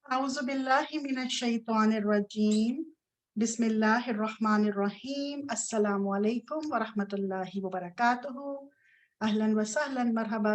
أعوذ بالله من الشيطان الرجيم بسم الله الرحمن الرحيم السلام عليكم ورحمة الله وبركاته أهلا وسهلا مرحبا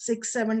6-7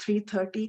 3:30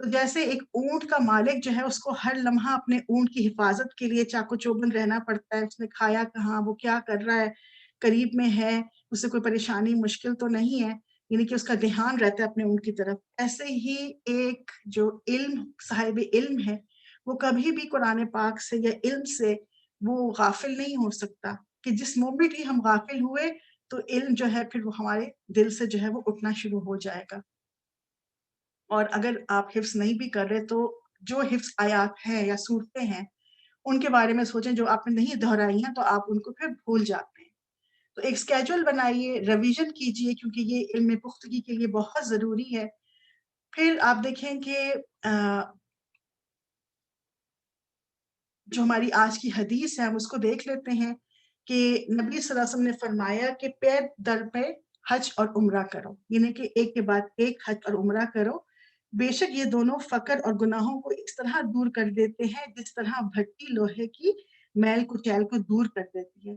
تو جیسے ایک اونٹ کا مالک جو ہے اس کو ہر لمحہ اپنے اونٹ کی حفاظت کے لیے چاقو چوبند رہنا پڑتا ہے، اس نے کھایا کہاں، وہ کیا کر رہا ہے، قریب میں ہے، اسے کوئی پریشانی مشکل تو نہیں ہے، یعنی کہ اس کا دھیان رہتا ہے اپنے اونٹ کی طرف۔ ایسے ہی ایک جو صاحب علم ہے وہ کبھی بھی قرآن پاک سے یا علم سے وہ غافل نہیں ہو سکتا، کہ جس مومنٹ ہی ہم غافل ہوئے تو علم جو ہے پھر وہ ہمارے دل سے جو ہے وہ اٹھنا شروع ہو جائے گا۔ اور اگر آپ حفظ نہیں بھی کر رہے تو جو حفظ آیات ہیں یا صورتیں ہیں ان کے بارے میں سوچیں جو آپ نے نہیں دہرائی ہیں، تو آپ ان کو پھر بھول جاتے ہیں۔ تو ایک اسکیجول بنائیے، ریویژن کیجئے، کیونکہ یہ علم پختگی کے لیے بہت ضروری ہے۔ پھر آپ دیکھیں کہ جو ہماری آج کی حدیث ہے ہم اس کو دیکھ لیتے ہیں کہ نبی صلی اللہ علیہ وسلم نے فرمایا کہ پے در پہ حج اور عمرہ کرو، یعنی کہ ایک کے بعد ایک حج اور عمرہ کرو، بے شک یہ دونوں فقر اور گناہوں کو اس طرح دور کر دیتے ہیں جس طرح بھٹی لوہے کی میل کچیل کو دور کر دیتی ہے۔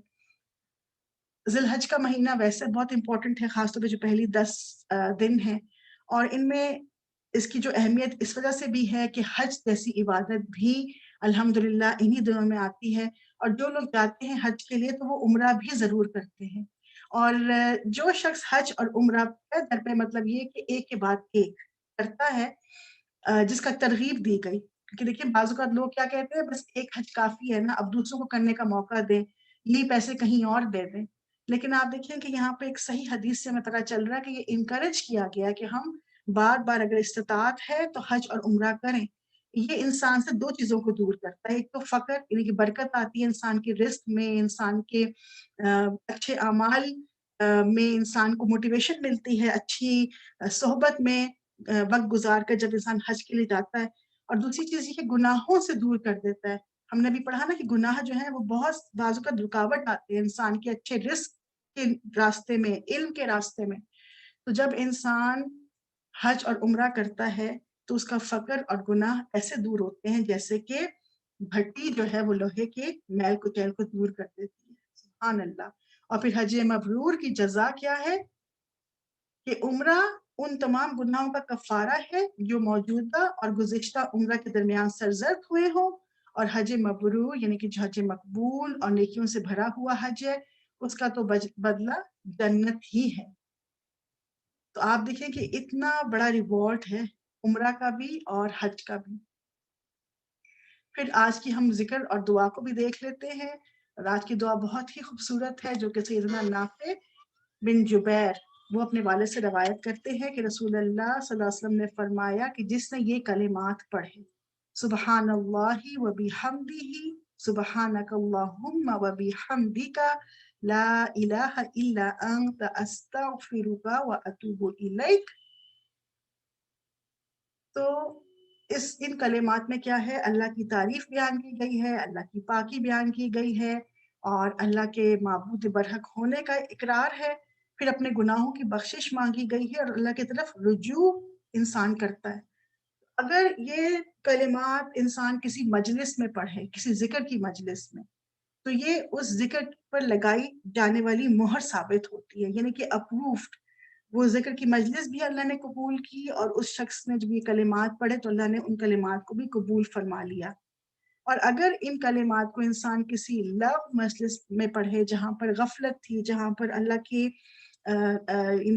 ذی الحج کا مہینہ ویسے بہت امپورٹنٹ ہے، خاص طور پہ جو پہلی 10 دن ہیں، اور ان میں اس کی جو اہمیت اس وجہ سے بھی ہے کہ حج جیسی عبادت بھی الحمدللہ انہی دنوں میں آتی ہے، اور جو لوگ جاتے ہیں حج کے لیے تو وہ عمرہ بھی ضرور کرتے ہیں۔ اور جو شخص حج اور عمرہ در پہ مطلب یہ کہ ایک کے بعد ایک کرتا ہے، جس کا ترغیب دی گئی، کیونکہ دیکھیے بعض اوقات لوگ کیا کہتے ہیں بس ایک حج کافی ہے نا، اب دوسروں کو کرنے کا موقع دیں، یہ پیسے کہیں اور دے دیں۔ لیکن آپ دیکھیں کہ یہاں پہ ایک صحیح حدیث سے ہمیں پتہ چل رہا ہے کہ یہ انکریج کیا گیا کہ ہم بار بار اگر استطاعت ہے تو حج اور عمرہ کریں۔ یہ انسان سے دو چیزوں کو دور کرتا ہے، ایک تو فقر، یعنی کہ برکت آتی ہے انسان کے رزق میں، انسان کے اچھے اعمال میں انسان کو موٹیویشن ملتی ہے، اچھی صحبت میں وقت گزار کر جب انسان حج کے لیے جاتا ہے، اور دوسری چیز یہ کہ گناہوں سے دور کر دیتا ہے۔ ہم نے بھی پڑھا نا کہ گناہ جو ہے وہ بہت بعض اوقات رکاوٹ آتے ہیں انسان کے اچھے رزق کے راستے میں، علم کے راستے میں۔ تو جب انسان حج اور عمرہ کرتا ہے تو اس کا فقر اور گناہ ایسے دور ہوتے ہیں جیسے کہ بھٹی جو ہے وہ لوہے کے میل کچیل کو دور کر دیتی ہے۔ سبحان اللہ۔ اور پھر حج مبرور کی جزا کیا ہے کہ عمرہ ان تمام گناہوں کا کفارہ ہے جو موجودہ اور گزشتہ عمرہ کے درمیان سرزد ہوئے ہوں، اور حج مبرور یعنی کہ جو حج مقبول اور نیکیوں سے بھرا ہوا حج ہے اس کا تو بدلہ جنت ہی ہے۔ تو آپ دیکھیں کہ اتنا بڑا ریوارڈ ہے عمرہ کا بھی اور حج کا بھی۔ پھر آج کی ہم ذکر اور دعا کو بھی دیکھ لیتے ہیں، اور آج کی دعا بہت ہی خوبصورت ہے جو کہ سیدنا نافع بن جبیر وہ اپنے والد سے روایت کرتے ہیں کہ رسول اللہ صلی اللہ علیہ وسلم نے فرمایا کہ جس نے یہ کلمات پڑھے، سبحان اللہ و بحمدہ، سبحانک اللہم و بحمدک، لا الہ الا انت استغفرک و اتوب الیک، تو ان کلمات میں کیا ہے، اللہ کی تعریف بیان کی گئی ہے، اللہ کی پاکی بیان کی گئی ہے، اور اللہ کے معبود برحق ہونے کا اقرار ہے، پھر اپنے گناہوں کی بخشش مانگی گئی ہے، اور اللہ کی طرف رجوع انسان کرتا ہے۔ اگر یہ کلمات انسان کسی مجلس میں پڑھے، کسی ذکر کی مجلس میں، تو یہ اس ذکر پر لگائی جانے والی مہر ثابت ہوتی ہے، یعنی کہ اپروفڈ، وہ ذکر کی مجلس بھی اللہ نے قبول کی، اور اس شخص نے جب یہ کلمات پڑھے تو اللہ نے ان کلمات کو بھی قبول فرما لیا۔ اور اگر ان کلمات کو انسان کسی لغو مجلس میں پڑھے جہاں پر غفلت تھی، جہاں پر اللہ کی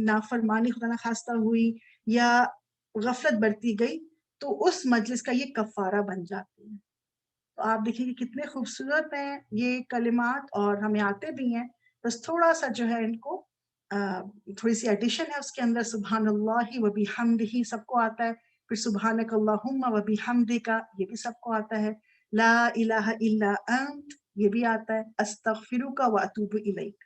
نافرمانی خدا نخواستہ ہوئی یا غفلت برتی گئی، تو اس مجلس کا یہ کفارہ بن جاتی ہے۔ تو آپ دیکھیں کہ کتنے خوبصورت ہیں یہ کلمات، اور ہمیں آتے بھی ہیں، بس تھوڑا سا جو ہے ان کو تھوڑی سی ایڈیشن ہے اس کے اندر۔ سبحان اللہ و بحمدہ سب کو آتا ہے، پھر سبحانک اللہم و بحمدک یہ بھی سب کو آتا ہے، لا الہ الا انت یہ بھی آتا ہے، استغفرک و اتوب الیک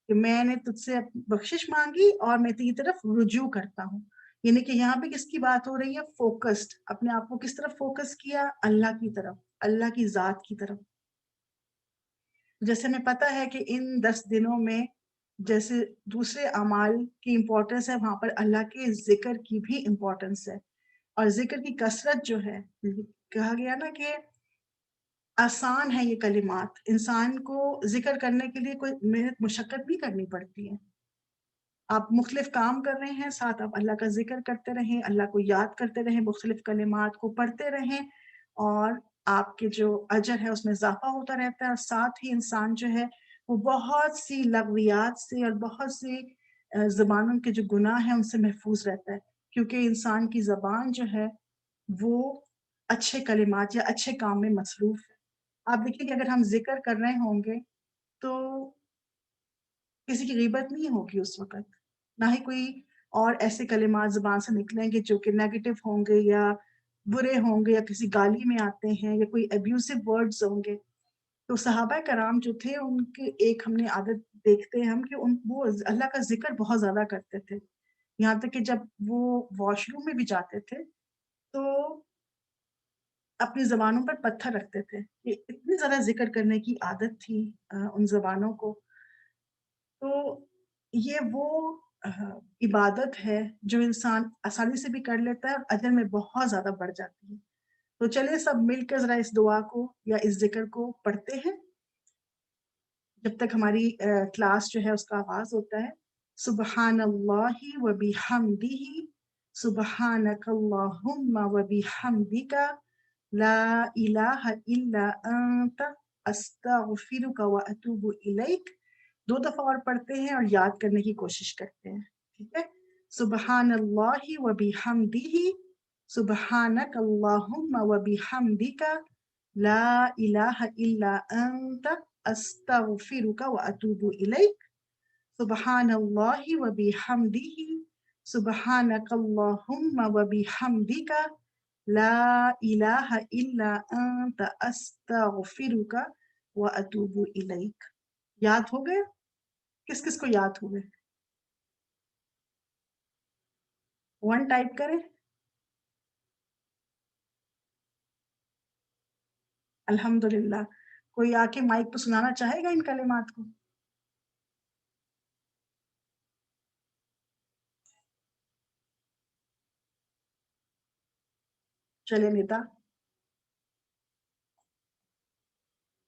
کہ میں نے تجھ سے بخشش مانگی اور میں تیری طرف رجوع کرتا ہوں۔ یعنی کہ یہاں پہ کس کی بات ہو رہی ہے؟ فوکسڈ، اپنے آپ کو کس طرف فوکس کیا؟ اللہ کی طرف، اللہ کی ذات کی طرف۔ جیسے ہمیں پتہ ہے کہ ان 10 دنوں میں جیسے دوسرے اعمال کی امپورٹنس ہے، وہاں پر اللہ کے ذکر کی بھی امپورٹنس ہے، اور ذکر کی کثرت جو ہے، کہا گیا نا کہ آسان ہے یہ کلمات، انسان کو ذکر کرنے کے لیے کوئی محنت مشقت نہیں کرنی پڑتی ہے۔ آپ مختلف کام کر رہے ہیں، ساتھ آپ اللہ کا ذکر کرتے رہیں، اللہ کو یاد کرتے رہیں، مختلف کلمات کو پڑھتے رہیں، اور آپ کے جو اجر ہے اس میں اضافہ ہوتا رہتا ہے، اور ساتھ ہی انسان جو ہے وہ بہت سی لغویات سے اور بہت سی زبانوں کے جو گناہ ہیں ان سے محفوظ رہتا ہے، کیونکہ انسان کی زبان جو ہے وہ اچھے کلمات یا اچھے کام میں مصروف ہے۔ آپ دیکھیے کہ اگر ہم ذکر کر رہے ہوں گے تو کسی کی غیبت نہیں ہوگی اس وقت، نہ ہی کوئی اور ایسے کلمات زبان سے نکلیں گے جو کہ نیگیٹو ہوں گے یا برے ہوں گے یا کسی گالی میں آتے ہیں یا کوئی ابیوسو ورڈز ہوں گے۔ تو صحابہ کرام جو تھے ان کے ایک ہم نے عادت دیکھتے ہیں ہم کہ وہ اللہ کا ذکر بہت زیادہ کرتے تھے، یہاں تک کہ جب وہ واش روم میں بھی جاتے تھے تو اپنی زبانوں پر پتھر رکھتے تھے، کہ اتنی زیادہ ذکر کرنے کی عادت تھی ان زبانوں کو۔ تو یہ وہ عبادت ہے جو انسان آسانی سے بھی کر لیتا ہے اور اجر میں بہت زیادہ بڑھ جاتی ہے۔ تو چلے سب مل کر ذرا اس دعا کو یا اس ذکر کو پڑھتے ہیں جب تک ہماری کلاس جو ہے اس کا آغاز ہوتا ہے۔ سبحان اللہ و بحمدہ، سبحانک اللہم و بحمدک، لا الہ الا انت، استغفرک و اتوب الیک۔ 2 دفعہ اور پڑھتے ہیں اور یاد کرنے کی کوشش کرتے ہیں، ٹھیک ہے؟ سبحان اللہ و بحمدہ، سبحانک اللہم و بحمدک، لا الہ الا انت، استغفرک و اتوب الیک۔ سبحان اللہ و بحمدہ، سبحانک اللہم و بحمدک، لا الہ الا انت، استغفرک و اتوب الیک۔ یاد ہو گئے؟ کس کس کو یاد ہو گئے؟ 1 ٹائپ کریں۔ الحمدللہ۔ کوئی آ کے مائک پہ سنانا چاہے گا ان کلمات کو؟ چلے ندا،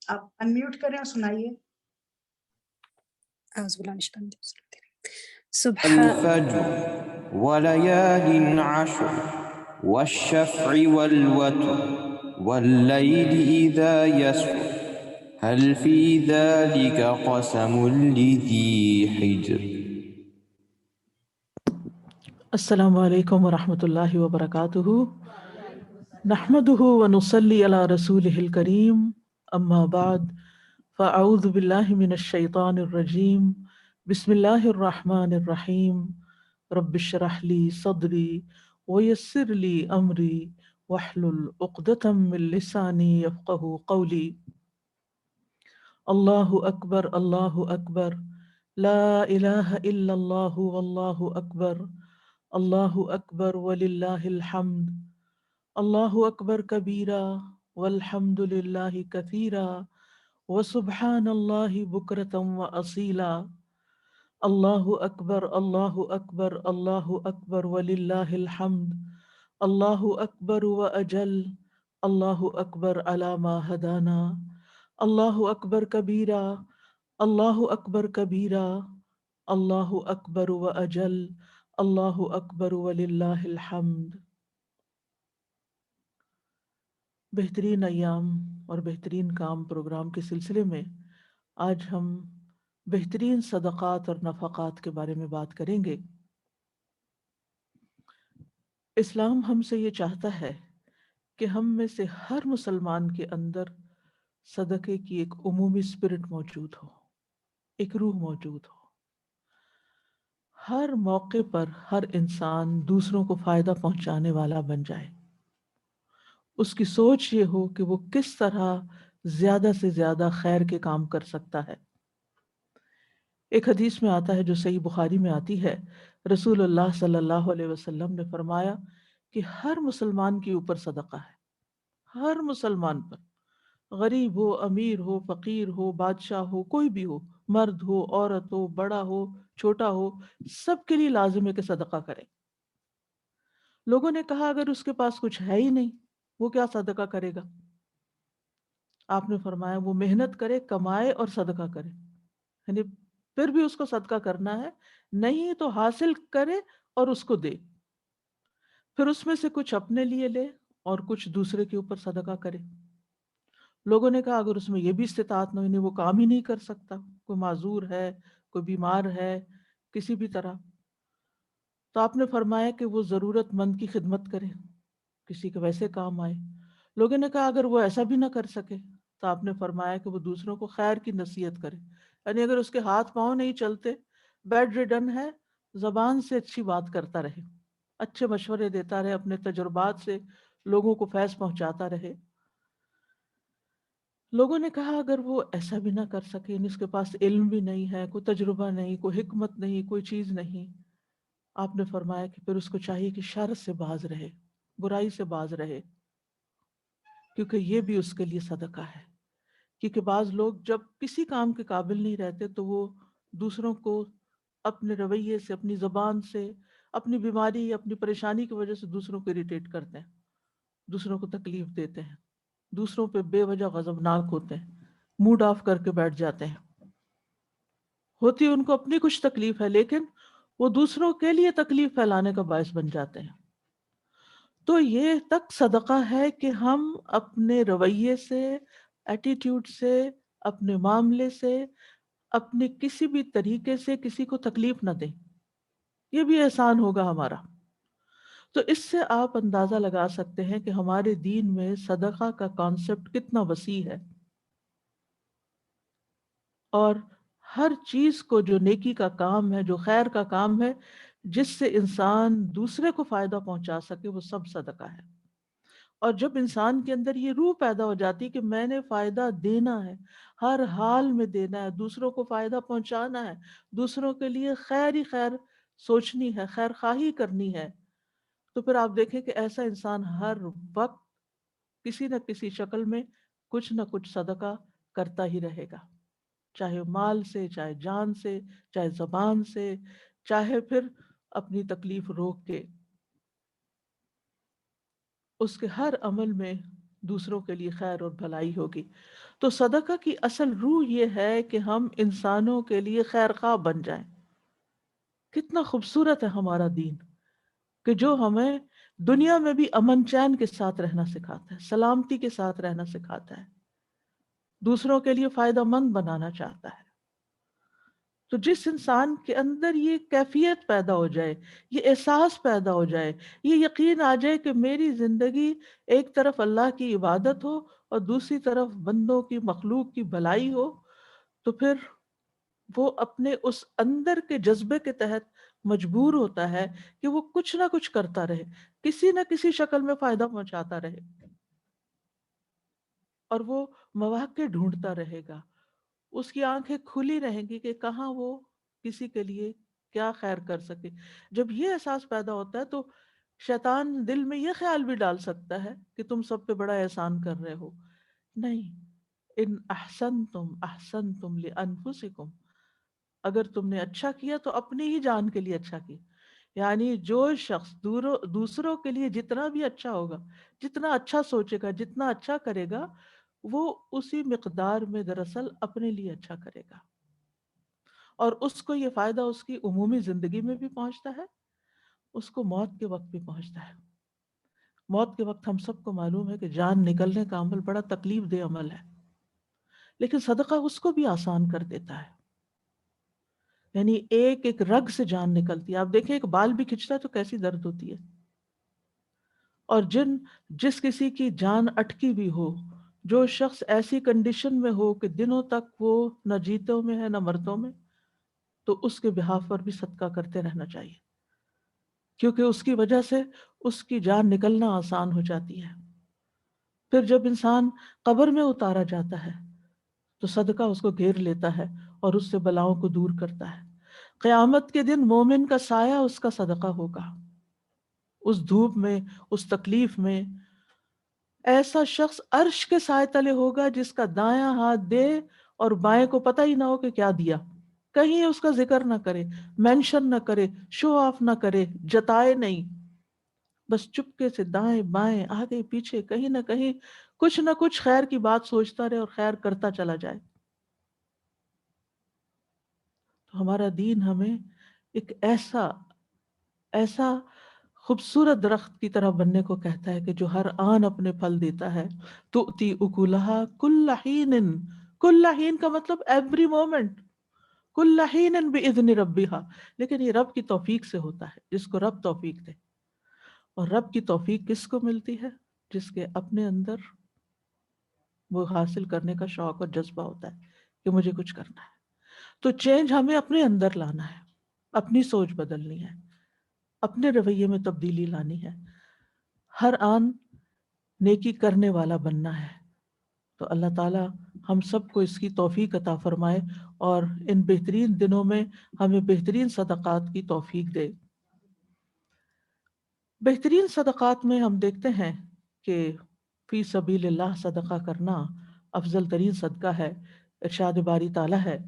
آپ انمیوٹ کریں اور سنائیے۔ أعوذ بالله من الشيطان الرجيم. سبحان الفجر وليال عشر والشفع والوتر والليل إذا يسر هل في ذلك قسم لذي حجر۔ السلام علیکم ورحمۃ اللہ وبرکاتہ، نحمده ونصلی علی رسولہ الکریم، اما بعد فاعوذ باللہ من الشیطان الرجیم، بسم اللہ الرحمن الرحیم، رب اشرح لی صدری ویسر لی امری واحلل عقدۃ من لسانی یفقہوا قولی۔ اللہ اکبر، اللہ اکبر، لا الہ الا اللہ واللہ اکبر، اللہ اکبر وللہ الحمد، اللہ اکبر کبیرا والحمد للہ کثیرا وسبحان اللہ بکرۃ واصیلا۔ اللہ اکبر، اللہ اکبر، اللہ اکبر وللہ الحمد، اللہ اکبر واجل، اللہ اکبر علی ما ہدانا، اللہ اکبر کبیرا، اللہ اکبر کبیرا، اللہ اکبر واجل، اللہ اکبر وللہ الحمد۔ بہترین ایام اور بہترین کام پروگرام کے سلسلے میں آج ہم بہترین صدقات اور نفقات کے بارے میں بات کریں گے۔ اسلام ہم سے یہ چاہتا ہے کہ ہم میں سے ہر مسلمان کے اندر صدقے کی ایک عمومی اسپرٹ موجود ہو، ایک روح موجود ہو۔ ہر موقع پر ہر انسان دوسروں کو فائدہ پہنچانے والا بن جائے، اس کی سوچ یہ ہو کہ وہ کس طرح زیادہ سے زیادہ خیر کے کام کر سکتا ہے۔ ایک حدیث میں آتا ہے جو صحیح بخاری میں آتی ہے، رسول اللہ صلی اللہ علیہ وسلم نے فرمایا کہ ہر مسلمان کے اوپر صدقہ ہے، ہر مسلمان پر، غریب ہو، امیر ہو، فقیر ہو، بادشاہ ہو، کوئی بھی ہو، مرد ہو، عورت ہو، بڑا ہو، چھوٹا ہو، سب کے لیے لازم ہے کہ صدقہ کرے۔ لوگوں نے کہا اگر اس کے پاس کچھ ہے ہی نہیں وہ کیا صدقہ کرے گا؟ آپ نے فرمایا وہ محنت کرے، کمائے اور صدقہ کرے، یعنی پھر بھی اس کو صدقہ کرنا ہے، نہیں تو حاصل کرے اور اس کو دے، پھر اس میں سے کچھ اپنے لیے لے اور کچھ دوسرے کے اوپر صدقہ کرے۔ لوگوں نے کہا اگر اس میں یہ بھی استطاعت نہیں، وہ کام ہی نہیں کر سکتا، کوئی معذور ہے، کوئی بیمار ہے کسی بھی طرح، تو آپ نے فرمایا کہ وہ ضرورت مند کی خدمت کرے، کسی کے ویسے کام آئے۔ لوگوں نے کہا اگر وہ ایسا بھی نہ کر سکے تو آپ نے فرمایا کہ وہ دوسروں کو خیر کی نصیحت کرے، یعنی اگر اس کے ہاتھ پاؤں نہیں چلتے، بیڈ ریڈن ہے، زبان سے اچھی بات کرتا رہے، اچھے مشورے دیتا رہے، اپنے تجربات سے لوگوں کو فیض پہنچاتا رہے۔ لوگوں نے کہا اگر وہ ایسا بھی نہ کر سکے، یعنی اس کے پاس علم بھی نہیں ہے، کوئی تجربہ نہیں، کوئی حکمت نہیں، کوئی چیز نہیں، آپ نے فرمایا کہ پھر اس کو چاہیے کہ شر سے باز رہے، برائی سے باز رہے، کیونکہ یہ بھی اس کے لیے صدقہ ہے۔ کیونکہ بعض لوگ جب کسی کام کے قابل نہیں رہتے تو وہ دوسروں کو اپنے رویے سے، اپنی زبان سے، اپنی بیماری، اپنی پریشانی کی وجہ سے دوسروں کو اریٹیٹ کرتے ہیں، دوسروں کو تکلیف دیتے ہیں، دوسروں پہ بے وجہ غضبناک ہوتے ہیں، موڈ آف کر کے بیٹھ جاتے ہیں۔ ہوتی ان کو اپنی کچھ تکلیف ہے لیکن وہ دوسروں کے لیے تکلیف پھیلانے کا باعث بن جاتے ہیں۔ تو یہ تک صدقہ ہے کہ ہم اپنے رویے سے، ایٹیٹیوڈ سے، اپنے معاملے سے، اپنے کسی بھی طریقے سے کسی کو تکلیف نہ دیں، یہ بھی احسان ہوگا ہمارا۔ تو اس سے آپ اندازہ لگا سکتے ہیں کہ ہمارے دین میں صدقہ کا کانسیپٹ کتنا وسیع ہے، اور ہر چیز کو جو نیکی کا کام ہے، جو خیر کا کام ہے، جس سے انسان دوسرے کو فائدہ پہنچا سکے، وہ سب صدقہ ہے۔ اور جب انسان کے اندر یہ روح پیدا ہو جاتی ہے کہ میں نے فائدہ دینا ہے، ہر حال میں دینا ہے، دوسروں کو فائدہ پہنچانا ہے، دوسروں کے لیے خیر ہی خیر سوچنی ہے، خیر خواہی کرنی ہے، تو پھر آپ دیکھیں کہ ایسا انسان ہر وقت کسی نہ کسی شکل میں کچھ نہ کچھ صدقہ کرتا ہی رہے گا، چاہے مال سے، چاہے جان سے، چاہے زبان سے، چاہے پھر اپنی تکلیف روک کے، اس کے ہر عمل میں دوسروں کے لیے خیر اور بھلائی ہوگی۔ تو صدقہ کی اصل روح یہ ہے کہ ہم انسانوں کے لیے خیر خواہ بن جائیں۔ کتنا خوبصورت ہے ہمارا دین کہ جو ہمیں دنیا میں بھی امن چین کے ساتھ رہنا سکھاتا ہے، سلامتی کے ساتھ رہنا سکھاتا ہے، دوسروں کے لیے فائدہ مند بنانا چاہتا ہے۔ تو جس انسان کے اندر یہ کیفیت پیدا ہو جائے، یہ احساس پیدا ہو جائے، یہ یقین آ جائے کہ میری زندگی ایک طرف اللہ کی عبادت ہو اور دوسری طرف بندوں کی، مخلوق کی بھلائی ہو، تو پھر وہ اپنے اس اندر کے جذبے کے تحت مجبور ہوتا ہے کہ وہ کچھ نہ کچھ کرتا رہے، کسی نہ کسی شکل میں فائدہ پہنچاتا رہے، اور وہ مواقع ڈھونڈتا رہے گا، اس کی آنکھیں کھلی رہیں گی کہ کہاں وہ کسی کے لیے کیا خیر کر سکے۔ جب یہ احساس پیدا ہوتا ہے تو شیطان دل میں یہ خیال بھی ڈال سکتا ہے کہ تم سب پہ بڑا احسان کر رہے ہو۔ نہیں، ان احسنتم احسنتم لانفسکم، اگر تم نے اچھا کیا تو اپنی ہی جان کے لیے اچھا کیا۔ یعنی جو شخص دوسروں کے لیے جتنا بھی اچھا ہوگا، جتنا اچھا سوچے گا، جتنا اچھا کرے گا، وہ اسی مقدار میں دراصل اپنے لیے اچھا کرے گا، اور اس کو یہ فائدہ اس کی عمومی زندگی میں بھی پہنچتا ہے، اس کو موت کے وقت بھی پہنچتا ہے۔ موت کے وقت ہم سب کو معلوم ہے کہ جان نکلنے کا عمل بڑا تکلیف دہ عمل ہے، لیکن صدقہ اس کو بھی آسان کر دیتا ہے۔ یعنی ایک ایک رگ سے جان نکلتی ہے، آپ دیکھیں ایک بال بھی کھچتا ہے تو کیسی درد ہوتی ہے، اور جس کسی کی جان اٹکی بھی ہو، جو شخص ایسی کنڈیشن میں ہو کہ دنوں تک وہ نہ جیتوں میں ہے نہ مرتوں میں، تو اس کے بہاف پر بھی صدقہ کرتے رہنا چاہیے، کیونکہ اس کی وجہ سے اس کی جان نکلنا آسان ہو جاتی ہے۔ پھر جب انسان قبر میں اتارا جاتا ہے تو صدقہ اس کو گھیر لیتا ہے اور اس سے بلاؤں کو دور کرتا ہے۔ قیامت کے دن مومن کا سایہ اس کا صدقہ ہوگا، اس دھوپ میں، اس تکلیف میں ایسا شخص عرش کے سائے تلے ہوگا جس کا دایاں ہاتھ دے اور بائیں کو پتہ ہی نہ ہو کہ کیا دیا، کہیں اس کا ذکر نہ کرے، مینشن نہ کرے، شو آف نہ کرے، جتائے نہیں، بس چپکے سے دائیں بائیں آگے پیچھے کہیں نہ کہیں کچھ نہ کچھ خیر کی بات سوچتا رہے اور خیر کرتا چلا جائے۔ تو ہمارا دین ہمیں ایک ایسا خوبصورت درخت کی طرح بننے کو کہتا ہے کہ جو ہر آن اپنے پھل دیتا ہے. تؤتی اکلہا کل حین، کل حین کا مطلب ایوری مومنٹ، کل حین باذن ربہا، لیکن یہ رب کی توفیق سے ہوتا ہے، جس کو رب توفیق دے. اور رب کی توفیق کس کو ملتی ہے؟ جس کے اپنے اندر وہ حاصل کرنے کا شوق اور جذبہ ہوتا ہے کہ مجھے کچھ کرنا ہے. تو چینج ہمیں اپنے اندر لانا ہے، اپنی سوچ بدلنی ہے، اپنے رویے میں تبدیلی لانی ہے، ہر آن نیکی کرنے والا بننا ہے. تو اللہ تعالیٰ ہم سب کو اس کی توفیق عطا فرمائے اور ان بہترین دنوں میں ہمیں بہترین صدقات کی توفیق دے. بہترین صدقات میں ہم دیکھتے ہیں کہ فی سبیل اللہ صدقہ کرنا افضل ترین صدقہ ہے. ارشاد باری تعالیٰ ہے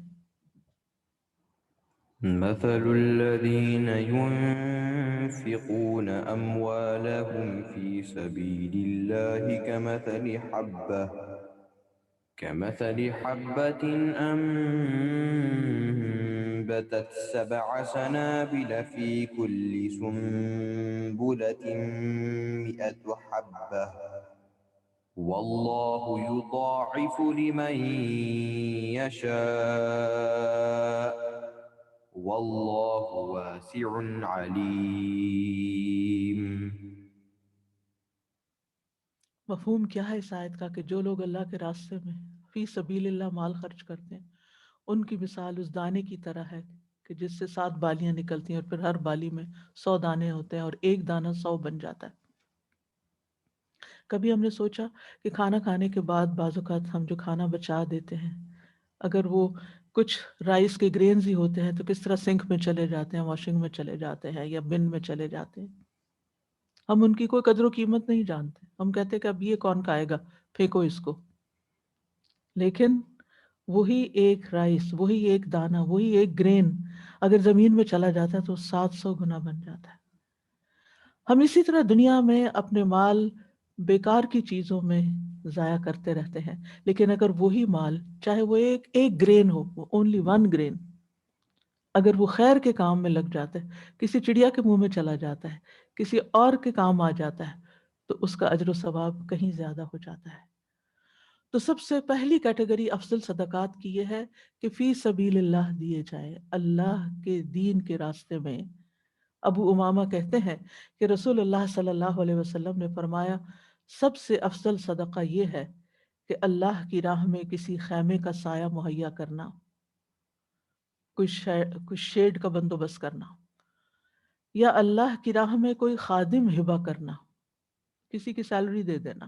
مثل الذين ينفقون أموالهم في سبيل الله كمثل حبة أنبتت 7 سنابل في كل سنبلة 100 حبة والله يضاعف لمن يشاء والله واسع عليم. مفہوم کیا ہے اس آیت کا کہ جو لوگ اللہ کے راستے میں فی سبیل اللہ مال خرچ کرتے ہیں ان کی مثال اس دانے کی طرح ہے کہ جس سے 7 بالیاں نکلتی ہیں اور پھر ہر بالی میں 100 دانے ہوتے ہیں اور ایک دانہ 100 بن جاتا ہے. کبھی ہم نے سوچا کہ کھانا کھانے کے بعد بعض اوقات ہم جو کھانا بچا دیتے ہیں اگر وہ کچھ رائس کے گرینز ہی ہوتے ہیں تو کس طرح سنک میں چلے جاتے ہیں، واشنگ میں چلے جاتے ہیں یا بن میں چلے جاتے ہیں. ہم ان کی کوئی قدر و قیمت نہیں جانتے، ہم کہتے کہ اب یہ کون کھائے گا، پھینکو اس کو. لیکن وہی ایک رائس، وہی ایک دانہ، وہی ایک گرین اگر زمین میں چلا جاتا ہے تو 700 گنا بن جاتا ہے. ہم اسی طرح دنیا میں اپنے مال بیکار کی چیزوں میں ضائع کرتے رہتے ہیں، لیکن اگر وہی مال چاہے وہ ایک گرین ہو، وہ اونلی 1 گرین، اگر وہ خیر کے کام میں لگ جاتا ہے، کسی چڑیا کے منہ میں چلا جاتا ہے، کسی اور کے کام آ جاتا ہے، تو اس کا اجر و ثواب کہیں زیادہ ہو جاتا ہے. تو سب سے پہلی کیٹیگری افضل صدقات کی یہ ہے کہ فی سبیل اللہ دیے جائے، اللہ کے دین کے راستے میں. ابو امامہ کہتے ہیں کہ رسول اللہ صلی اللہ علیہ وسلم نے فرمایا سب سے افضل صدقہ یہ ہے کہ اللہ کی راہ میں کسی خیمے کا سایہ مہیا کرنا، کوئی شیڈ کا بندوبست کرنا، یا اللہ کی راہ میں کوئی خادم ہبہ کرنا، کسی کی سیلری دے دینا،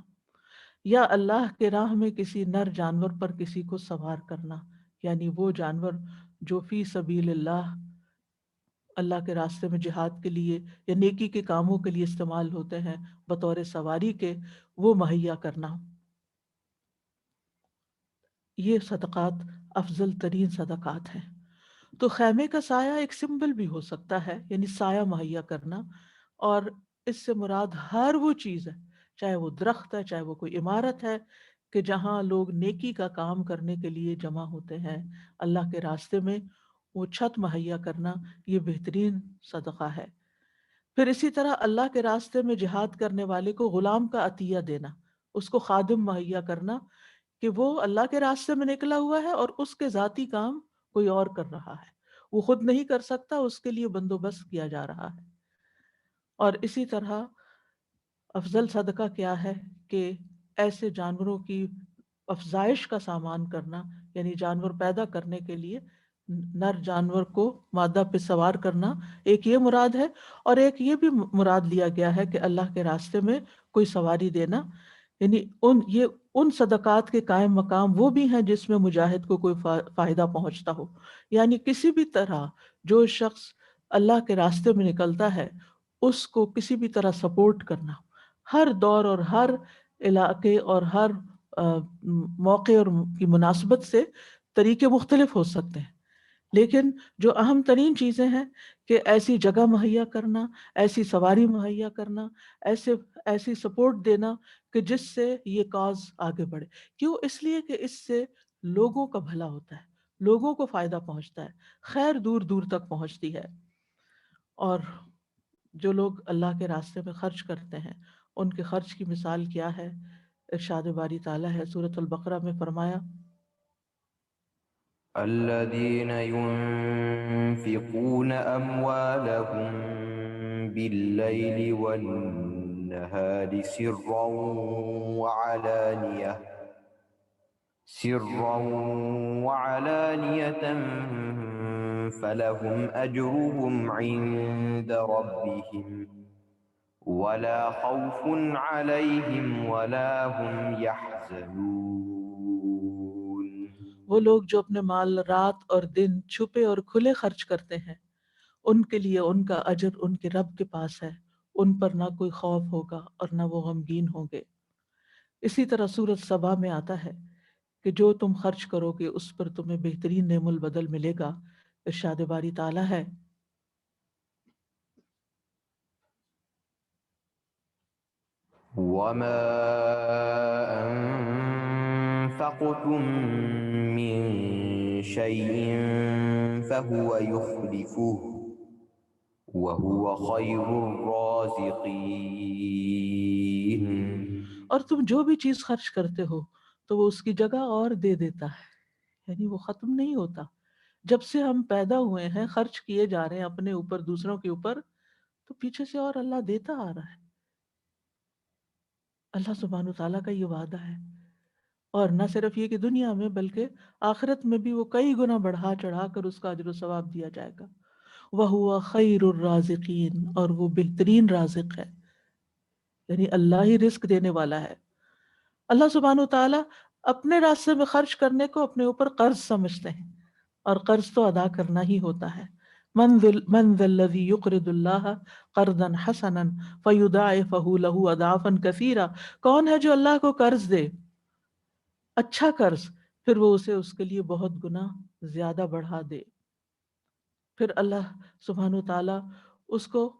یا اللہ کے راہ میں کسی نر جانور پر کسی کو سوار کرنا، یعنی وہ جانور جو فی سبیل اللہ کے راستے میں جہاد کے لیے یا نیکی کے کاموں کے لیے استعمال ہوتے ہیں بطور سواری کے، وہ مہیا کرنا. یہ صدقات افضل ترین صدقات ہیں. تو خیمے کا سایہ ایک سمبل بھی ہو سکتا ہے، یعنی سایہ مہیا کرنا، اور اس سے مراد ہر وہ چیز ہے، چاہے وہ درخت ہے، چاہے وہ کوئی عمارت ہے، کہ جہاں لوگ نیکی کا کام کرنے کے لیے جمع ہوتے ہیں اللہ کے راستے میں، وہ چھت مہیا کرنا یہ بہترین صدقہ ہے. پھر اسی طرح اللہ کے راستے میں جہاد کرنے والے کو غلام کا عطیہ دینا، اس کو خادم مہیا کرنا کہ وہ اللہ کے راستے میں نکلا ہوا ہے اور اس کے ذاتی کام کوئی اور کر رہا ہے، وہ خود نہیں کر سکتا، اس کے لیے بندوبست کیا جا رہا ہے. اور اسی طرح افضل صدقہ کیا ہے کہ ایسے جانوروں کی افزائش کا سامان کرنا، یعنی جانور پیدا کرنے کے لیے نر جانور کو مادہ پہ سوار کرنا، ایک یہ مراد ہے، اور ایک یہ بھی مراد لیا گیا ہے کہ اللہ کے راستے میں کوئی سواری دینا، یعنی ان صدقات کے قائم مقام وہ بھی ہیں جس میں مجاہد کو کوئی فائدہ پہنچتا ہو. یعنی کسی بھی طرح جو شخص اللہ کے راستے میں نکلتا ہے اس کو کسی بھی طرح سپورٹ کرنا. ہر دور اور ہر علاقے اور ہر موقع اور کی مناسبت سے طریقے مختلف ہو سکتے ہیں، لیکن جو اہم ترین چیزیں ہیں کہ ایسی جگہ مہیا کرنا، ایسی سواری مہیا کرنا، ایسی سپورٹ دینا کہ جس سے یہ کاز آگے بڑھے. کیوں؟ اس لیے کہ اس سے لوگوں کا بھلا ہوتا ہے، لوگوں کو فائدہ پہنچتا ہے، خیر دور دور تک پہنچتی ہے۔ اور جو لوگ اللہ کے راستے میں خرچ کرتے ہیں ان کے خرچ کی مثال کیا ہے؟ ارشاد باری تعالیٰ ہے سورۃ البقرہ میں فرمایا الذين ينفقون أموالهم بالليل والنهار سرا وعلانية فلهم أجرهم عند ربهم ولا خوف عليهم ولا هم يحزنون۔ وہ لوگ جو اپنے مال رات اور دن چھپے اور کھلے خرچ کرتے ہیں ان کے لیے ان کا اجر ان کے رب کے پاس ہے، ان پر نہ کوئی خوف ہوگا اور نہ وہ غمگین ہوں گے۔ اسی طرح سورۃ سبا میں آتا ہے کہ جو تم خرچ کرو گے اس پر تمہیں بہترین نعم البدل ملے گا۔ ارشاد باری تعالیٰ ہے وما أنفقتم من شيء فهو يخلفه وهو خير الرازقين۔ اور تم جو بھی چیز خرچ کرتے ہو تو وہ اس کی جگہ اور دے دیتا ہے، یعنی وہ ختم نہیں ہوتا۔ جب سے ہم پیدا ہوئے ہیں خرچ کیے جا رہے ہیں اپنے اوپر دوسروں کے اوپر، تو پیچھے سے اور اللہ دیتا آ رہا ہے۔ اللہ سبحانہ وتعالیٰ کا یہ وعدہ ہے، اور نہ صرف یہ کہ دنیا میں بلکہ آخرت میں بھی وہ کئی گنا بڑھا چڑھا کر اس کا اجر و ثواب دیا جائے گا۔ وَهُوَ خَيْرُ الرَّازِقِينَ، اور وہ بہترین رازق ہے، یعنی اللہ ہی رزق دینے والا ہے۔ اللہ سبحانہ وتعالیٰ اپنے راستے میں خرچ کرنے کو اپنے اوپر قرض سمجھتے ہیں، اور قرض تو ادا کرنا ہی ہوتا ہے۔ من ذا الذی یقرض اللہ قرضا حسنا فیضاعفہ لہ اضعافا کثیرا، کون ہے جو اللہ کو قرض دے، اچھا قرض، پھر وہ اسے اس کے لیے بہت گنا زیادہ بڑھا دے۔ پھر اللہ سبحانہ وتعالیٰ اس کو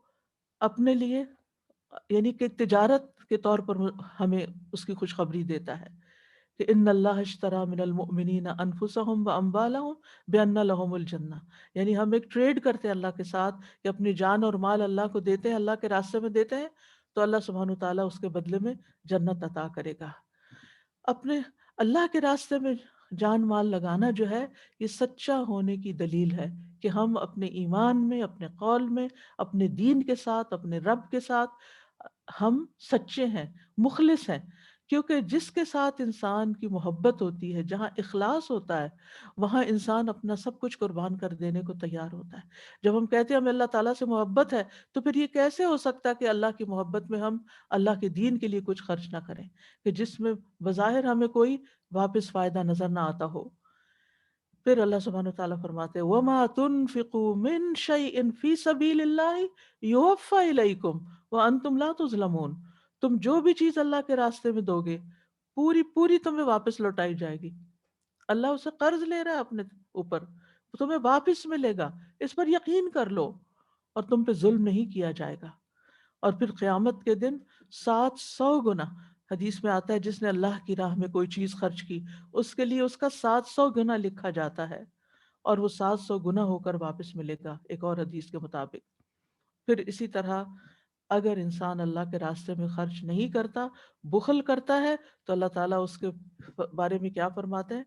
اپنے لیے یعنی کہ تجارت کے طور پر ہمیں اس کی خوشخبری دیتا ہے کہ ان اللہ اشترى من المؤمنین انفسهم واموالهم بان لهم الجنہ، یعنی ہم ایک ٹریڈ کرتے ہیں اللہ کے ساتھ کہ اپنی جان اور مال اللہ کو دیتے ہیں، اللہ کے راستے میں دیتے ہیں، تو اللہ سبحانہ وتعالیٰ اس کے بدلے میں جنت عطا کرے گا۔ اپنے اللہ کے راستے میں جان مال لگانا جو ہے یہ سچا ہونے کی دلیل ہے کہ ہم اپنے ایمان میں، اپنے قول میں، اپنے دین کے ساتھ، اپنے رب کے ساتھ ہم سچے ہیں، مخلص ہیں۔ کیونکہ جس کے ساتھ انسان کی محبت ہوتی ہے، جہاں اخلاص ہوتا ہے، وہاں انسان اپنا سب کچھ قربان کر دینے کو تیار ہوتا ہے۔ جب ہم کہتے ہیں ہمیں اللہ تعالیٰ سے محبت ہے، تو پھر یہ کیسے ہو سکتا ہے کہ اللہ کی محبت میں ہم اللہ کے دین کے لیے کچھ خرچ نہ کریں، کہ جس میں بظاہر ہمیں کوئی واپس فائدہ نظر نہ آتا ہو۔ پھر اللہ سبحانہ وتعالیٰ فرماتے ہیں وَمَا تُنْفِقُوا مِنْ شَيْءٍ فِي سَبِيلِ اللَّهِ يُوَفَّى إِلَيْكُمْ وَأَنْتُمْ لَا تُظْلَمُونَ، تم جو بھی چیز اللہ کے راستے میں دو گے پوری پوری تمہیں واپس لوٹائی جائے گی۔ اللہ اسے قرض لے رہا ہے اپنے اوپر، تمہیں واپس ملے گا، اس پر یقین کر لو، اور تم پہ ظلم نہیں کیا جائے گا۔ اور پھر قیامت کے دن 700 گنا، حدیث میں آتا ہے جس نے اللہ کی راہ میں کوئی چیز خرچ کی اس کے لیے اس کا 700 گنا لکھا جاتا ہے، اور وہ 700 گنا ہو کر واپس ملے گا ایک اور حدیث کے مطابق۔ پھر اسی طرح اگر انسان اللہ کے راستے میں خرچ نہیں کرتا، بخل کرتا ہے، تو اللہ تعالیٰ اس کے بارے میں کیا فرماتے ہیں؟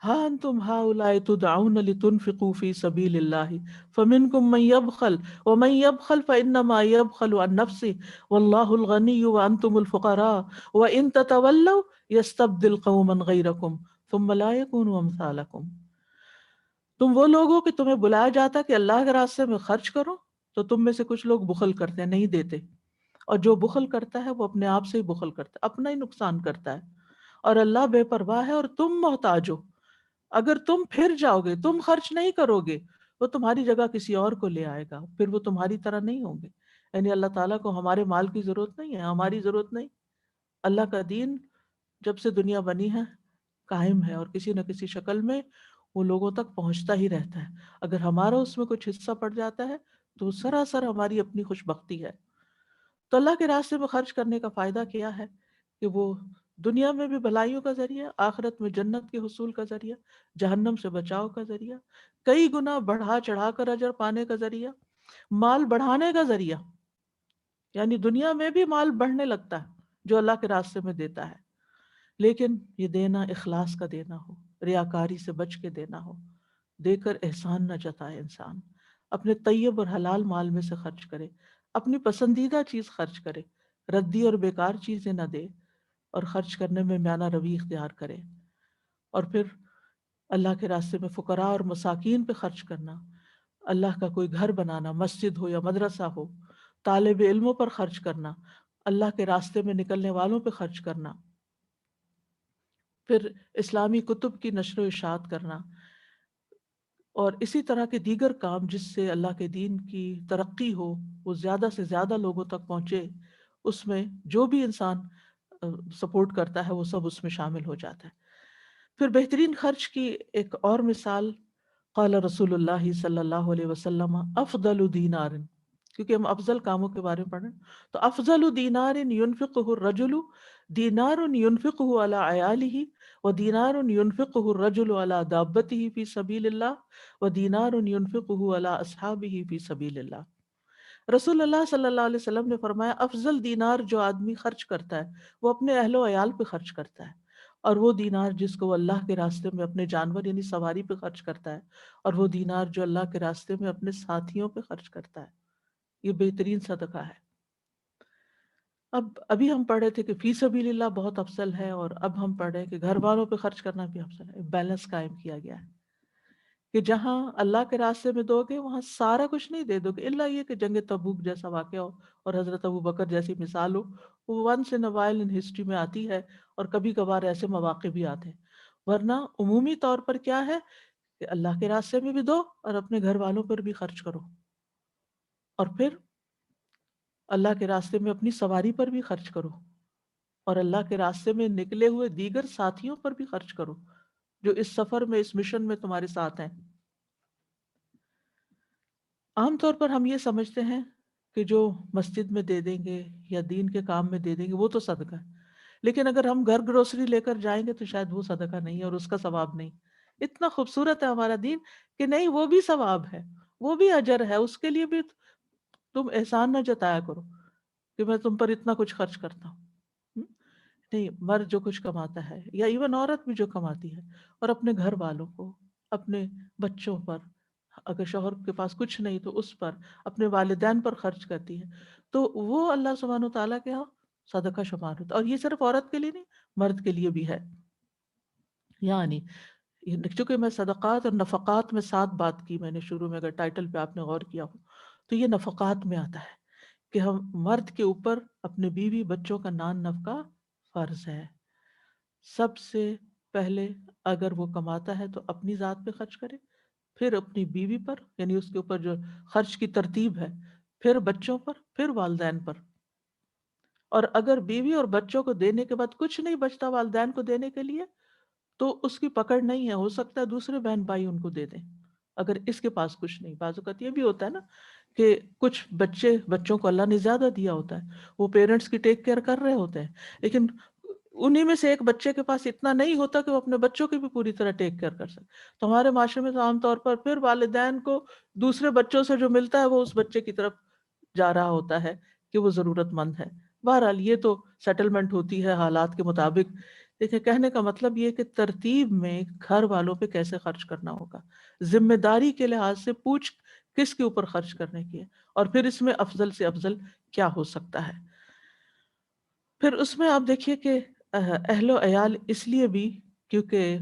ہاں انتم ہؤلاء تدعون لتنفقوا فی سبیل اللہ فمنکم من یبخل ومن یبخل فانما یبخل عن نفسه واللہ الغنی وانتم الفقراء وان تتولوا یستبدل قوما غیرکم ثم لا یکونوا امثالکم۔ تم وہ لوگ ہو کہ تمہیں بلایا جاتا کہ اللہ کے راستے میں خرچ کرو، تو تم میں سے کچھ لوگ بخل کرتے ہیں، نہیں دیتے، اور جو بخل کرتا ہے وہ اپنے آپ سے ہی بخل کرتا ہے، اپنا ہی نقصان کرتا ہے، اور اللہ بے پرواہ ہے اور تم محتاج ہو۔ اگر تم پھر جاؤ گے، تم خرچ نہیں کرو گے، وہ تمہاری جگہ کسی اور کو لے آئے گا، پھر وہ تمہاری طرح نہیں ہوں گے۔ یعنی اللہ تعالیٰ کو ہمارے مال کی ضرورت نہیں ہے، ہماری ضرورت نہیں۔ اللہ کا دین جب سے دنیا بنی ہے قائم ہے، اور کسی نہ کسی شکل میں وہ لوگوں تک پہنچتا ہی رہتا ہے۔ اگر ہمارا اس میں کچھ حصہ پڑ جاتا ہے تو وہ سراسر ہماری اپنی خوش بختی ہے۔ تو اللہ کے راستے میں خرچ کرنے کا فائدہ کیا ہے کہ وہ دنیا میں بھی بھلائیوں کا ذریعہ، آخرت میں جنت کے حصول کا ذریعہ، جہنم سے بچاؤ کا ذریعہ، کئی گنا بڑھا چڑھا کر اجر پانے کا ذریعہ، مال بڑھانے کا ذریعہ، یعنی دنیا میں بھی مال بڑھنے لگتا ہے جو اللہ کے راستے میں دیتا ہے، لیکن یہ دینا اخلاص کا دینا ہو، ریاکاری سے بچ کے دینا ہو، دے کر احسان نہ جتائے انسان، اپنے طیب اور حلال مال میں سے خرچ کرے، اپنی پسندیدہ چیز خرچ کرے، ردی اور بیکار چیزیں نہ دے، اور خرچ کرنے میں میانہ روی اختیار کرے، اور پھر اللہ کے راستے میں فقراء اور مساکین پہ خرچ کرنا، اللہ کا کوئی گھر بنانا، مسجد ہو یا مدرسہ ہو، طالب علموں پر خرچ کرنا، اللہ کے راستے میں نکلنے والوں پہ خرچ کرنا، پھر اسلامی کتب کی نشر و اشاعت کرنا، اور اسی طرح کے دیگر کام جس سے اللہ کے دین کی ترقی ہو، وہ زیادہ سے زیادہ لوگوں تک پہنچے، اس میں جو بھی انسان سپورٹ کرتا ہے وہ سب اس میں شامل ہو جاتا ہے۔ پھر بہترین خرچ کی ایک اور مثال، قال رسول اللہ صلی اللہ علیہ وسلم افضل دینار، کیونکہ ہم افضل کاموں کے بارے میں پڑھ رہے ہیں، تو افضل دینار ينفقه الرجل دینار ينفقه على عیاله ودینار ينفقه الرجل على دابته في سبیل اللہ ودینار ينفقه على اصحابه في سبیل اللہ۔ رسول اللہ صلی اللہ علیہ وسلم نے فرمایا افضل دینار جو آدمی خرچ کرتا ہے وہ اپنے اہل و عیال پہ خرچ کرتا ہے، اور وہ دینار جس کو وہ اللہ کے راستے میں اپنے جانور یعنی سواری پہ خرچ کرتا ہے، اور وہ دینار جو اللہ کے راستے میں اپنے ساتھیوں پہ خرچ کرتا ہے، یہ بہترین صدقہ ہے۔ ابھی ہم پڑھ رہے تھے کہ فی سبیل اللہ بہت افضل ہے، اور اب ہم پڑھ رہے ہیں کہ گھر والوں پہ خرچ کرنا بھی افضل ہے۔ بیلنس قائم کیا گیا ہے کہ جہاں اللہ کے راستے میں دو گے وہاں سارا کچھ نہیں دے دو گے، الا یہ کہ جنگ تبوک جیسا واقعہ ہو اور حضرت ابو بکر جیسی مثال ہو، وہ once in while in history میں آتی ہے، اور کبھی کبھار ایسے مواقع بھی آتے ہیں، ورنہ عمومی طور پر کیا ہے کہ اللہ کے راستے میں بھی دو اور اپنے گھر والوں پر بھی خرچ کرو، اور پھر اللہ کے راستے میں اپنی سواری پر بھی خرچ کرو، اور اللہ کے راستے میں نکلے ہوئے دیگر ساتھیوں پر بھی خرچ کرو جو اس سفر میں اس مشن میں تمہارے ساتھ ہیں۔ عام طور پر ہم یہ سمجھتے ہیں کہ جو مسجد میں دے دیں گے یا دین کے کام میں دے دیں گے وہ تو صدقہ ہے، لیکن اگر ہم گھر گروسری لے کر جائیں گے تو شاید وہ صدقہ نہیں ہے اور اس کا ثواب نہیں۔ اتنا خوبصورت ہے ہمارا دین کہ نہیں، وہ بھی ثواب ہے، وہ بھی اجر ہے، اس کے لیے بھی تم احسان نہ جتایا کرو کہ میں تم پر اتنا کچھ خرچ کرتا ہوں۔ ہم؟ نہیں، مرد جو کچھ کماتا ہے یا ایون عورت بھی جو کماتی ہے، اور اپنے گھر والوں کو، اپنے بچوں پر، اگر شوہر کے پاس کچھ نہیں تو اس پر، اپنے والدین پر خرچ کرتی ہے، تو وہ اللہ سبحانہ و تعالیٰ کے ہاں صدقہ شمار ہوتا ہے۔ اور یہ صرف عورت کے لیے نہیں، مرد کے لیے بھی ہے۔ یعنی چونکہ میں صدقات اور نفقات میں ساتھ بات کی میں نے شروع میں، اگر ٹائٹل پہ آپ نے غور کیا ہو تو یہ نفقات میں آتا ہے کہ ہم مرد کے اوپر اپنے بیوی بچوں کا نان نفقہ فرض ہے۔ سب سے پہلے اگر وہ کماتا ہے تو اپنی ذات پہ خرچ کرے، پھر اپنی بیوی پر، یعنی اس کے اوپر جو خرچ کی ترتیب ہے، پھر بچوں پر، پھر والدین پر، اور اگر بیوی اور بچوں کو دینے کے بعد کچھ نہیں بچتا والدین کو دینے کے لیے تو اس کی پکڑ نہیں ہے، ہو سکتا ہے دوسرے بہن بھائی ان کو دے دیں اگر اس کے پاس کچھ نہیں۔ بعض اوقات یہ بھی ہوتا ہے نا کہ کچھ بچوں کو اللہ نے زیادہ دیا ہوتا ہے، وہ پیرنٹس کی ٹیک کیئر کر رہے ہوتے ہیں، لیکن انہی میں سے ایک بچے کے پاس اتنا نہیں ہوتا کہ وہ اپنے بچوں کی بھی پوری طرح ٹیک کیئر کر سکے، تو ہمارے معاشرے میں تو عام طور پر پھر والدین کو دوسرے بچوں سے جو ملتا ہے وہ اس بچے کی طرف جا رہا ہوتا ہے کہ وہ ضرورت مند ہے۔ بہرحال یہ تو سیٹلمنٹ ہوتی ہے حالات کے مطابق، لیکن کہنے کا مطلب یہ کہ ترتیب میں گھر والوں پہ کیسے خرچ کرنا ہوگا، ذمہ داری کے لحاظ سے پوچھ کس کے اوپر خرچ کرنے کی ہے، اور پھر اس میں افضل سے افضل کیا ہو سکتا ہے۔ پھر اس میں آپ دیکھیے کہ اہل و عیال اس لیے بھی کیونکہ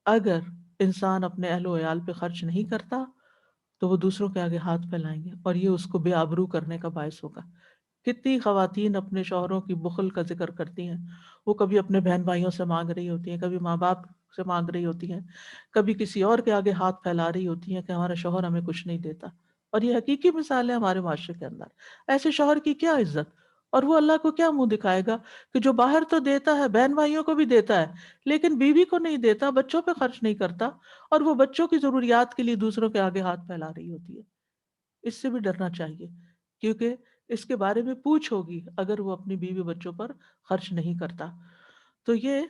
اگر انسان اپنے اہل و عیال پہ خرچ نہیں کرتا تو وہ دوسروں کے آگے ہاتھ پھیلائیں گے اور یہ اس کو بے آبرو کرنے کا باعث ہوگا۔ کتنی خواتین اپنے شوہروں کی بخل کا ذکر کرتی ہیں، وہ کبھی اپنے بہن بھائیوں سے مانگ رہی ہوتی ہیں، کبھی ماں باپ سے مانگ رہی ہوتی ہیں، کبھی کسی اور کے آگے ہاتھ پھیلا رہی ہوتی ہیں کہ ہمارا شوہر ہمیں کچھ نہیں دیتا، اور یہ حقیقی مثال ہے ہمارے معاشرے کے اندر۔ ایسے شوہر کی کیا عزت، اور وہ اللہ کو کیا منہ دکھائے گا کہ جو باہر تو دیتا ہے، بہن بھائیوں کو بھی دیتا ہے، لیکن بیوی کو نہیں دیتا، بچوں پہ خرچ نہیں کرتا، اور وہ بچوں کی ضروریات کے لیے دوسروں کے آگے ہاتھ پھیلا رہی ہوتی ہے۔ اس سے بھی ڈرنا چاہیے، کیونکہ اس کے بارے میں پوچھ ہوگی اگر وہ اپنی بیوی بچوں پر خرچ نہیں کرتا۔ تو یہ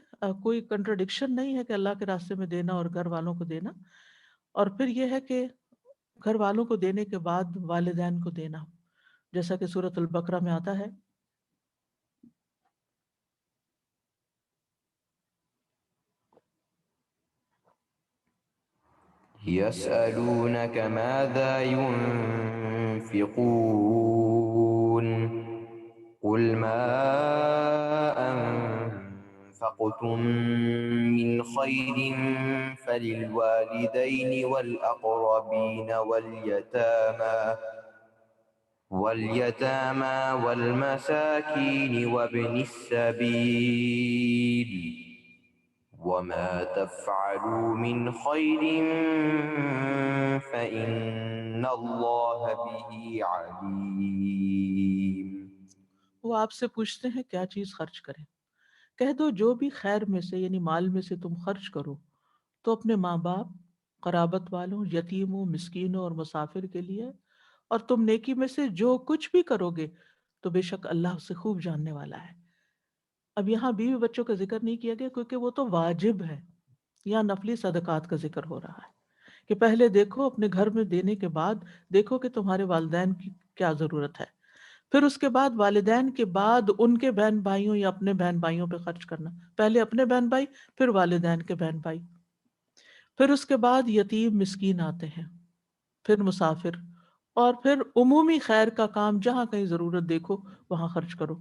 کوئی کنٹرڈکشن نہیں ہے کہ اللہ کے راستے میں دینا اور گھر والوں کو دینا. اور پھر یہ ہے کہ گھر والوں کو دینے کے بعد والدین کو دینا، جیسا کہ سورۃ البقرہ میں آتا ہے. يسألونك ماذا ينفقون قل ما أنفقتم من خير فللوالدين والأقربين واليتامى والمساكين وابن السبيل وما تفعلوا من خير فإن الله به عليم. وہ آپ سے پوچھتے ہیں کیا چیز خرچ کریں. کہہ دو جو بھی خیر میں سے یعنی مال میں سے تم خرچ کرو تو اپنے ماں باپ، قرابت والوں، یتیموں، مسکینوں اور مسافر کے لیے، اور تم نیکی میں سے جو کچھ بھی کرو گے تو بے شک اللہ اسے خوب جاننے والا ہے. اب یہاں بیوی بچوں کا ذکر نہیں کیا گیا کیونکہ وہ تو واجب ہے. یہاں نفلی صدقات کا ذکر ہو رہا ہے کہ پہلے دیکھو اپنے گھر میں دینے کے بعد دیکھو کہ تمہارے والدین کی کیا ضرورت ہے، پھر اس کے بعد والدین کے بعد ان کے بہن بھائیوں یا اپنے بہن بھائیوں پہ خرچ کرنا. پہلے اپنے بہن بھائی، پھر والدین کے بہن بھائی، پھر اس کے بعد یتیم مسکین آتے ہیں، پھر مسافر، اور پھر عمومی خیر کا کام جہاں کہیں ضرورت دیکھو وہاں خرچ کرو.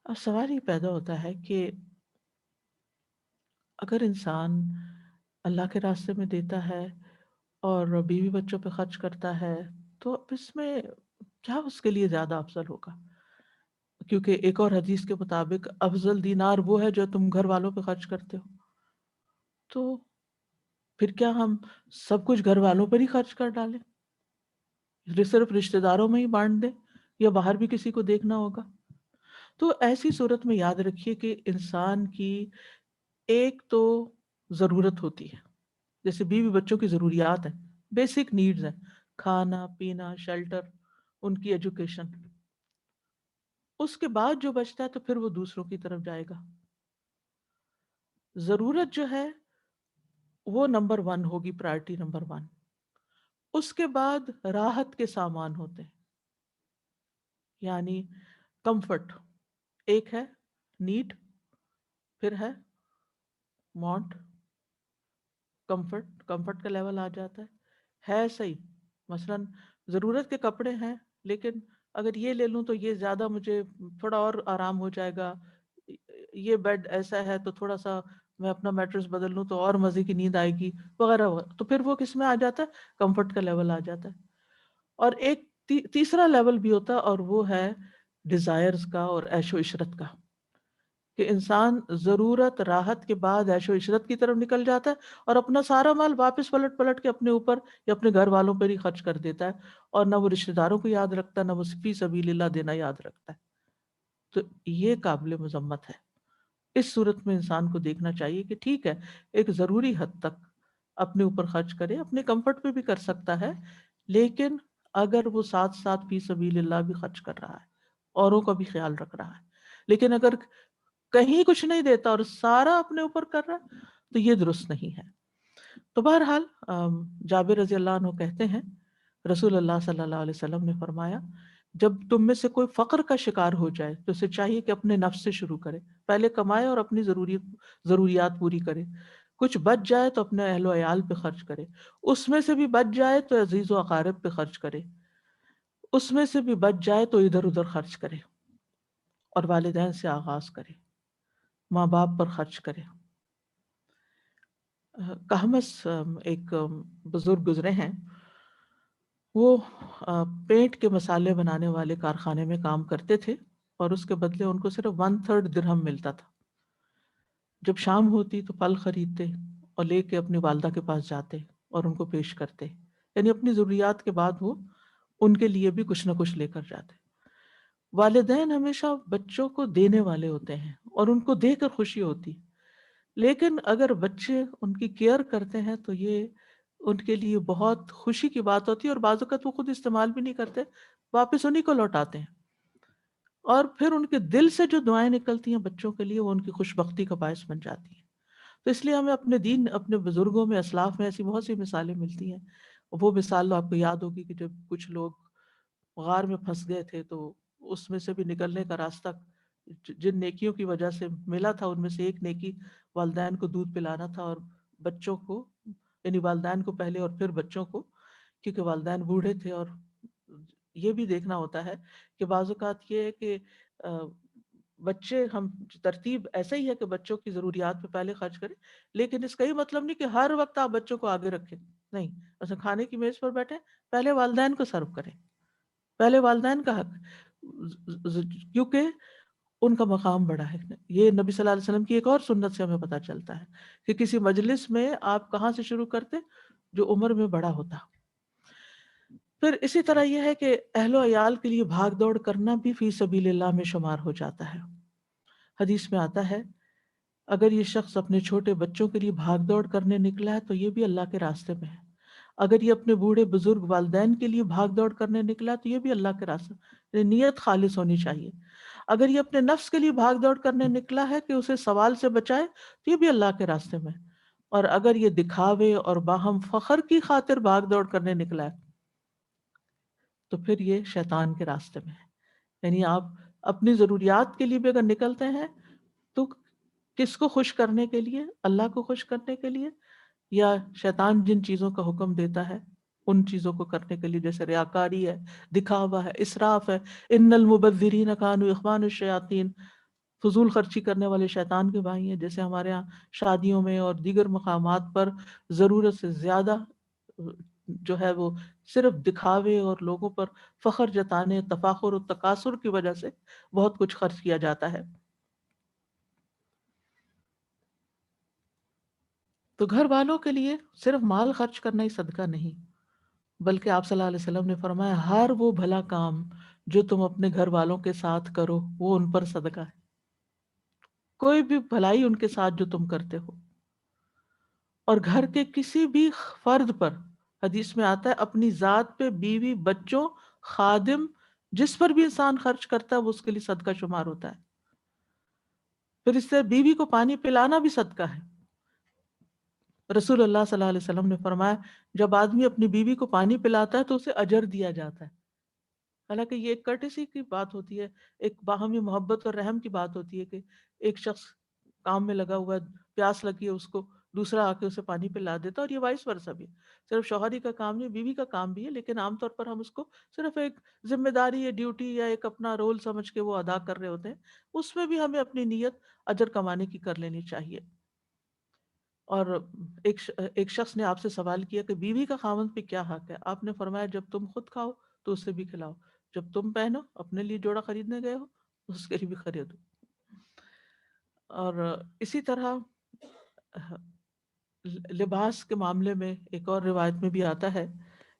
اب سوال یہ پیدا ہوتا ہے کہ اگر انسان اللہ کے راستے میں دیتا ہے اور بیوی بچوں پہ خرچ کرتا ہے تو اب اس میں کیا اس کے لیے زیادہ افضل ہوگا؟ کیونکہ ایک اور حدیث کے مطابق افضل دینار وہ ہے جو تم گھر والوں پہ خرچ کرتے ہو. تو پھر کیا ہم سب کچھ گھر والوں پر ہی خرچ کر ڈالیں، صرف رشتہ داروں میں ہی بانٹ دیں، یا باہر بھی کسی کو دیکھنا ہوگا؟ تو ایسی صورت میں یاد رکھیے کہ انسان کی ایک تو ضرورت ہوتی ہے، جیسے بیوی بچوں کی ضروریات ہیں، بیسک نیڈز ہیں، کھانا پینا، شیلٹر، ان کی ایجوکیشن. اس کے بعد جو بچتا ہے تو پھر وہ دوسروں کی طرف جائے گا. ضرورت جو ہے وہ نمبر 1 ہوگی، پرائرٹی نمبر 1. اس کے بعد راحت کے سامان ہوتے ہیں، یعنی کمفرٹ. ایک ہے نیڈ، پھر ہے وانٹ. کمفرٹ کا لیول آ جاتا ہے صحیح. مثلا ضرورت کے کپڑے ہیں لیکن اگر یہ لے لوں تو یہ زیادہ مجھے تھوڑا اور آرام ہو جائے گا، یہ بیڈ ایسا ہے تو تھوڑا سا میں اپنا میٹرس بدل لوں تو اور مزے کی نیند آئے گی وغیرہ وغیرہ. تو پھر وہ کس میں آ جاتا ہے؟ کمفرٹ کا لیول آ جاتا ہے. اور ایک تیسرا لیول بھی ہوتا ہے اور وہ ہے ڈیزائرز کا اور عیش و عشرت کا، کہ انسان ضرورت راحت کے بعد عیش و عشرت کی طرف نکل جاتا ہے اور اپنا سارا مال واپس پلٹ پلٹ کے اپنے اوپر یا اپنے گھر والوں پر ہی خرچ کر دیتا ہے، اور نہ وہ رشتہ داروں کو یاد رکھتا ہے، نہ وہ فی سبیل اللہ دینا یاد رکھتا ہے. تو یہ قابل مذمت ہے. اس صورت میں انسان کو دیکھنا چاہیے کہ ٹھیک ہے ایک ضروری حد تک اپنے اوپر خرچ کرے، اپنے کمفرٹ پہ بھی کر سکتا ہے، لیکن اگر وہ ساتھ ساتھ فی سبیل اللہ بھی خرچ کر رہا ہے، اوروں کا بھی خیال رکھ رہا ہے. لیکن اگر کہیں کچھ نہیں دیتا اور سارا اپنے اوپر کر رہا ہے تو یہ درست نہیں ہے. تو بہرحال جابر رضی اللہ عنہ کہتے ہیں رسول اللہ صلی اللہ علیہ وسلم نے فرمایا جب تم میں سے کوئی فقر کا شکار ہو جائے تو اسے چاہیے کہ اپنے نفس سے شروع کرے، پہلے کمائے اور اپنی ضروریات پوری کرے. کچھ بچ جائے تو اپنے اہل و عیال پہ خرچ کرے، اس میں سے بھی بچ جائے تو عزیز و اقارب پہ خرچ کرے، اس میں سے بھی بچ جائے تو ادھر ادھر خرچ کرے، اور والدین سے آغاز کرے، ماں باپ پر خرچ کرے. کہمس ایک بزرگ گزرے ہیں، وہ پینٹ کے مسالے بنانے والے کارخانے میں کام کرتے تھے اور اس کے بدلے ان کو صرف 1/3 درہم ملتا تھا. جب شام ہوتی تو پھل خریدتے اور لے کے اپنی والدہ کے پاس جاتے اور ان کو پیش کرتے، یعنی اپنی ضروریات کے بعد وہ ان کے لیے بھی کچھ نہ کچھ لے کر جاتے. والدین ہمیشہ بچوں کو دینے والے ہوتے ہیں اور ان کو دے کر خوشی ہوتی، لیکن اگر بچے ان کی کیئر کرتے ہیں تو یہ ان کے لیے بہت خوشی کی بات ہوتی ہے، اور بعض اوقات وہ خود استعمال بھی نہیں کرتے، واپس انہی کو لوٹاتے ہیں. اور پھر ان کے دل سے جو دعائیں نکلتی ہیں بچوں کے لیے وہ ان کی خوش بختی کا باعث بن جاتی ہیں. تو اس لیے ہمیں اپنے دین، اپنے بزرگوں میں، اسلاف میں ایسی بہت سی مثالیں ملتی ہیں. وہ مثال آپ کو یاد ہوگی کہ جب کچھ لوگ غار میں پھنس گئے تھے تو اس میں سے بھی نکلنے کا راستہ جن نیکیوں کی وجہ سے ملا تھا ان میں سے ایک نیکی والدین کو دودھ پلانا تھا، اور بچوں کو، یعنی والدین کو پہلے اور پھر بچوں کو، کیونکہ والدین بوڑھے تھے. اور یہ بھی دیکھنا ہوتا ہے کہ بعض اوقات یہ ہے کہ بچے، ہم ترتیب ایسا ہی ہے کہ بچوں کی ضروریات پہ پہلے خرچ کریں، لیکن اس کا یہ مطلب نہیں کہ ہر وقت آپ بچوں کو آگے رکھیں. نہیں، ایسا کھانے کی میز پر بیٹھے پہلے والدین کو سرو کریں، پہلے والدین کا حق، کیونکہ ان کا مقام بڑا ہے. یہ نبی صلی اللہ علیہ وسلم کی ایک اور سنت سے ہمیں پتہ چلتا ہے کہ کسی مجلس میں آپ کہاں سے شروع کرتے؟ جو عمر میں بڑا ہوتا. پھر اسی طرح یہ ہے کہ اہل و عیال کے لیے بھاگ دوڑ کرنا بھی فی سبیل اللہ میں شمار ہو جاتا ہے. حدیث میں آتا ہے اگر یہ شخص اپنے چھوٹے بچوں کے لیے بھاگ دوڑ کرنے نکلا ہے تو یہ بھی اللہ کے راستے میں ہے. اگر یہ اپنے بوڑھے بزرگ والدین کے لیے بھاگ دوڑ کرنے نکلا تو یہ بھی اللہ کے راستے میں، نیت خالص ہونی چاہیے. اگر یہ اپنے نفس کے لیے بھاگ دوڑ کرنے نکلا ہے کہ اسے سوال سے بچائے تو یہ بھی اللہ کے راستے میں. اور اگر یہ دکھاوے اور باہم فخر کی خاطر بھاگ دوڑ کرنے نکلا ہے تو پھر یہ شیطان کے راستے میں ہے. یعنی آپ اپنی ضروریات کے لیے بھی اگر نکلتے ہیں تو کس کو خوش کرنے کے لیے؟ اللہ کو خوش کرنے کے لیے، یا شیطان جن چیزوں کا حکم دیتا ہے ان چیزوں کو کرنے کے لیے، جیسے ریاکاری ہے، دکھاوا ہے، اسراف ہے. ان المبذرین کانوا اخوان الشیاطین، فضول خرچی کرنے والے شیطان کے بھائی ہیں. جیسے ہمارے ہاں شادیوں میں اور دیگر مقامات پر ضرورت سے زیادہ جو ہے وہ صرف دکھاوے اور لوگوں پر فخر جتانے، تفاخر و تکاثر کی وجہ سے بہت کچھ خرچ کیا جاتا ہے. تو گھر والوں کے لیے صرف مال خرچ کرنا ہی صدقہ نہیں، بلکہ آپ صلی اللہ علیہ وسلم نے فرمایا ہر وہ بھلا کام جو تم اپنے گھر والوں کے ساتھ کرو وہ ان پر صدقہ ہے. کوئی بھی بھلائی ان کے ساتھ جو تم کرتے ہو. اور گھر کے کسی بھی فرد پر، حدیث میں آتا ہے اپنی ذات پہ، بیوی، بچوں، خادم، جس پر بھی انسان خرچ کرتا ہے وہ اس کے لیے صدقہ شمار ہوتا ہے. پھر اس سے بیوی کو پانی پلانا بھی صدقہ ہے. رسول اللہ صلی اللہ علیہ وسلم نے فرمایا جب آدمی اپنی بیوی کو پانی پلاتا ہے تو اسے اجر دیا جاتا ہے. حالانکہ یہ ایک کرٹسی کی بات ہوتی ہے، ایک باہمی محبت اور رحم کی بات ہوتی ہے کہ ایک شخص کام میں لگا ہوا ہے، پیاس لگی ہے اس کو، دوسرا آ کے اسے پانی پلا دیتا. اور یہ وائس ورثہ بھی، صرف شوہری کا کام نہیں، بیوی کا کام بھی ہے، لیکن عام طور پر ہم اس کو صرف ایک ذمہ داری یا ڈیوٹی یا ایک اپنا رول سمجھ کے وہ ادا کر رہے ہوتے ہیں. اس میں بھی ہمیں اپنی نیت اجر کمانے کی کر لینی چاہیے. اور ایک شخص نے آپ سے سوال کیا کہ بیوی کا خاوند پہ کیا حق ہے؟ آپ نے فرمایا جب تم خود کھاؤ تو اسے بھی کھلاؤ، جب تم پہنو، اپنے لیے جوڑا خریدنے گئے ہو، اس کے لیے بھی خریدو. اور اسی طرح لباس کے معاملے میں ایک اور روایت میں بھی آتا ہے،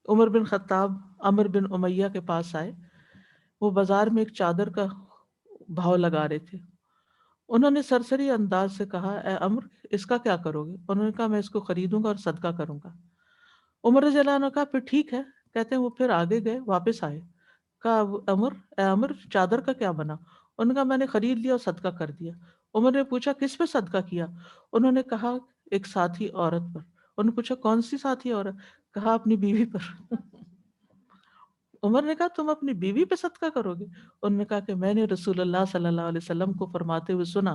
عمر بن خطاب عمر بن امیہ کے پاس آئے. وہ بازار میں ایک چادر کا بھاؤ لگا رہے تھے. انہوں نے سرسری انداز سے کہا اے عمر اس کا کیا کرو گے؟ انہوں نے کہا میں اس کو خریدوں گا اور صدقہ کروں گا. عمر رضی اللہ عنہ نے کہا پھر ٹھیک ہے. کہتے ہیں وہ پھر آگے گئے، واپس آئے، کہا اے عمر چادر کا کیا بنا؟ انہوں نے کہا میں نے خرید لیا اور صدقہ کر دیا. عمر نے پوچھا کس پہ صدقہ کیا؟ انہوں نے کہا ایک ساتھی عورت پر. انہوں نے پوچھا کون سی ساتھی عورت؟ کہا اپنی بیوی پر. عمر نے کہا تم اپنی بیوی پہ صدقہ کرو گے؟ انہوں نے کہا کہ میں نے رسول اللہ صلی اللہ علیہ وسلم کو فرماتے ہوئے سنا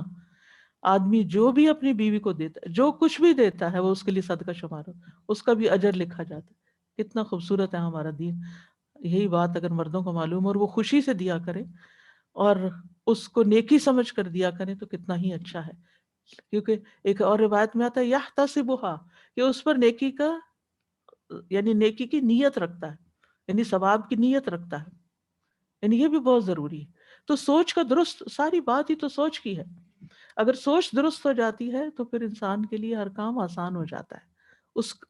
آدمی جو بھی اپنی بیوی کو دیتا ہے، جو کچھ بھی دیتا ہے وہ اس کے لیے صدقہ شمار ہو، اس کا بھی اجر لکھا جاتا ہے. کتنا خوبصورت ہے ہمارا دین. یہی بات اگر مردوں کو معلوم اور وہ خوشی سے دیا کریں اور اس کو نیکی سمجھ کر دیا کریں تو کتنا ہی اچھا ہے. کیونکہ ایک اور روایت میں آتا ہے یحتسبها، کہ اس پر نیکی کا یعنی نیکی کی نیت رکھتا ہے، یعنی ثواب کی نیت رکھتا ہے. یعنی یہ بھی بہت ضروری ہے. تو سوچ کا درست، ساری بات ہی تو سوچ کی ہے. اگر سوچ درست ہو جاتی ہے تو پھر انسان کے لیے ہر کام آسان ہو جاتا ہے.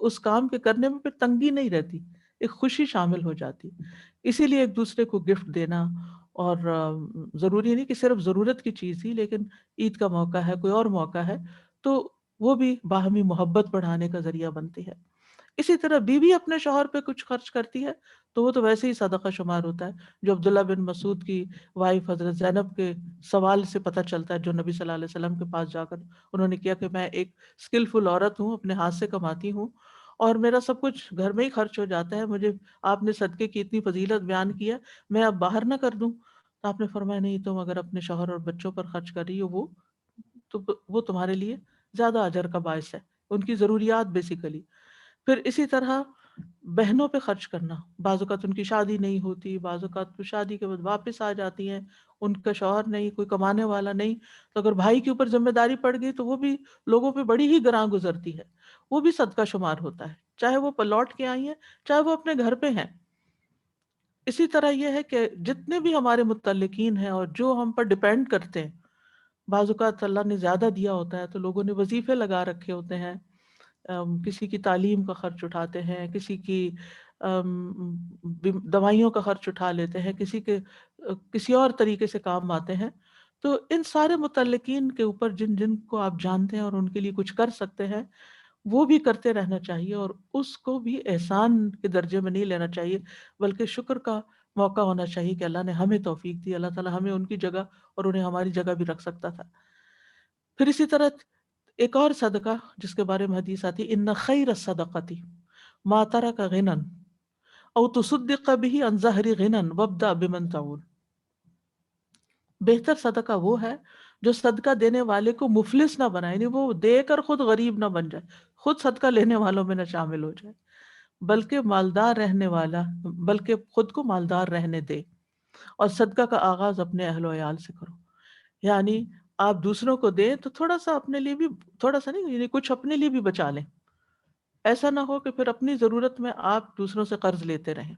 اس کام کے کرنے میں پھر تنگی نہیں رہتی، ایک خوشی شامل ہو جاتی. اسی لیے ایک دوسرے کو گفٹ دینا، اور ضروری نہیں کہ صرف ضرورت کی چیز ہی، لیکن عید کا موقع ہے، کوئی اور موقع ہے تو وہ بھی باہمی محبت بڑھانے کا ذریعہ بنتی ہے. اسی طرح بیوی اپنے شوہر پہ کچھ خرچ کرتی ہے تو وہ تو ویسے ہی صدقہ شمار ہوتا ہے، جو عبداللہ بن مسعود کی وائف حضرت زینب کے سوال سے پتہ چلتا ہے، جو نبی صلی اللہ علیہ وسلم کے پاس جا کر انہوں نے کیا کہ میں ایک اسکلفل عورت ہوں، اپنے ہاتھ سے کماتی ہوں اور میرا سب کچھ گھر میں ہی خرچ ہو جاتا ہے، مجھے آپ نے صدقے کی اتنی فضیلت بیان کی ہے، میں اب باہر نہ کر دوں؟ تو آپ نے فرمایا نہیں، تم اگر اپنے شوہر اور بچوں پر خرچ کر رہی ہو وہ تمہارے لیے زیادہ اجر کا باعث ہے، ان کی ضروریات بیسیکلی۔ پھر اسی طرح بہنوں پہ خرچ کرنا، بعض اوقات ان کی شادی نہیں ہوتی، بعض اوقات وہ شادی کے بعد واپس آ جاتی ہیں، ان کا شوہر نہیں، کوئی کمانے والا نہیں، تو اگر بھائی کے اوپر ذمہ داری پڑ گئی تو وہ بھی لوگوں پہ بڑی ہی گراں گزرتی ہے، وہ بھی صدقہ شمار ہوتا ہے، چاہے وہ لوٹ کے آئی ہیں چاہے وہ اپنے گھر پہ ہیں۔ اسی طرح یہ ہے کہ جتنے بھی ہمارے متعلقین ہیں اور جو ہم پر ڈیپینڈ کرتے ہیں، بعض اوقات اللہ نے زیادہ دیا ہوتا ہے تو لوگوں نے وظیفے لگا رکھے ہوتے ہیں، کسی کی تعلیم کا خرچ اٹھاتے ہیں، کسی کی دوائیوں کا خرچ اٹھا لیتے ہیں، کسی کے کسی اور طریقے سے کام آتے ہیں، تو ان سارے متعلقین کے اوپر جن جن کو آپ جانتے ہیں اور ان کے لیے کچھ کر سکتے ہیں وہ بھی کرتے رہنا چاہیے، اور اس کو بھی احسان کے درجے میں نہیں لینا چاہیے بلکہ شکر کا موقع ہونا چاہیے کہ اللہ نے ہمیں توفیق دی، اللہ تعالیٰ ہمیں ان کی جگہ اور انہیں ہماری جگہ بھی رکھ سکتا تھا۔ پھر اسی طرح ایک اور صدقہ جس کے بارے میں حدیث آتی، ان خیر الصدقۃ ما ترک غنى او تصدق به عن ظہر غنى وابدأ بمن تعول۔ بہتر صدقہ وہ ہے جو صدقہ دینے والے کو مفلس نہ بنائے، یعنی وہ دے کر خود غریب نہ بن جائے، خود صدقہ لینے والوں میں نہ شامل ہو جائے، بلکہ مالدار رہنے والا، بلکہ خود کو مالدار رہنے دے، اور صدقہ کا آغاز اپنے اہل و عیال سے کرو۔ یعنی آپ دوسروں کو دیں تو تھوڑا سا اپنے لیے بھی، تھوڑا سا نہیں، یعنی کچھ اپنے لیے بھی بچا لیں، ایسا نہ ہو کہ پھر اپنی ضرورت میں آپ دوسروں سے قرض لیتے رہیں۔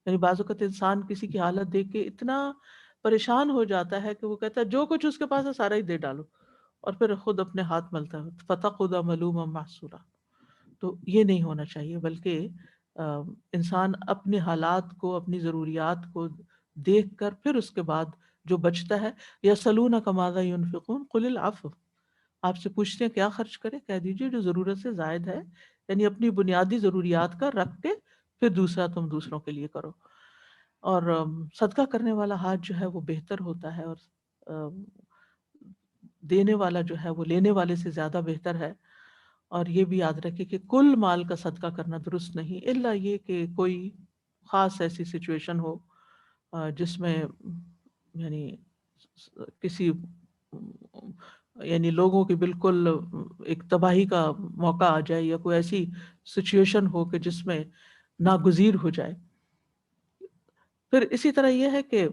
یعنی بعض اوقات انسان کسی کی حالت دیکھ کے اتنا پریشان ہو جاتا ہے کہ وہ کہتا ہے جو کچھ اس کے پاس ہے سارا ہی دے ڈالو، اور پھر خود اپنے ہاتھ ملتا ہے، فتقعد ملوما محسورا۔ تو یہ نہیں ہونا چاہیے، بلکہ انسان اپنے حالات کو، اپنی ضروریات کو دیکھ کر پھر اس کے بعد جو بچتا ہے، یسألونک ماذا ينفقون قل العفو، آپ سے پوچھتے ہیں کیا خرچ کرے، کہہ دیجیے جو ضرورت سے زائد ہے، یعنی اپنی بنیادی ضروریات کا رکھ کے پھر دوسرا تم دوسروں کے لیے کرو۔ اور صدقہ کرنے والا ہاتھ جو ہے وہ بہتر ہوتا ہے، اور دینے والا جو ہے وہ لینے والے سے زیادہ بہتر ہے۔ اور یہ بھی یاد رکھے کہ کل مال کا صدقہ کرنا درست نہیں، الا یہ کہ کوئی خاص ایسی سچویشن ہو جس میں یعنی کسی یعنی لوگوں کی بالکل ایک تباہی کا موقع آ جائے، یا کوئی ایسی سچویشن ہو کہ جس میں ناگزیر ہو جائے۔ پھر اسی طرح یہ ہے کہ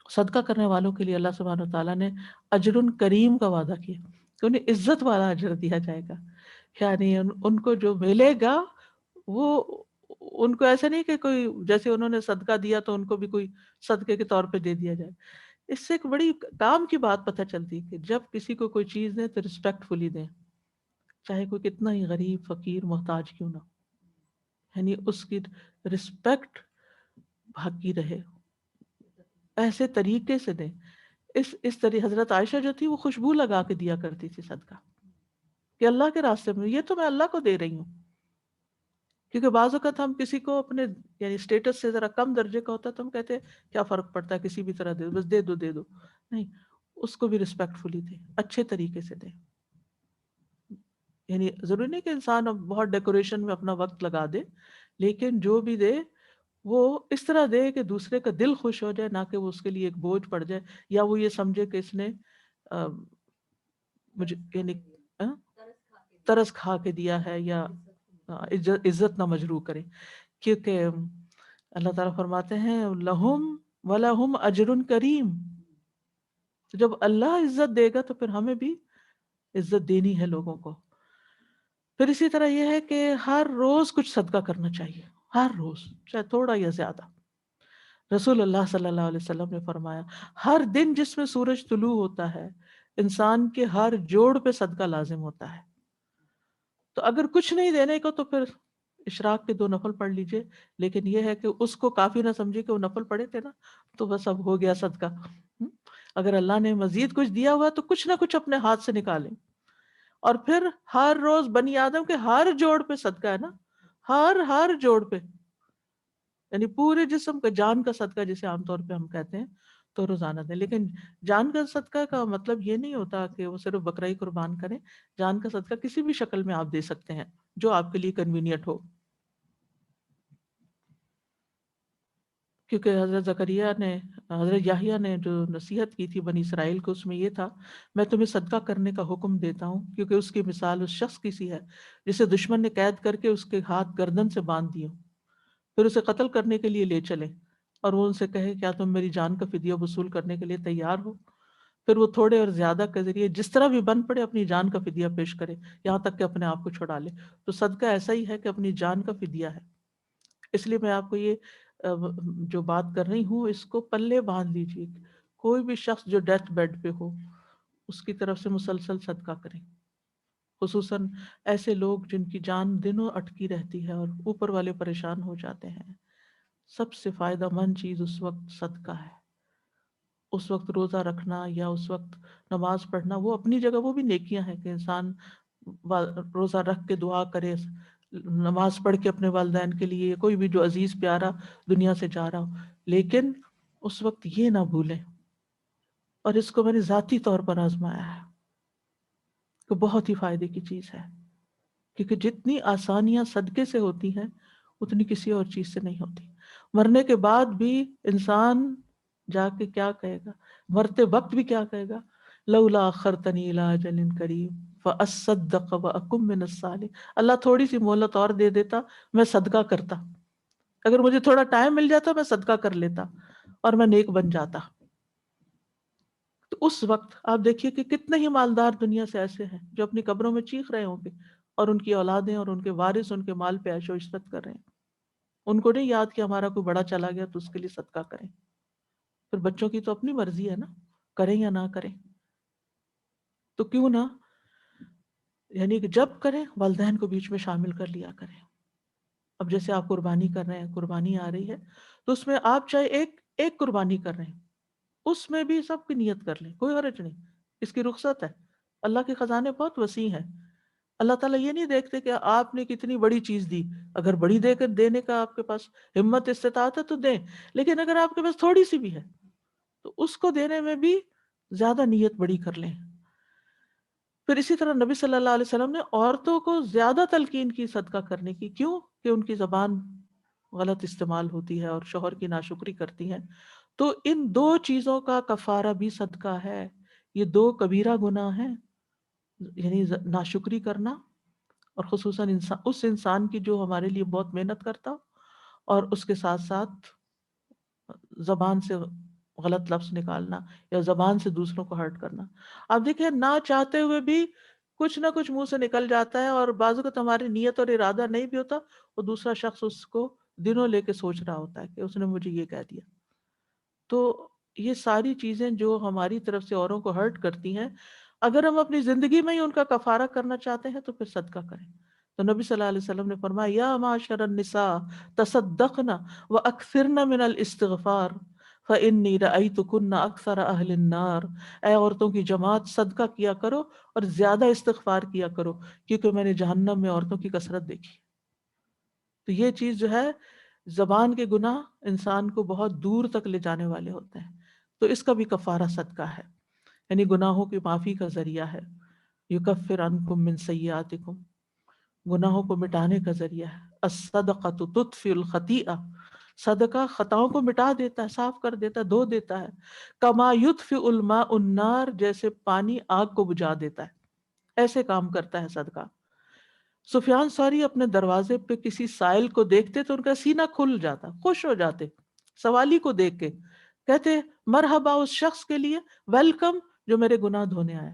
صدقہ کرنے والوں کے لیے اللہ سبحانہ وتعالیٰ نے اجر کریم کا وعدہ کیا کہ انہیں عزت والا اجر دیا جائے گا، یعنی ان کو جو ملے گا وہ ان کو ایسا نہیں کہ کوئی جیسے انہوں نے صدقہ دیا تو ان کو بھی کوئی صدقے کے طور پہ دے دیا جائے۔ اس سے ایک بڑی کام کی بات پتہ چلتی کہ جب کسی کو کوئی چیز دیں تو رسپیکٹ فلی دیں، چاہے کوئی کتنا ہی غریب، فقیر، محتاج کیوں نہ، یعنی اس کی رسپیکٹ باقی رہے، ایسے طریقے سے دیں۔ اس طرح حضرت عائشہ جو تھی وہ خوشبو لگا کے دیا کرتی تھی صدقہ، کہ اللہ کے راستے میں یہ تو میں اللہ کو دے رہی ہوں۔ کیونکہ بعض اوقات ہم کسی کو اپنے یعنی سٹیٹس سے ذرا کم درجے کا ہوتا ہے تو ہم کہتے ہیں کیا فرق پڑتا ہے، کسی بھی طرح دے دو، بس دے دو دے دو، نہیں، اس کو بھی ریسپیکٹ فلی دیں، اچھے طریقے سے دیں۔ یعنی ضروری نہیں کہ انسان اب بہت ڈیکوریشن میں اپنا وقت لگا دے، لیکن جو بھی دے وہ اس طرح دے کہ دوسرے کا دل خوش ہو جائے، نہ کہ وہ اس کے لیے ایک بوجھ پڑ جائے، یا وہ یہ سمجھے کہ اس نے مجھے یعنی ترس کھا کے دیا ہے، یا عزت نہ مجروح کرے۔ کیونکہ اللہ تعالیٰ فرماتے ہیں لہم ولہم اجر کریم، تو جب اللہ عزت دے گا تو پھر ہمیں بھی عزت دینی ہے لوگوں کو۔ پھر اسی طرح یہ ہے کہ ہر روز کچھ صدقہ کرنا چاہیے، ہر روز، چاہے تھوڑا یا زیادہ۔ رسول اللہ صلی اللہ علیہ وسلم نے فرمایا ہر دن جس میں سورج طلوع ہوتا ہے انسان کے ہر جوڑ پہ صدقہ لازم ہوتا ہے۔ تو اگر کچھ نہیں دینے کو تو پھر اشراق کے 2 نفل پڑھ لیجئے، لیکن یہ ہے کہ اس کو کافی نہ سمجھے کہ وہ نفل پڑھے تھے نا تو بس اب ہو گیا صدقہ۔ اگر اللہ نے مزید کچھ دیا ہوا تو کچھ نہ کچھ اپنے ہاتھ سے نکالیں، اور پھر ہر روز بنی آدم کے ہر جوڑ پہ صدقہ ہے نا، ہر جوڑ پہ، یعنی پورے جسم کا، جان کا صدقہ جسے عام طور پہ ہم کہتے ہیں، تو روزانہ دیں. لیکن جان کا صدقہ کا مطلب یہ نہیں ہوتا کہ وہ صرف بکرا ہی قربان کریں. جان کا صدقہ کسی بھی شکل میں آپ دے سکتے ہیں جو آپ کے لیے کنوینئنٹ ہو. کیونکہ حضرت زکریہ نے، حضرت یحییٰ نے جو نصیحت کی تھی بنی اسرائیل کو، اس میں یہ تھا، میں تمہیں صدقہ کرنے کا حکم دیتا ہوں کیونکہ اس کی مثال اس شخص کی سی ہے جسے دشمن نے قید کر کے اس کے ہاتھ گردن سے باندھ دیے، پھر اسے قتل کرنے کے لیے لے چلے، اور وہ ان سے کہے کیا تم میری جان کا فدیہ وصول کرنے کے لیے تیار ہو؟ پھر وہ تھوڑے اور زیادہ کے ذریعے جس طرح بھی بن پڑے اپنی جان کا فدیہ پیش کرے، یہاں تک کہ اپنے آپ کو چھڑا لے. تو صدقہ ایسا ہی ہے کہ اپنی جان کا فدیہ ہے. اس لیے میں آپ کو یہ جو بات کر رہی ہوں اس کو پلے باندھ لیجیے. کوئی بھی شخص جو ڈیتھ بیڈ پہ ہو اس کی طرف سے مسلسل صدقہ کریں، خصوصاً ایسے لوگ جن کی جان دنوں اٹکی رہتی ہے اور اوپر والے پریشان ہو جاتے ہیں. سب سے فائدہ مند چیز اس وقت صدقہ ہے. اس وقت روزہ رکھنا یا اس وقت نماز پڑھنا وہ اپنی جگہ وہ بھی نیکیاں ہیں کہ انسان روزہ رکھ کے دعا کرے، نماز پڑھ کے اپنے والدین کے لیے، کوئی بھی جو عزیز پیارا دنیا سے جا رہا ہو. لیکن اس وقت یہ نہ بھولیں، اور اس کو میں نے ذاتی طور پر آزمایا ہے کہ بہت ہی فائدے کی چیز ہے، کیونکہ جتنی آسانیاں صدقے سے ہوتی ہیں اتنی کسی اور چیز سے نہیں ہوتی. مرنے کے بعد بھی انسان جا کے کیا کہے گا، مرتے وقت بھی کیا کہے گا، لولا اخرتنی الی اجل قریب فاصدق واکن من الصالحین. اللہ تھوڑی سی مہلت اور دے دیتا، میں صدقہ کرتا. اگر مجھے تھوڑا ٹائم مل جاتا میں صدقہ کر لیتا اور میں نیک بن جاتا. تو اس وقت آپ دیکھیے کہ کتنے ہی مالدار دنیا سے ایسے ہیں جو اپنی قبروں میں چیخ رہے ہوں گے، اور ان کی اولادیں اور ان کے وارث ان کے مال پہ عیش و عشرت کر رہے ہیں. ان کو نہیں یاد کہ ہمارا کوئی بڑا چلا گیا تو اس کے لیے صدقہ کریں. پھر بچوں کی تو اپنی مرضی ہے نا، کریں یا نہ کریں. تو کیوں نہ، یعنی کہ جب کریں والدین کو بیچ میں شامل کر لیا کریں. اب جیسے آپ قربانی کر رہے ہیں، قربانی آ رہی ہے تو اس میں آپ چاہے ایک قربانی کر رہے ہیں، اس میں بھی سب کی نیت کر لیں، کوئی حرج نہیں. اس کی رخصت ہے. اللہ کے خزانے بہت وسیع ہیں. اللہ تعالیٰ یہ نہیں دیکھتے کہ آپ نے کتنی بڑی چیز دی. اگر بڑی دے کر دینے کا آپ کے پاس ہمت استطاعت ہے تو دیں، لیکن اگر آپ کے پاس تھوڑی سی بھی ہے تو اس کو دینے میں بھی زیادہ نیت بڑی کر لیں. پھر اسی طرح نبی صلی اللہ علیہ وسلم نے عورتوں کو زیادہ تلقین کی صدقہ کرنے کی. کیوں؟ کہ ان کی زبان غلط استعمال ہوتی ہے اور شوہر کی ناشکری کرتی ہیں. تو ان دو چیزوں کا کفارہ بھی صدقہ ہے. یہ دو کبیرہ گناہ ہیں، یعنی ناشکری کرنا، اور خصوصاً اس انسان کی جو ہمارے لیے بہت محنت کرتا، اور اس کے ساتھ ساتھ زبان سے غلط لفظ نکالنا یا زبان سے دوسروں کو ہرٹ کرنا. آپ دیکھیں نہ چاہتے ہوئے بھی کچھ نہ کچھ منہ سے نکل جاتا ہے، اور بعض اوقات ہماری نیت اور ارادہ نہیں بھی ہوتا، اور دوسرا شخص اس کو دنوں لے کے سوچ رہا ہوتا ہے کہ اس نے مجھے یہ کہہ دیا. تو یہ ساری چیزیں جو ہماری طرف سے اوروں کو ہرٹ کرتی ہیں، اگر ہم اپنی زندگی میں ہی ان کا کفارہ کرنا چاہتے ہیں تو پھر صدقہ کریں. تو نبی صلی اللہ علیہ وسلم نے فرمایا یا معاشر النساء تصدقن واکثرن من الاستغفار فانی رأیتکن اکثر اہل النار. اے عورتوں کی جماعت، صدقہ کیا کرو اور زیادہ استغفار کیا کرو، کیونکہ میں نے جہنم میں عورتوں کی کثرت دیکھی. تو یہ چیز جو ہے، زبان کے گناہ انسان کو بہت دور تک لے جانے والے ہوتے ہیں، تو اس کا بھی کفارہ صدقہ ہے، یعنی گناہوں کی معافی کا ذریعہ ہے. یکفر عنکم من سیئاتکم، گناہوں کو مٹانے کا ذریعہ ہے. الصدقۃ تطفئ الخطیئہ، صدقہ خطاؤں کو مٹا دیتا ہے، صاف کر دیتا ہے، دھو دیتا ہے. کما یطفئ الماء النار، جیسے پانی آگ کو بجھا دیتا ہے، ایسے کام کرتا ہے صدقہ. سفیان ثوری اپنے دروازے پہ کسی سائل کو دیکھتے تو ان کا سینہ کھل جاتا، خوش ہو جاتے سوالی کو دیکھ کے، کہتے مرحبا اس شخص کے لیے، ویلکم جو میرے گناہ دھونے آیا.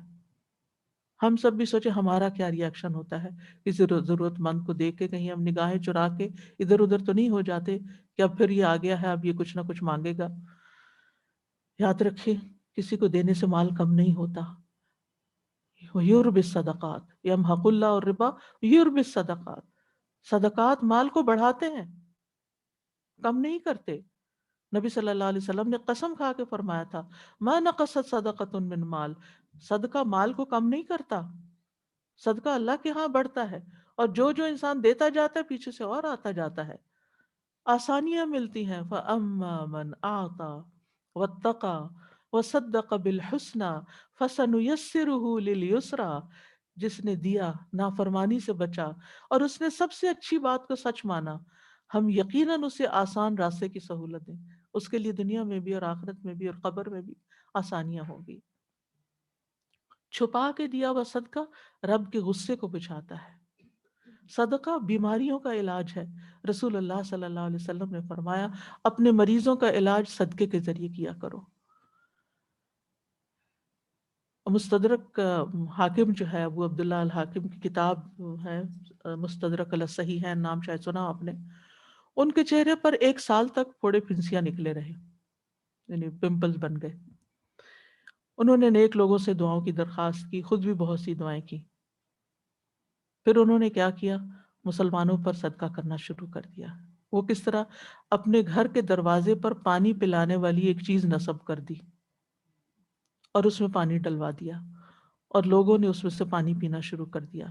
ہم سب بھی سوچے ہمارا کیا ری ایکشن ہوتا ہے کسی ضرورت مند کو دیکھ کے، کہیں ہم نگاہیں چرا کے ادھر ادھر تو نہیں ہو جاتے کہ اب پھر یہ آ گیا ہے، اب یہ کچھ نہ کچھ مانگے گا. یاد رکھیں کسی کو دینے سے مال کم نہیں ہوتا. یربی الصدقات یمحق اللہ الربا یربی الصدقات، صدقات مال کو بڑھاتے ہیں، کم نہیں کرتے. نبی صلی اللہ علیہ وسلم نے قسم کھا کے فرمایا تھا ما نقصت صدقۃ من مال، صدقہ مال کو کم نہیں کرتا. صدقہ اللہ کے ہاں بڑھتا ہے، اور جو جو انسان دیتا جاتا ہے پیچھے سے اور آتا جاتا ہے، آسانیاں ملتی ہیں۔ فَأَمَّا مَنْ أَعْطَى وَاتَّقَى وَصَدَّقَ بِالْحُسْنَى فَسَنُيَسِّرُهُ لِلْيُسْرَى، جس نے دیا، نافرمانی سے بچا، اور اس نے سب سے اچھی بات کو سچ مانا، ہم یقیناً اسے آسان راستے کی سہولت دیں، اس کے لیے دنیا میں بھی اور آخرت میں بھی اور قبر میں بھی آسانیاں ہوں گی۔ چھپا کے دیا ہوا صدقہ رب کے غصے کو بچھاتا ہے۔ صدقہ بیماریوں کا علاج ہے۔ رسول اللہ صلی اللہ علیہ وسلم نے فرمایا اپنے مریضوں کا علاج صدقے کے ذریعے کیا کرو۔ مستدرک حاکم جو ہے، ابو عبداللہ الحاکم کی کتاب ہے مستدرک علی الصحیحین، نام شاید سنا آپ نے۔ ان کے چہرے پر 1 سال تک پھوڑے پھنسیاں نکلے رہے، یعنی پمپلز بن گئے۔ انہوں نے نیک لوگوں سے دعاؤں کی درخواست کی، خود بھی بہت سی دعائیں کی۔ پھر انہوں نے کیا کیا؟ مسلمانوں پر صدقہ کرنا شروع کر دیا۔ وہ کس طرح؟ اپنے گھر کے دروازے پر پانی پلانے والی ایک چیز نصب کر دی اور اس میں پانی ڈلوا دیا، اور لوگوں نے اس میں سے پانی پینا شروع کر دیا۔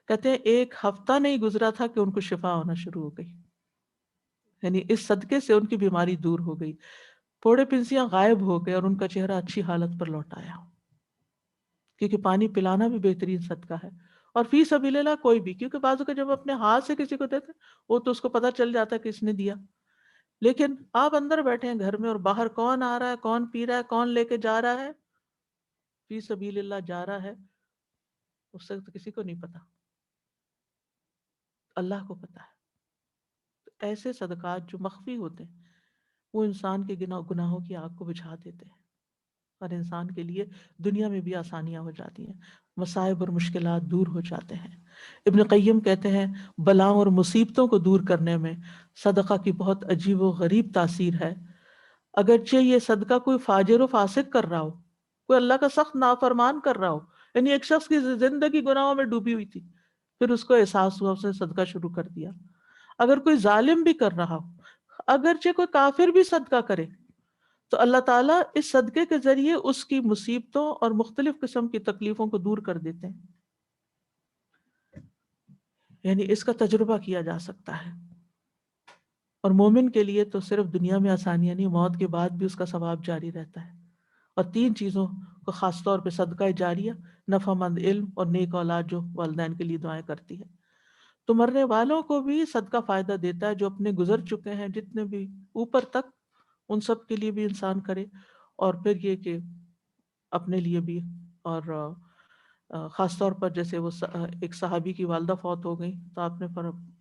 کہتے ہیں 1 ہفتہ نہیں گزرا تھا کہ ان کو شفا ہونا شروع ہو گئی، یعنی اس صدقے سے ان کی بیماری دور ہو گئی، پھوڑے پنسیاں غائب ہو گئے اور ان کا چہرہ اچھی حالت پر لوٹ آیا۔ کیونکہ پانی پلانا بھی بہترین صدقہ ہے۔ اور فی سبیل اللہ کوئی بھی، کیونکہ بعض اوقات جب اپنے ہاتھ سے کسی کو دیتے وہ تو اس کو پتہ چل جاتا ہے کہ اس نے دیا، لیکن آپ اندر بیٹھے ہیں گھر میں اور باہر کون آ رہا ہے، کون پی رہا ہے، کون لے کے جا رہا ہے، فی سبیل اللہ جا رہا ہے، اس سے تو کسی کو نہیں پتا، اللہ کو پتا ہے۔ تو ایسے صدقات جو مخفی ہوتے ہیں وہ انسان کے گناہوں کی آگ کو بجھا دیتے ہیں، اور انسان کے لیے دنیا میں بھی آسانیاں ہو جاتی ہیں، مصائب اور مشکلات دور ہو جاتے ہیں۔ ابن قیم کہتے ہیں بلاؤں اور مصیبتوں کو دور کرنے میں صدقہ کی بہت عجیب و غریب تاثیر ہے۔ اگرچہ یہ صدقہ کوئی فاجر و فاسق کر رہا ہو، کوئی اللہ کا سخت نافرمان کر رہا ہو، یعنی ایک شخص کی زندگی گناہوں میں ڈوبی ہوئی تھی، پھر اس کو احساس ہوا، اس نے صدقہ شروع کر دیا۔ اگر کوئی ظالم بھی کر رہا ہو، اگرچہ کوئی کافر بھی صدقہ کرے، تو اللہ تعالیٰ اس صدقے کے ذریعے اس کی مصیبتوں اور مختلف قسم کی تکلیفوں کو دور کر دیتے ہیں، یعنی اس کا تجربہ کیا جا سکتا ہے۔ اور مومن کے لیے تو صرف دنیا میں آسانیاں نہیں، موت کے بعد بھی اس کا ثواب جاری رہتا ہے۔ اور 3 چیزوں کو خاص طور پہ صدقہ جاریہ، نفع مند علم اور نیک اولاد جو والدین کے لیے دعائیں کرتی ہے۔ تو مرنے والوں کو بھی صدقہ فائدہ دیتا ہے، جو اپنے گزر چکے ہیں جتنے بھی اوپر تک، ان سب کے لیے بھی انسان کرے، اور پھر یہ کہ اپنے لیے بھی۔ اور خاص طور پر جیسے وہ ایک صحابی کی والدہ فوت ہو گئی، تو آپ نے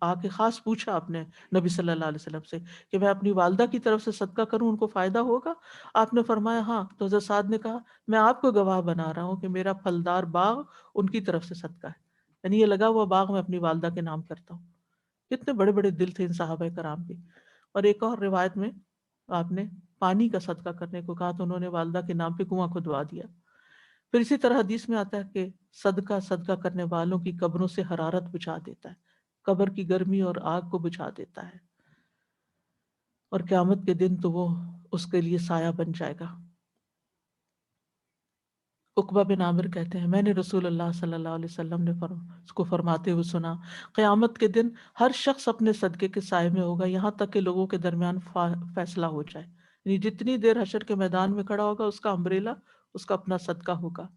آ کے خاص پوچھا آپ نے نبی صلی اللہ علیہ وسلم سے کہ میں اپنی والدہ کی طرف سے صدقہ کروں، ان کو فائدہ ہوگا؟ آپ نے فرمایا ہاں۔ تو حضرت سعد نے کہا میں آپ کو گواہ بنا رہا ہوں کہ میرا پھلدار باغ ان کی طرف سے صدقہ ہے، یعنی یہ لگا ہوا باغ میں اپنی والدہ کے نام کرتا ہوں۔ کتنے بڑے بڑے دل تھے ان صحابہ کرام کے۔ اور ایک اور روایت میں آپ نے پانی کا صدقہ کرنے کو کہا، تو انہوں نے والدہ کے نام پہ کنواں کھدوا دیا۔ پھر اسی طرح حدیث میں آتا ہے کہ صدقہ کرنے والوں کی قبروں سے حرارت بجھا دیتا ہے، قبر کی گرمی اور آگ کو بجھا دیتا ہے، اور قیامت کے دن تو وہ اس کے لیے سایہ بن جائے گا۔ عقبہ بن عامر کہتے ہیں میں نے رسول اللہ صلی اللہ علیہ وسلم نے اس کو فرماتے ہوئے سنا، قیامت کے دن ہر شخص اپنے صدقے کے سائے میں ہوگا، یہاں تک کہ لوگوں کے درمیان فیصلہ ہو جائے، یعنی جتنی دیر حشر کے میدان میں کھڑا ہوگا اس کا امبریلا اس کا اپنا صدقہ ہوگا۔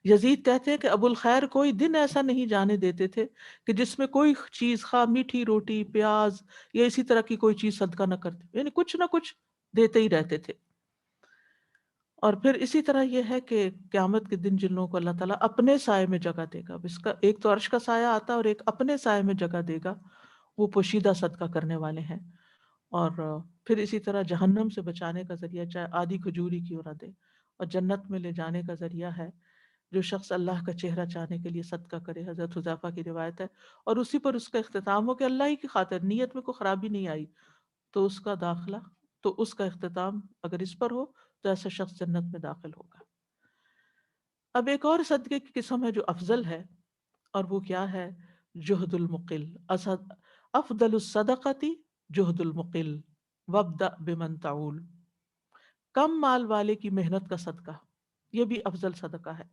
یزید کہتے ہیں کہ ابو الخیر کوئی دن ایسا نہیں جانے دیتے تھے کہ جس میں کوئی چیز، خواہ میٹھی روٹی، پیاز یا اسی طرح کی کوئی چیز صدقہ نہ کرتے، یعنی کچھ نہ کچھ دیتے ہی رہتے تھے۔ اور پھر اسی طرح یہ ہے کہ قیامت کے دن جن لوگوں کو اللہ تعالیٰ اپنے سائے میں جگہ دے گا، اس کا ایک تو عرش کا سایہ آتا ہے اور ایک اپنے سائے میں جگہ دے گا، وہ پوشیدہ صدقہ کرنے والے ہیں۔ اور پھر اسی طرح جہنم سے بچانے کا ذریعہ چاہے آدھی کھجوری کیوں نہ دے، اور جنت میں لے جانے کا ذریعہ ہے جو شخص اللہ کا چہرہ چاہنے کے لیے صدقہ کرے۔ حضرت حذیفہ کی روایت ہے، اور اسی پر اس کا اختتام ہو کہ اللہ ہی کی خاطر، نیت میں کوئی خرابی نہیں آئی، تو اس کا داخلہ، تو اس کا اختتام اگر اس پر ہو تو ایسا شخص جنت میں داخل ہوگا۔ اب ایک اور صدقے کی قسم ہے جو افضل ہے، اور وہ کیا ہے؟ جہد المقل۔ افضل الصدقۃ جہد المقل وابدأ بمن تعول۔ کم مال والے کی محنت کا صدقہ، یہ بھی افضل صدقہ ہے۔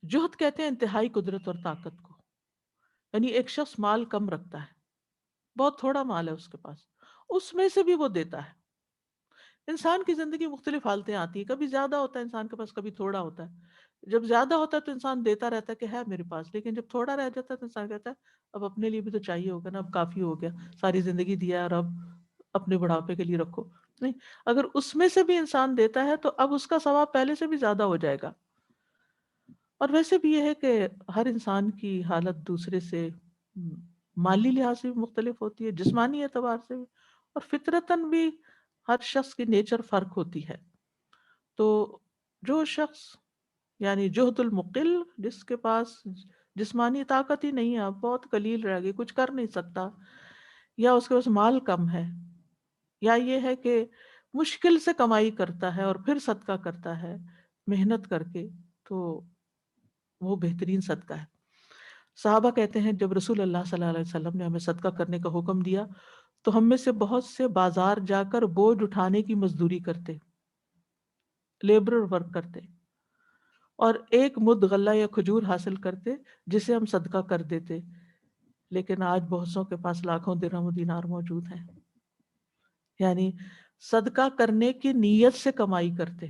جہد کہتے ہیں انتہائی قدرت اور طاقت کو. یعنی ایک شخص مال کم رکھتا ہے، بہت تھوڑا مال ہے اس کے پاس، اس میں سے بھی وہ دیتا ہے. انسان کی زندگی مختلف حالتیں آتی ہیں، کبھی زیادہ ہوتا ہے انسان کے پاس، کبھی تھوڑا ہوتا ہے. جب زیادہ ہوتا ہے تو انسان دیتا رہتا ہے کہ ہے میرے پاس، لیکن جب تھوڑا رہ جاتا ہے تو انسان کہتا ہے اب اپنے لیے بھی تو چاہیے ہوگا نا، اب کافی ہو گیا، ساری زندگی دیا اور اب اپنے بڑھاپے کے لیے رکھو. نہیں، اگر اس میں سے بھی انسان دیتا ہے تو اب اس کا ثواب پہلے سے بھی زیادہ ہو جائے گا. اور ویسے بھی یہ ہے کہ ہر انسان کی حالت دوسرے سے مالی لحاظ سے بھی مختلف ہوتی ہے، جسمانی اعتبار سے بھی، اور فطرتاً بھی ہر شخص کی نیچر فرق ہوتی ہے. تو جو شخص یعنی جہد المقل، جس کے پاس جسمانی طاقت ہی نہیں ہے، اب بہت قلیل رہ گئی، کچھ کر نہیں سکتا، یا اس کے پاس مال کم ہے، یا یہ ہے کہ مشکل سے کمائی کرتا ہے اور پھر صدقہ کرتا ہے محنت کر کے، تو وہ بہترین صدقہ ہے. صحابہ کہتے ہیں جب رسول اللہ صلی اللہ علیہ وسلم نے ہمیں صدقہ کرنے کا حکم دیا تو ہم میں سے بہت سے بازار جا کر بوجھ اٹھانے کی مزدوری کرتے، لیبرر ورک کرتے، اور ایک مد غلہ یا کھجور حاصل کرتے جسے ہم صدقہ کر دیتے. لیکن آج بہت سو کے پاس لاکھوں درہم و دینار موجود ہیں. یعنی صدقہ کرنے کی نیت سے کمائی کرتے.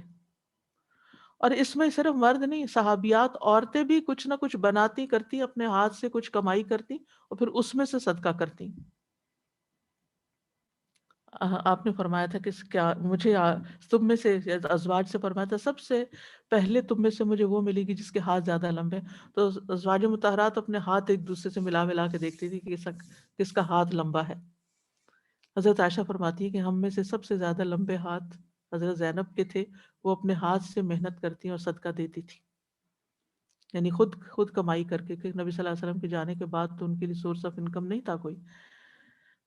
اور اس میں صرف مرد نہیں، صحابیات عورتیں بھی کچھ نہ کچھ بناتی کرتی، اپنے ہاتھ سے کچھ کمائی کرتی اور پھر اس میں سے صدقہ کرتی. آپ نے فرمایا تھا کہ کیا مجھے تم میں سے ازواج سے فرمایا تھا سب سے پہلے تم میں سے مجھے وہ ملے گی جس کے ہاتھ زیادہ لمبے. تو ازواج مطہرات اپنے ہاتھ ایک دوسرے سے ملا ملا کے دیکھتی تھی کہ کس کا ہاتھ لمبا ہے. حضرت عائشہ فرماتی ہے کہ ہم میں سے سب سے زیادہ لمبے ہاتھ حضرت زینب کے تھے، وہ اپنے ہاتھ سے محنت کرتی اور صدقہ دیتی تھی. یعنی خود کمائی کر کے، کہ نبی صلی اللہ علیہ وسلم کے جانے کے بعد تو ان کے لیے سورس آف انکم نہیں تھا کوئی.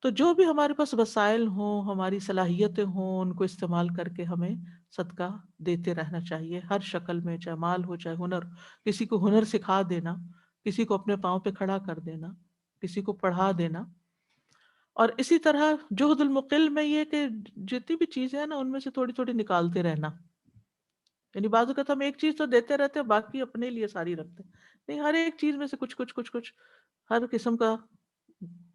تو جو بھی ہمارے پاس وسائل ہوں، ہماری صلاحیتیں ہوں، ان کو استعمال کر کے ہمیں صدقہ دیتے رہنا چاہیے، ہر شکل میں، چاہے مال ہو چاہے ہنر. کسی کو ہنر سکھا دینا، کسی کو اپنے پاؤں پہ کھڑا کر دینا، کسی کو پڑھا دینا. اور اسی طرح جہد المقل میں یہ کہ جتنی بھی چیزیں ہیں نا ان میں سے تھوڑی تھوڑی نکالتے رہنا. یعنی بعض اوقات ہم ایک چیز تو دیتے رہتے ہیں، باقی اپنے لیے ساری رکھتے ہیں. نہیں، ہر ایک چیز میں سے کچھ کچھ کچھ کچھ، ہر قسم کا،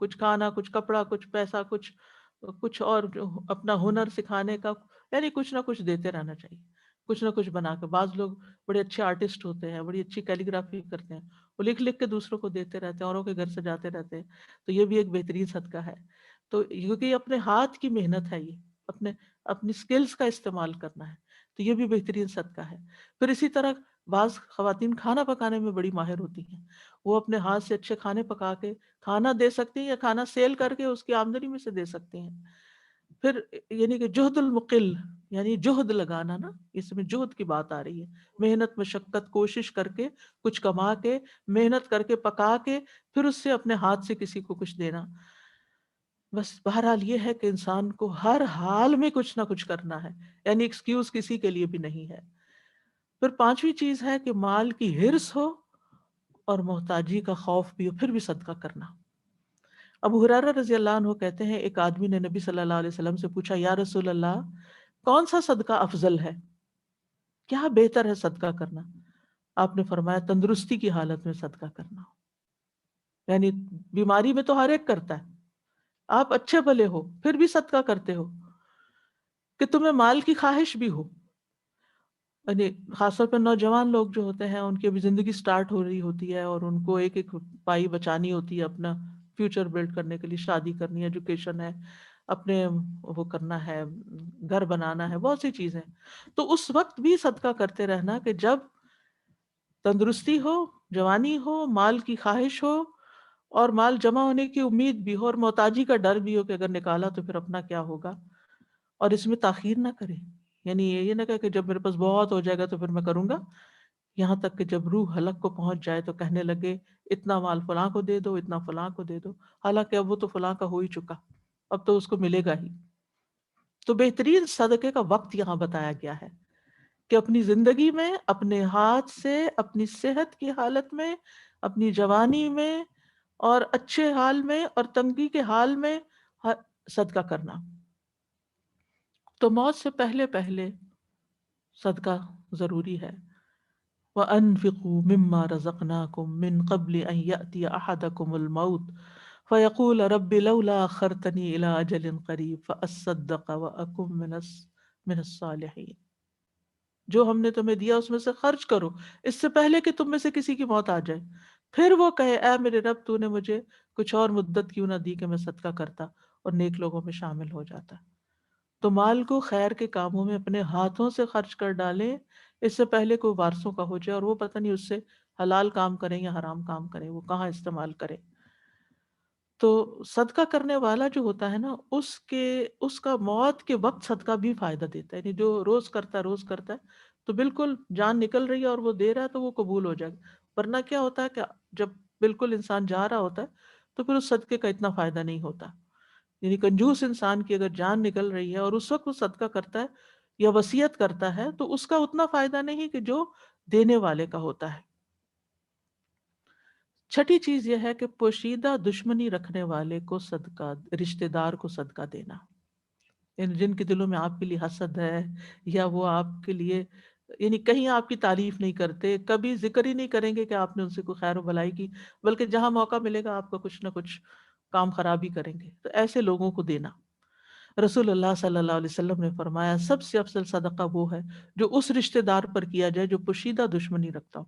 کچھ کھانا، کچھ کپڑا، کچھ پیسہ، کچھ اور اپنا ہنر سکھانے کا، یعنی کچھ نہ کچھ دیتے رہنا چاہیے، کچھ نہ کچھ بنا کے. بعض لوگ بڑے اچھے آرٹسٹ ہوتے ہیں، بڑی اچھی کیلیگرافی کرتے ہیں، وہ لکھ لکھ کے دوسروں کو دیتے رہتے ہیں، اوروں کے گھر سے جاتے رہتے ہیں. تو یہ بھی ایک بہترین صدقہ ہے. تو کیونکہ یہ اپنے ہاتھ کی محنت ہے، یہ اپنی سکلز کا استعمال کرنا ہے، تو یہ بھی بہترین صدقہ ہے. پھر اسی طرح بعض خواتین کھانا پکانے میں بڑی ماہر ہوتی ہیں، وہ اپنے ہاتھ سے اچھے کھانے پکا کے کھانا دے سکتی ہیں، یا کھانا سیل کر کے اس کی آمدنی میں سے دے سکتی ہیں. پھر یعنی کہ جہد المقل، یعنی جہد لگانا نا، اس میں جہد کی بات آ رہی ہے، محنت مشقت کوشش کر کے کچھ کما کے، محنت کر کے پکا کے، پھر اس سے اپنے ہاتھ سے کسی کو کچھ دینا. بس بہرحال یہ ہے کہ انسان کو ہر حال میں کچھ نہ کچھ کرنا ہے، یعنی ایکسکیوز کسی کے لیے بھی نہیں ہے. پھر پانچویں چیز ہے کہ مال کی ہرس ہو اور محتاجی کا خوف بھی ہو، پھر بھی صدقہ کرنا. ابو ہریرہ رضی اللہ عنہ کہتے ہیں ایک آدمی نے نبی صلی اللہ علیہ وسلم سے پوچھا، یا رسول اللہ، کون سا صدقہ افضل ہے، کیا بہتر ہے صدقہ کرنا؟ آپ نے فرمایا تندرستی کی حالت میں صدقہ کرنا. یعنی بیماری میں تو ہر ایک کرتا ہے، آپ اچھے بھلے ہو پھر بھی صدقہ کرتے ہو، کہ تمہیں مال کی خواہش بھی ہو. یعنی خاص طور پہ نوجوان لوگ جو ہوتے ہیں، ان کی ابھی زندگی سٹارٹ ہو رہی ہوتی ہے اور ان کو ایک ایک پائی بچانی ہوتی ہے اپنا فیوچر بلڈ کرنے کے لیے، شادی کرنی ہے، ایجوکیشن ہے، اپنے وہ کرنا ہے، گھر بنانا ہے، بہت سی چیزیں. تو اس وقت بھی صدقہ کرتے رہنا کہ جب تندرستی ہو، جوانی ہو، مال کی خواہش ہو اور مال جمع ہونے کی امید بھی ہو، اور محتاجی کا ڈر بھی ہو کہ اگر نکالا تو پھر اپنا کیا ہوگا. اور اس میں تاخیر نہ کرے، یعنی یہ نہ کہے کہ جب میرے پاس بہت ہو جائے گا تو پھر میں کروں گا، یہاں تک کہ جب روح حلق کو پہنچ جائے تو کہنے لگے اتنا مال فلاں کو دے دو، اتنا فلاں کو دے دو، حالانکہ اب وہ تو فلاں کا ہو ہی چکا، اب تو اس کو ملے گا ہی. تو بہترین صدقے کا وقت یہاں بتایا گیا ہے کہ اپنی زندگی میں، اپنے ہاتھ سے، اپنی صحت کی حالت میں، اپنی جوانی میں، اور اچھے حال میں اور تنگی کے حال میں صدقہ کرنا. تو موت سے پہلے پہلے صدقہ ضروری ہے. وَأَنفِقُوا مِمَّا رَزَقْنَاكُم مِّن قَبْلِ أَن يَأْتِيَ أَحَدَكُمُ الْمَوْتُ فَيَقُولَ رَبِّ لَوْلَا أَخَّرْتَنِي إِلَىٰ أَجَلٍ قَرِيبٍ فَأَصَّدَّقَ وَأَكُن مِّنَ الصَّالِحِينَ۔ جو ہم نے تمہیں دیا اس میں سے خرچ کرو اس سے پہلے کہ تم میں سے کسی کی موت آ جائے، پھر وہ کہے اے میرے رب تو نے مجھے کچھ اور مدت کیوں نہ دی کہ میں صدقہ کرتا اور نیک لوگوں میں شامل ہو جاتا۔ تو مال کو خیر کے کاموں میں اپنے ہاتھوں سے خرچ کر ڈالیں اس سے پہلے کوئی وارثوں کا ہو جائے اور وہ پتہ نہیں اس سے حلال کام کریں یا حرام کام کریں، وہ کہاں استعمال کریں۔ تو صدقہ کرنے والا جو ہوتا ہے نا اس کا موت کے وقت صدقہ بھی فائدہ دیتا ہے، یعنی جو روز کرتا ہے تو بالکل جان نکل رہی ہے اور وہ دے رہا ہے تو وہ قبول ہو جائے گا۔ ورنہ کیا ہوتا ہے کہ جب بالکل انسان جا رہا ہوتا ہے تو پھر اس صدقے کا اتنا فائدہ نہیں ہوتا۔ یعنی کنجوس انسان کی اگر جان نکل رہی ہے اور اس وقت وہ صدقہ کرتا ہے یا وصیت کرتا ہے تو اس کا اتنا فائدہ نہیں کہ جو دینے والے کا ہوتا ہے۔ چھٹی چیز یہ ہے کہ پوشیدہ دشمنی رکھنے والے کو صدقہ، رشتہ دار کو صدقہ دینا، یعنی جن کے دلوں میں آپ کے لیے حسد ہے یا وہ آپ کے لیے یعنی کہیں آپ کی تعریف نہیں کرتے، کبھی ذکر ہی نہیں کریں گے کہ آپ نے ان سے کوئی خیر و بھلائی کی، بلکہ جہاں موقع ملے گا آپ کا کچھ نہ کچھ کام خرابی کریں گے، تو ایسے لوگوں کو دینا۔ رسول اللہ صلی اللہ علیہ وسلم نے فرمایا سب سے افضل صدقہ وہ ہے جو اس رشتہ دار پر کیا جائے جو پوشیدہ دشمنی رکھتا ہو،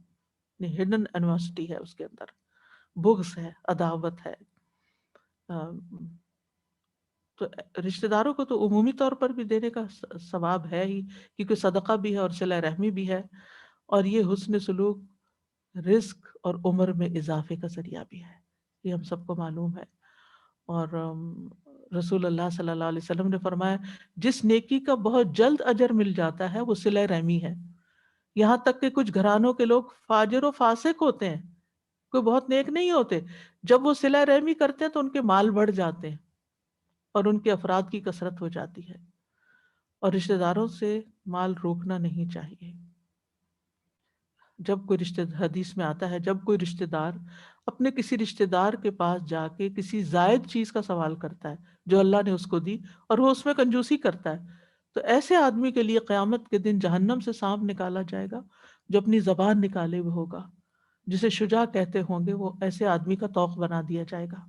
یعنی ہڈن انیموسٹی ہے اس کے اندر، بغض ہے، عداوت ہے۔ تو رشتہ داروں کو تو عمومی طور پر بھی دینے کا ثواب ہے ہی، کیونکہ صدقہ بھی ہے اور صلہ رحمی بھی ہے، اور یہ حسن سلوک رزق اور عمر میں اضافے کا ذریعہ بھی ہے، یہ ہم سب کو معلوم ہے۔ اور رسول اللہ صلی اللہ علیہ وسلم نے فرمایا جس نیکی کا بہت جلد اجر مل جاتا ہے وہ صلہ رحمی ہے۔ یہاں تک کہ کچھ گھرانوں کے لوگ فاجر و فاسق ہوتے ہیں، کوئی بہت نیک نہیں ہوتے، جب وہ صلہ رحمی کرتے ہیں تو ان کے مال بڑھ جاتے ہیں اور ان کے افراد کی کثرت ہو جاتی ہے، اور رشتہ داروں سے مال روکنا نہیں چاہیے۔ جب کوئی حدیث میں آتا ہے جب کوئی رشتہ دار اپنے کسی رشتہ دار کے پاس جا کے کسی زائد چیز کا سوال کرتا ہے جو اللہ نے اس کو دی اور وہ اس میں کنجوسی کرتا ہے، تو ایسے آدمی کے لیے قیامت کے دن جہنم سے سانپ نکالا جائے گا جو اپنی زبان نکالے ہوئے ہوگا، جسے شجاع کہتے ہوں گے، وہ ایسے آدمی کا طوق بنا دیا جائے گا۔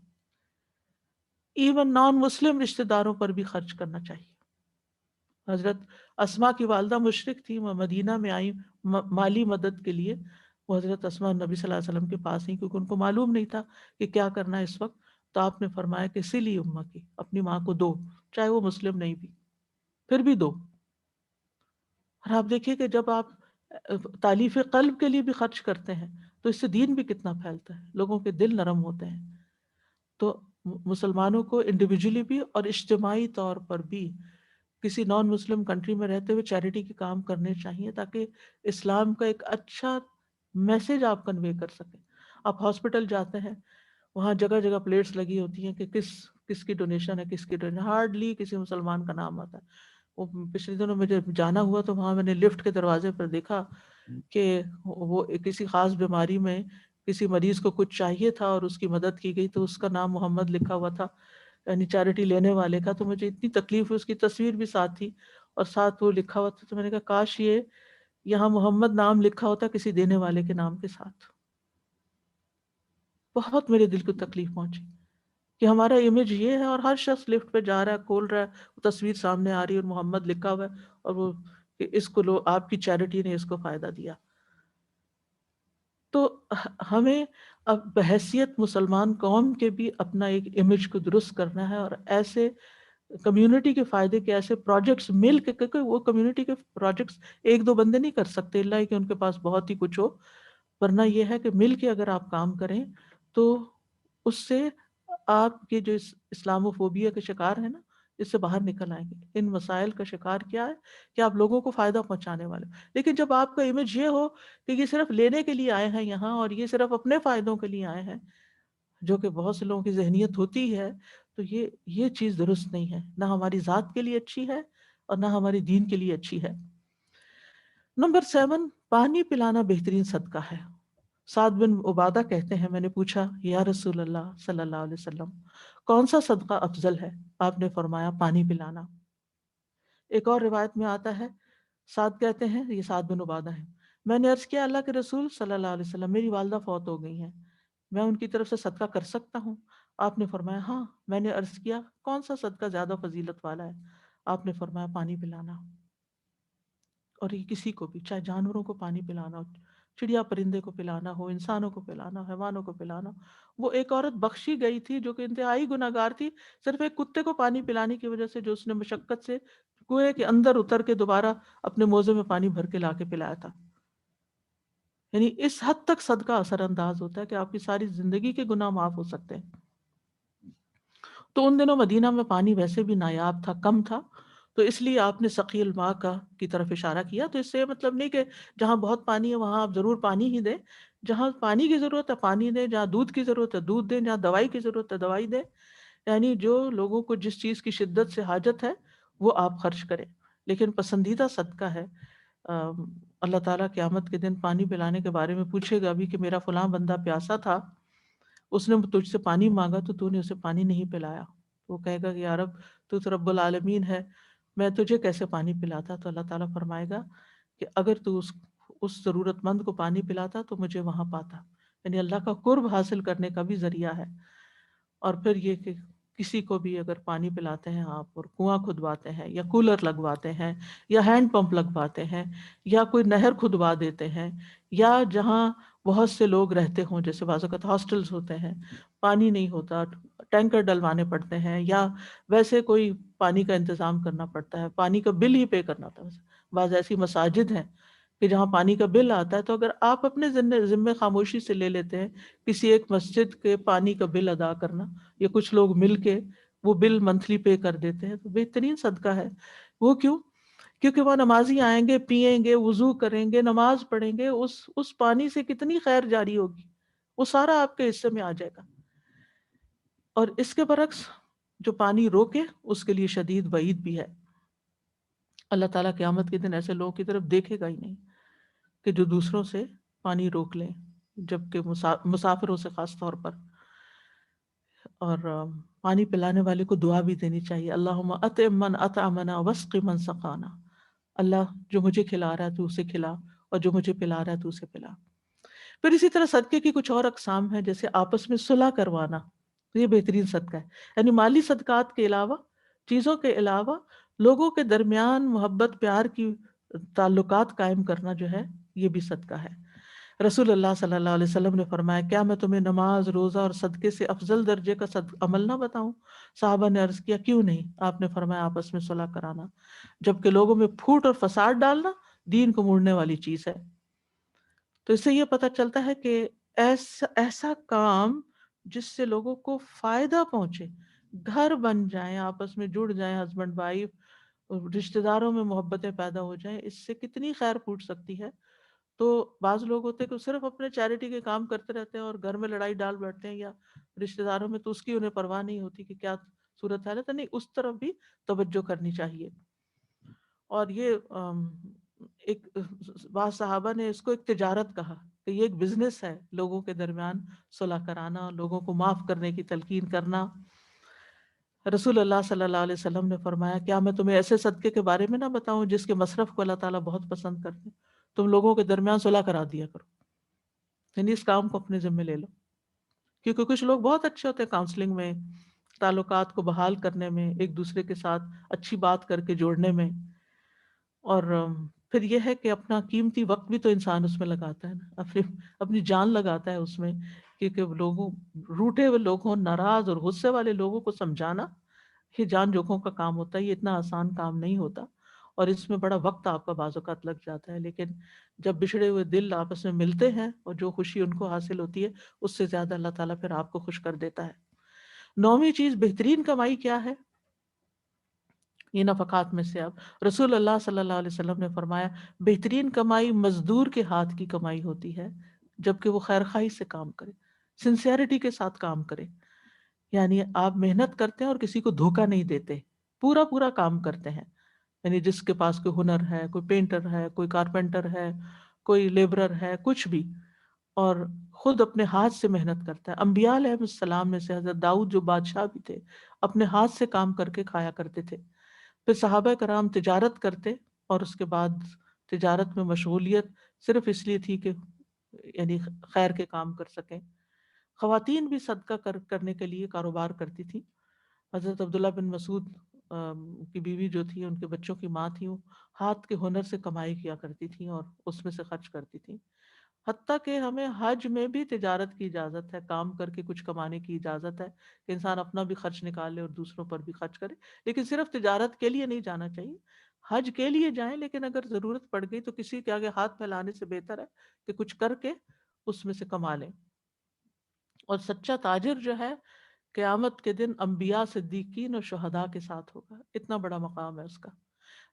ایون نان مسلم رشتہ داروں پر بھی خرچ کرنا چاہیے۔ حضرت اسما کی والدہ مشرک تھی، وہ مدینہ میں آئی مالی مدد کے لیے، وہ حضرت اسما نبی صلی اللہ علیہ وسلم کے پاس ہی، کیونکہ ان کو معلوم نہیں تھا کہ کیا کرنا ہے اس وقت، تو آپ نے فرمایا کہ سلی امہ کی، اپنی ماں کو دو، چاہے وہ مسلم نہیں بھی، پھر بھی دو۔ اور آپ دیکھیے کہ جب آپ تالیف قلب کے لیے بھی خرچ کرتے ہیں تو اس سے دین بھی کتنا پھیلتا ہے، لوگوں کے دل نرم ہوتے ہیں۔ تو مسلمانوں کو انڈیویجولی بھی اور اجتماعی طور پر بھی کسی نان مسلم کنٹری میں رہتے ہوئے چیریٹی کے کام کرنے چاہیے، تاکہ اسلام کا ایک اچھا میسج آپ کنوے کر سکیں۔ آپ ہاسپٹل جاتے ہیں، وہاں جگہ جگہ پلیٹس لگی ہوتی ہیں کہ کس کی ڈونیشن ہے، کس کی ڈونیشن، ہارڈلی کسی مسلمان کا نام آتا ہے۔ وہ پچھلے دنوں مجھے جانا ہوا تو وہاں میں نے لفٹ کے دروازے پر دیکھا کہ وہ کسی خاص بیماری میں کسی مریض کو کچھ چاہیے تھا اور اس کی مدد کی گئی، تو اس کا نام محمد لکھا ہوا تھا، یعنی چیریٹی لینے والے کا۔ تو مجھے اتنی تکلیف ہوئی، اس کی تصویر بھی ساتھ تھی اور ساتھ وہ لکھا ہوا تھا، تو میں نے کہا کاش یہ یہاں محمد نام لکھا ہوتا کسی دینے والے کے نام کے ساتھ۔ بہت میرے دل کو تکلیف پہنچی کہ ہمارا امیج یہ ہے، اور ہر شخص لفٹ پہ جا رہا ہے، کھول رہا ہے، وہ تصویر سامنے آ رہی ہے اور محمد لکھا ہوا ہے، اور وہ کہ اس کو لو، آپ کی چیریٹی نے اس کو فائدہ دیا۔ تو ہمیں اب بحیثیت مسلمان قوم کے بھی اپنا ایک امیج کو درست کرنا ہے، اور ایسے کمیونٹی کے فائدے کے ایسے پروجیکٹس مل کے، کیونکہ وہ کمیونٹی کے پروجیکٹس ایک دو بندے نہیں کر سکتے اللہ کہ ان کے پاس بہت ہی کچھ ہو، ورنہ یہ ہے کہ مل کے اگر آپ کام کریں تو اس سے آپ کے جو اسلام و فوبیا کے شکار ہیں نا، اس سے باہر نکل آئیں گے۔ ان مسائل کا شکار کیا ہے کہ آپ لوگوں کو فائدہ پہنچانے والے، لیکن جب آپ کا امیج یہ ہو کہ یہ صرف لینے کے لیے آئے ہیں یہاں، اور یہ صرف اپنے فائدوں کے لیے آئے ہیں، جو کہ بہت سے لوگوں کی ذہنیت ہوتی ہے، تو یہ چیز درست نہیں ہے، نہ ہماری ذات کے لیے اچھی ہے اور نہ ہماری دین کے لیے اچھی ہے۔ نمبر 7، پانی پلانا بہترین صدقہ ہے۔ سعد بن عبادہ کہتے ہیں میں نے پوچھا یا رسول اللہ صلی اللہ علیہ وسلم کون سا صدقہ افضل ہے؟ آپ نے فرمایا پانی پلانا۔ ایک اور روایت میں آتا ہے، سعد کہتے ہیں، یہ سعد بن عبادہ ہیں، میں نے عرض کیا اللہ کے رسول صلی اللہ علیہ وسلم میری والدہ فوت ہو گئی ہیں، میں ان کی طرف سے صدقہ کر سکتا ہوں؟ آپ نے فرمایا ہاں۔ میں نے عرض کیا کون سا صدقہ زیادہ فضیلت والا ہے؟ آپ نے فرمایا پانی پلانا، اور یہ کسی کو بھی، چاہے جانوروں کو پانی پلانا ہو، چڑیا پرندے کو پلانا ہو، انسانوں کو پلانا ہو، حیوانوں کو پلانا ہو۔ وہ ایک عورت بخشی گئی تھی جو کہ انتہائی گناہگار تھی، صرف ایک کتے کو پانی پلانے کی وجہ سے، جو اس نے مشقت سے کنویں کے اندر اتر کے دوبارہ اپنے موزے میں پانی بھر کے لا کے پلایا تھا۔ یعنی اس حد تک صدقہ اثر انداز ہوتا ہے کہ آپ کی ساری زندگی کے گناہ معاف ہو سکتے ہیں۔ تو ان دنوں مدینہ میں پانی ویسے بھی نایاب تھا، کم تھا، تو اس لیے آپ نے سقی الماء کی طرف اشارہ کیا۔ تو اس سے مطلب نہیں کہ جہاں بہت پانی ہے وہاں آپ ضرور پانی ہی دیں، جہاں پانی کی ضرورت ہے پانی دیں، جہاں دودھ کی ضرورت ہے دودھ دیں، جہاں دوائی کی ضرورت ہے دوائی دیں، یعنی جو لوگوں کو جس چیز کی شدت سے حاجت ہے وہ آپ خرچ کریں۔ لیکن پسندیدہ صدقہ ہے، اللہ تعالیٰ قیامت کے دن پانی پلانے کے بارے میں پوچھے گا بھی کہ میرا فلاں بندہ پیاسا تھا، اس نے تجھ سے پانی مانگا تو نے اسے پانی نہیں پلایا، وہ کہے گا کہ یا رب تو رب العالمین ہے، میں تجھے کیسے پانی پلاتا؟ تو اللہ تعالیٰ فرمائے گا کہ اگر تو اس ضرورت مند کو پانی پلاتا تو مجھے وہاں پاتا، یعنی اللہ کا قرب حاصل کرنے کا بھی ذریعہ ہے۔ اور پھر یہ کہ کسی کو بھی اگر پانی پلاتے ہیں آپ اور کنواں کھدواتے ہیں یا کولر لگواتے ہیں یا ہینڈ پمپ لگواتے ہیں یا کوئی نہر کھدوا دیتے ہیں، یا جہاں بہت سے لوگ رہتے ہوں، جیسے بعض اوقات ہاسٹلز ہوتے ہیں، پانی نہیں ہوتا، ٹینکر ڈلوانے پڑتے ہیں، یا ویسے کوئی پانی کا انتظام کرنا پڑتا ہے، پانی کا بل ہی پے کرنا ہوتا ہے۔ بعض ایسی مساجد ہیں کہ جہاں پانی کا بل آتا ہے، تو اگر آپ اپنے ذمے خاموشی سے لے لیتے ہیں کسی ایک مسجد کے پانی کا بل ادا کرنا، یا کچھ لوگ مل کے وہ بل منتھلی پے کر دیتے ہیں، تو بہترین صدقہ ہے وہ۔ کیوں؟ کیونکہ وہ نمازی آئیں گے، پیئیں گے، وضو کریں گے، نماز پڑھیں گے، اس پانی سے کتنی خیر جاری ہوگی، وہ سارا آپ کے حصے میں آ جائے گا۔ اور اس کے برعکس جو پانی روکے اس کے لیے شدید وعید بھی ہے۔ اللہ تعالیٰ قیامت کے دن ایسے لوگوں کی طرف دیکھے گا ہی نہیں کہ جو دوسروں سے پانی روک لیں، جبکہ مسافروں سے خاص طور پر۔ اور پانی پلانے والے کو دعا بھی دینی چاہیے، اللہم اطعم من اطعمنا واسق من سقانا، اللہ جو مجھے کھلا رہا ہے تو اسے کھلا، اور جو مجھے پلا رہا ہے تو اسے پلا۔ پھر اسی طرح صدقے کی کچھ اور اقسام ہیں، جیسے آپس میں صلح کروانا، یہ بہترین صدقہ ہے۔ یعنی مالی صدقات کے علاوہ، چیزوں کے علاوہ، لوگوں کے درمیان محبت پیار کی تعلقات قائم کرنا جو ہے یہ بھی صدقہ ہے۔ رسول اللہ صلی اللہ علیہ وسلم نے فرمایا کیا میں تمہیں نماز، روزہ اور صدقے سے افضل درجے کا عمل نہ بتاؤں؟ صحابہ نے عرض کیا کیوں نہیں؟ آپ نے فرمایا آپس میں صلح کرانا، جبکہ لوگوں میں پھوٹ اور فساد ڈالنا دین کو موڑنے والی چیز ہے۔ تو اس سے یہ پتہ چلتا ہے کہ ایسا کام جس سے لوگوں کو فائدہ پہنچے، گھر بن جائیں، آپس میں جڑ جائیں، ہسبینڈ وائف، رشتہ داروں میں محبتیں پیدا ہو جائیں، اس سے کتنی خیر پھوٹ سکتی ہے۔ تو بعض لوگ ہوتے ہیں کہ صرف اپنے چیریٹی کے کام کرتے رہتے ہیں اور گھر میں لڑائی ڈال بیٹھتے ہیں یا رشتہ داروں میں، تو اس کی انہیں پرواہ نہیں ہوتی کہ کیا صورت حال ہے۔ تو نہیں، اس طرف بھی توجہ کرنی چاہیے۔ اور یہ ایک بعض صحابہ نے اس کو ایک تجارت کہا کہ یہ ایک بزنس ہے، لوگوں کے درمیان صلح کرانا، لوگوں کو معاف کرنے کی تلقین کرنا۔ رسول اللہ صلی اللہ علیہ وسلم نے فرمایا کیا میں تمہیں ایسے صدقے کے بارے میں نہ بتاؤں جس کے مصرف کو اللہ تعالیٰ بہت پسند کرتے ہیں؟ تم لوگوں کے درمیان صلح کرا دیا کرو، یعنی اس کام کو اپنے ذمہ لے لو۔ کیونکہ کچھ لوگ بہت اچھے ہوتے ہیں کاؤنسلنگ میں، تعلقات کو بحال کرنے میں، ایک دوسرے کے ساتھ اچھی بات کر کے جوڑنے میں۔ اور پھر یہ ہے کہ اپنا قیمتی وقت بھی تو انسان اس میں لگاتا ہے نا، اپنی جان لگاتا ہے اس میں، کیونکہ لوگوں، روٹے ہوئے لوگوں، ناراض اور غصے والے لوگوں کو سمجھانا یہ جان جوکھوں کا کام ہوتا ہے، یہ اتنا آسان کام نہیں ہوتا، اور اس میں بڑا وقت آپ کا بعض اوقات لگ جاتا ہے۔ لیکن جب بچھڑے ہوئے دل آپس میں ملتے ہیں اور جو خوشی ان کو حاصل ہوتی ہے، اس سے زیادہ اللہ تعالیٰ پھر آپ کو خوش کر دیتا ہے۔ 9ویں چیز بہترین کمائی کیا ہے؟ یہ نفقات میں سے اب رسول اللہ صلی اللہ علیہ وسلم نے فرمایا بہترین کمائی مزدور کے ہاتھ کی کمائی ہوتی ہے، جبکہ وہ خیر خواہی سے کام کرے، سنسیئرٹی کے ساتھ کام کرے۔ یعنی آپ محنت کرتے ہیں اور کسی کو دھوکہ نہیں دیتے، پورا پورا کام کرتے ہیں۔ یعنی جس کے پاس کوئی ہنر ہے، کوئی پینٹر ہے، کوئی کارپینٹر ہے، کوئی لیبرر ہے، کچھ بھی، اور خود اپنے ہاتھ سے محنت کرتا ہے۔ انبیاء علیہ السلام میں سے حضرت داؤد جو بادشاہ بھی تھے، اپنے ہاتھ سے کام کر کے کھایا کرتے تھے۔ پھر صحابہ کرام تجارت کرتے اور اس کے بعد تجارت میں مشغولیت صرف اس لیے تھی کہ یعنی خیر کے کام کر سکیں۔ خواتین بھی صدقہ کرنے کے لیے کاروبار کرتی تھی۔ حضرت عبداللہ بن مسعود کی بیوی جو تھی، ان کے بچوں کی ماں تھی، وہ ہاتھ کے ہنر سے کمائی کیا کرتی تھیں اور اس میں سے خرچ کرتی تھیں۔ حتیٰ کہ ہمیں حج میں بھی تجارت کی اجازت ہے، کام کر کے کچھ کمانے کی اجازت ہے کہ انسان اپنا بھی خرچ نکالے اور دوسروں پر بھی خرچ کرے، لیکن صرف تجارت کے لیے نہیں جانا چاہیے۔ حج کے لیے جائیں، لیکن اگر ضرورت پڑ گئی تو کسی کے آگے ہاتھ پھیلانے سے بہتر ہے کہ کچھ کر کے اس میں سے کما لیں۔ اور سچا تاجر جو ہے قیامت کے دن انبیاء، صدیقین اور شہداء کے ساتھ ہوگا، اتنا بڑا مقام ہے اس کا۔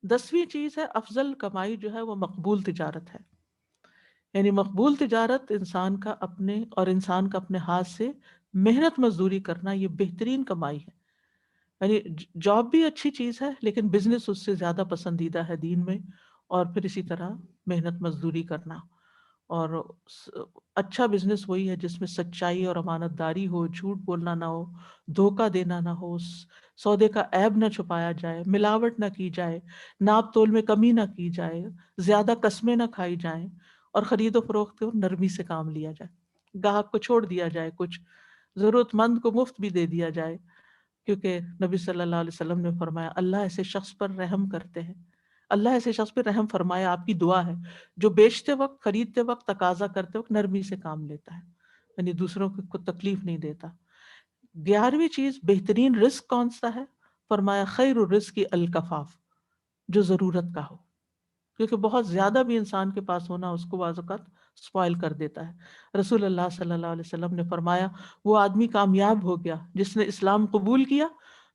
10ویں چیز ہے افضل کمائی جو ہے وہ مقبول تجارت ہے۔ یعنی مقبول تجارت انسان کا اپنے ہاتھ سے محنت مزدوری کرنا، یہ بہترین کمائی ہے۔ یعنی جاب بھی اچھی چیز ہے، لیکن بزنس اس سے زیادہ پسندیدہ ہے دین میں، اور پھر اسی طرح محنت مزدوری کرنا۔ اور اچھا بزنس وہی ہے جس میں سچائی اور امانت داری ہو، جھوٹ بولنا نہ ہو، دھوکہ دینا نہ ہو، سودے کا عیب نہ چھپایا جائے، ملاوٹ نہ کی جائے، ناپ تول میں کمی نہ کی جائے، زیادہ قسمیں نہ کھائی جائیں، اور خرید و فروخت کو نرمی سے کام لیا جائے، گاہک کو چھوڑ دیا جائے، کچھ ضرورت مند کو مفت بھی دے دیا جائے، کیونکہ نبی صلی اللہ علیہ وسلم نے فرمایا اللہ ایسے شخص پر رحم کرتے ہیں، اللہ ایسے شخص پہ رحم فرمایا، آپ کی دعا ہے، جو بیچتے وقت، خریدتے وقت، تقاضا کرتے وقت نرمی سے کام لیتا ہے، یعنی دوسروں کو تکلیف نہیں دیتا۔ 11ویں چیز، بہترین رزق کون سا ہے؟ فرمایا خیر الرزق الکفاف، جو ضرورت کا ہو، کیونکہ بہت زیادہ بھی انسان کے پاس ہونا اس کو بعض اوقات سپائل کر دیتا ہے۔ رسول اللہ صلی اللہ علیہ وسلم نے فرمایا وہ آدمی کامیاب ہو گیا جس نے اسلام قبول کیا،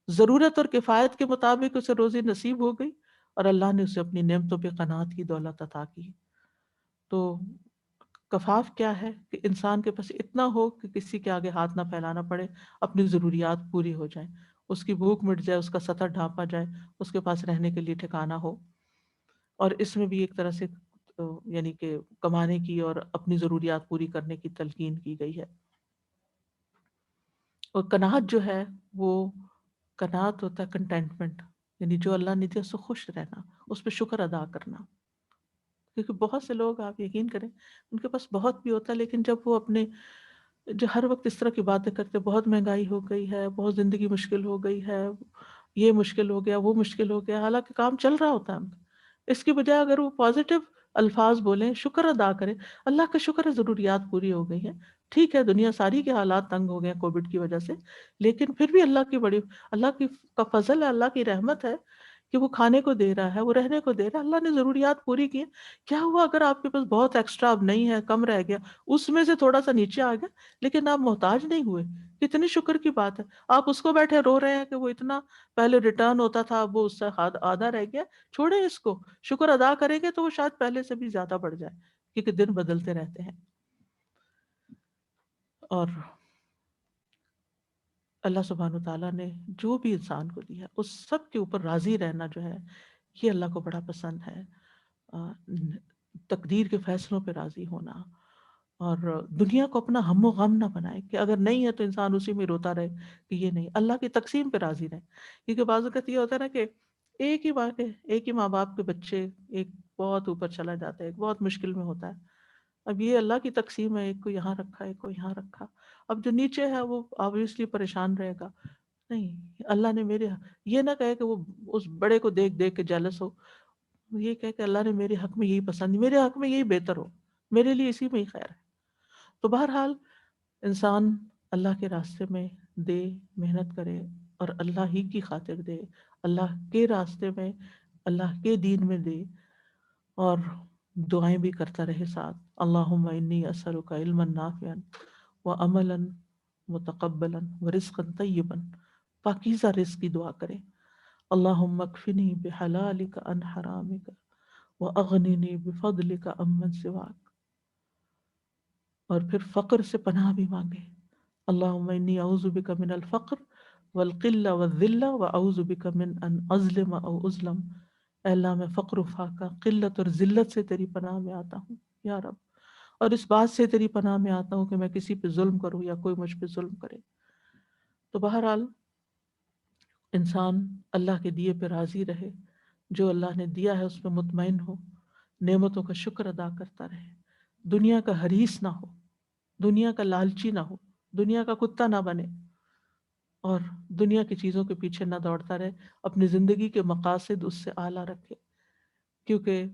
ضرورت اور کفایت کے مطابق اسے روزی نصیب ہو گئی، اور اللہ نے اسے اپنی نعمتوں پہ قناعت کی دولت عطا کی۔ تو کفاف کیا ہے کہ انسان کے پاس اتنا ہو کہ کسی کے آگے ہاتھ نہ پھیلانا پڑے، اپنی ضروریات پوری ہو جائیں، اس کی بھوک مٹ جائے، اس کا سطر ڈھانپا جائے، اس کے پاس رہنے کے لیے ٹھکانہ ہو۔ اور اس میں بھی ایک طرح سے یعنی کہ کمانے کی اور اپنی ضروریات پوری کرنے کی تلقین کی گئی ہے۔ اور قناعت جو ہے وہ قناعت ہوتا ہے کنٹینٹمنٹ، یعنی جو اللہ نے دیا اس سے خوش رہنا، اس پہ شکر ادا کرنا۔ کیونکہ بہت سے لوگ، آپ یقین کریں، ان کے پاس بہت بھی ہوتا ہے، لیکن جب وہ اپنے جو ہر وقت اس طرح کی باتیں کرتے، بہت مہنگائی ہو گئی ہے، بہت زندگی مشکل ہو گئی ہے، یہ مشکل ہو گیا، وہ مشکل ہو گیا، حالانکہ کام چل رہا ہوتا ہے ان کا، اس کی بجائے اگر وہ پازیٹیو الفاظ بولیں، شکر ادا کریں، اللہ کا شکر ہے ضروریات پوری ہو گئی ہیں، ٹھیک ہے دنیا ساری کے حالات تنگ ہو گئے ہیں کووڈ کی وجہ سے، لیکن پھر بھی اللہ کی کا فضل ہے، اللہ کی رحمت ہے کہ وہ کھانے کو دے رہا ہے، وہ رہنے کو دے رہا ہے، اللہ نے ضروریات پوری کی ہیں۔ کیا ہوا اگر آپ کے پاس بہت ایکسٹرا اب نہیں ہے، کم رہ گیا، اس میں سے تھوڑا سا نیچے آ گیا، لیکن آپ محتاج نہیں ہوئے، کتنی شکر کی بات ہے۔ آپ اس کو بیٹھے رو رہے ہیں کہ وہ اتنا پہلے ریٹرن ہوتا تھا، اب وہ اس سے آدھا رہ گیا، چھوڑیں اس کو، شکر ادا کریں گے تو وہ شاید پہلے سے بھی زیادہ بڑھ جائے، کیونکہ دن بدلتے رہتے ہیں۔ اور اللہ سبحانہ تعالیٰ نے جو بھی انسان کو دیا اس سب کے اوپر راضی رہنا جو ہے یہ اللہ کو بڑا پسند ہے۔ تقدیر کے فیصلوں پہ راضی ہونا، اور دنیا کو اپنا ہم و غم نہ بنائے کہ اگر نہیں ہے تو انسان اسی میں روتا رہے کہ یہ نہیں، اللہ کی تقسیم پہ راضی رہے۔ کیونکہ بعض اوقات یہ ہوتا ہے نا کہ ایک ہی ماں باپ کے بچے، ایک بہت اوپر چلا جاتا ہے، ایک بہت مشکل میں ہوتا ہے، اب یہ اللہ کی تقسیم ہے، ایک کو یہاں رکھا، ایک کو یہاں رکھا، اب جو نیچے ہے وہ obviously پریشان رہے گا۔ نہیں، اللہ نے یہ نہ کہے کہ وہ اس بڑے کو دیکھ دیکھ کے جیلس ہو، یہ کہے کہ اللہ نے میرے حق میں یہی پسند، میرے حق میں یہی بہتر ہو، میرے لیے اسی میں ہی خیر ہے۔ تو بہرحال انسان اللہ کے راستے میں دے، محنت کرے، اور اللہ ہی کی خاطر دے، اللہ کے راستے میں، اللہ کے دین میں دے، اور دعائیں بھی کرتا رہے ساتھ، اللہم انی اسألک علما نافعا وعملا متقبلا ورزقا طیبا، پاکیزہ رزق کی دعا کرے، اللہم اکفنی بحلالک عن حرامک واغننی بفضلک عمن سواک، اور پھر فقر سے پناہ بھی مانگے، اللہم انی اعوذ بک من الفقر والقلہ والذلہ واعوذ بک من ان اظلم او اظلم، اے اللہ میں فقر و فاقہ، قلت اور ذلت سے تیری پناہ میں آتا ہوں یا رب، اور اس بات سے تیری پناہ میں آتا ہوں کہ میں کسی پہ ظلم کروں یا کوئی مجھ پہ ظلم کرے۔ تو بہرحال انسان اللہ کے دیے پہ راضی رہے، جو اللہ نے دیا ہے اس پہ مطمئن ہو، نعمتوں کا شکر ادا کرتا رہے، دنیا کا حریص نہ ہو، دنیا کا لالچی نہ ہو، دنیا کا کتا نہ بنے، اور دنیا کی چیزوں کے پیچھے نہ دوڑتا رہے، اپنی زندگی کے مقاصد اس سے اعلیٰ رکھے، کیونکہ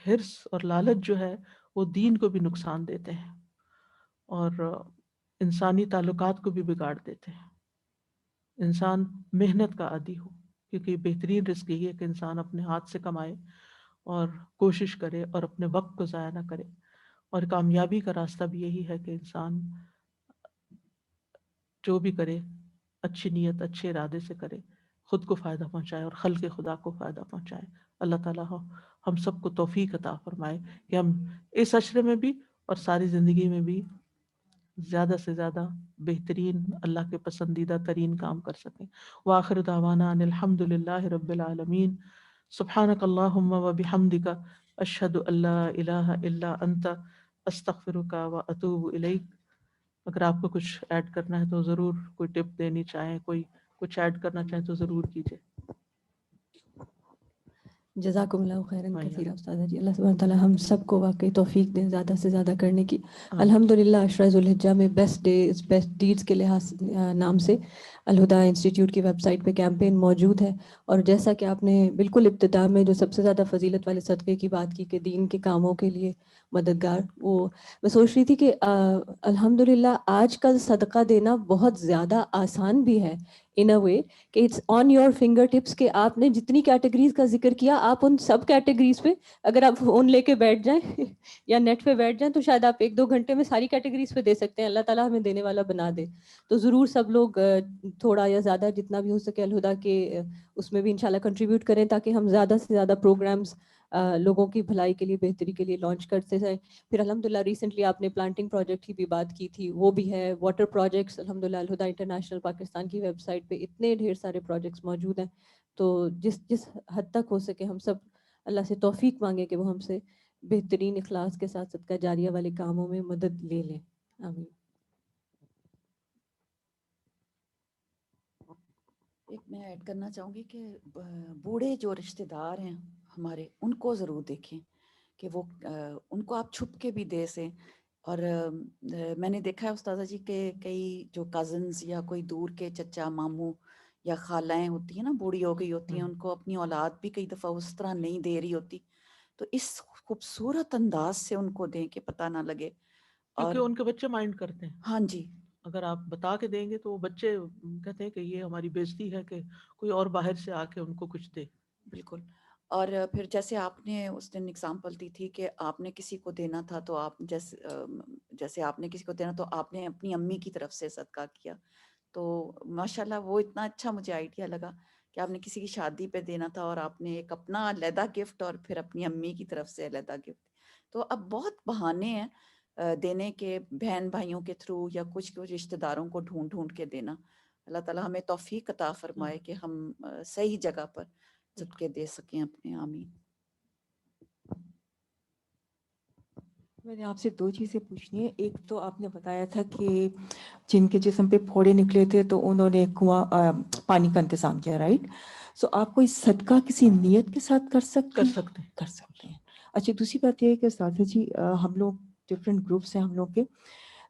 حرص اور لالچ جو ہے وہ دین کو بھی نقصان دیتے ہیں اور انسانی تعلقات کو بھی بگاڑ دیتے ہیں۔ انسان محنت کا عادی ہو، کیونکہ بہترین رزق یہی ہے کہ انسان اپنے ہاتھ سے کمائے اور کوشش کرے اور اپنے وقت کو ضائع نہ کرے، اور کامیابی کا راستہ بھی یہی ہے کہ انسان جو بھی کرے اچھی نیت اچھے ارادے سے کرے، خود کو فائدہ پہنچائے اور خلق خدا کو فائدہ پہنچائے۔ اللہ تعالیٰ ہم سب کو توفیق عطا فرمائے کہ ہم اس عشرے میں بھی اور ساری زندگی میں بھی زیادہ سے زیادہ بہترین اللہ کے پسندیدہ ترین کام کر سکیں۔ وآخر دعوانا ان الحمد للہ رب العالمین۔ سبحانک اللہم و بحمدک، اشہد ان لا الہ الا انت، استغفرک و اتوب الیک۔ اگر آپ کو کچھ ایڈ کرنا ہے تو ضرور، کوئی ٹپ دینی چاہیں، کوئی کچھ ایڈ کرنا چاہیں تو ضرور کیجیے۔ جزاکم اللہ خیراً وعلیکم۔ کثیرا استاذہ جی، اللہ سبحانہ تعالیٰ ہم سب کو واقعی توفیق دیں زیادہ سے زیادہ کرنے کی۔ آمین۔ الحمدللہ عشرہ ذوالحجہ میں بیسٹ ڈیز بیسٹ ڈیڈز کے لحاظ نام سے الہدیٰ انسٹیٹیوٹ کی ویب سائٹ پہ کیمپین موجود ہے، اور جیسا کہ آپ نے بالکل ابتدا میں جو سب سے زیادہ فضیلت والے صدقے کی بات کی کہ دین کے کاموں کے لیے مددگار، وہ میں سوچ رہی تھی کہ الحمدللہ آج کل صدقہ دینا بہت زیادہ آسان بھی ہے ان اے وے کہ it's on your finger tips, کہ آپ نے جتنی کیٹیگریز کا ذکر کیا آپ ان سب کیٹیگریز پہ اگر آپ فون لے کے بیٹھ جائیں یا نیٹ پہ بیٹھ جائیں تو شاید آپ 1-2 گھنٹے میں ساری کیٹیگریز پہ دے سکتے ہیں۔ اللہ تعالیٰ ہمیں دینے والا بنا دے۔ تو ضرور سب لوگ تھوڑا یا زیادہ جتنا بھی ہو سکے الہدیٰ کے اس میں بھی انشاءاللہ کنٹریبیوٹ کریں، تاکہ ہم زیادہ سے زیادہ پروگرامز لوگوں کی بھلائی کے لیے بہتری کے لیے لانچ کرتے جائیں۔ پھر الحمدللہ ریسنٹلی آپ نے پلانٹنگ پروجیکٹ کی بھی بات کی تھی، وہ بھی ہے، واٹر پروجیکٹس الحمدللہ الہدیٰ انٹرنیشنل پاکستان کی ویب سائٹ پہ اتنے ڈھیر سارے پروجیکٹس موجود ہیں۔ تو جس حد تک ہو سکے ہم سب اللہ سے توفیق مانگے کہ وہ ہم سے بہترین اخلاص کے ساتھ صدقہ جاریہ والے کاموں میں مدد لے لیں۔ آمین۔ ایک میں ایڈ کرنا چاہوں گی کہ بوڑھے جو رشتہ دار ہیں ہمارے، ان کو ضرور دیکھیں کہ وہ ان کو آپ چھپ کے بھی دے سیں۔ اور میں نے دیکھا ہے استاذہ جی کہ کئی جو کزنز یا کوئی دور کے چچا ماموں یا خالائیں ہوتی ہیں نا، بوڑھی ہو گئی ہوتی ہیں، ان کو اپنی اولاد بھی کئی دفعہ اس طرح نہیں دے رہی ہوتی، تو اس خوبصورت انداز سے ان کو دیں کہ پتہ نہ لگے۔ اور کیونکہ ان کے بچے مائنڈ کرتے ہیں، ہاں جی، اگر آپ بتا کے دیں گے تو وہ بچے کہتے ہیں کہ یہ ہماری بےزتی ہے کہ کوئی اور باہر سے آ کے ان کو کچھ دے۔ بالکل۔ اور پھر جیسے آپ نے اس دن اگزامپل دی تھی کہ آپ نے کسی کو دینا تھا تو آپ جیسے آپ نے کسی کو دینا تو آپ نے اپنی امی کی طرف سے صدقہ کیا، تو ماشاءاللہ وہ اتنا اچھا مجھے آئیڈیا لگا کہ آپ نے کسی کی شادی پہ دینا تھا اور آپ نے ایک اپنا علیحدہ گفٹ اور پھر اپنی امی کی طرف سے علیحدہ گفٹ۔ تو اب بہت بہانے ہیں دینے کے، بہن بھائیوں کے تھرو یا کچھ رشتہ داروں کو ڈھونڈ ڈھونڈ کے دینا۔ اللہ تعالیٰ ہمیں توفیق عطا فرمائے کہ ہم صحیح جگہ پر صدقے دے سکیں اپنے۔ آمین۔ میں نے آپ سے 2 چیزیں پوچھنی ہے۔ ایک تو آپ نے بتایا تھا کہ جن کے جسم پہ پھوڑے نکلے تھے تو انہوں نے کنواں پانی کا انتظام کیا، رائٹ؟ سو آپ کوئی صدقہ کسی نیت کے ساتھ کر سکتے ہیں؟ کر سکتے ہیں۔ اچھا، دوسری بات یہ ہے کہ استاذہ جی ہم لوگ ڈفرینٹ گروپس ہیں ہم لوگ کے،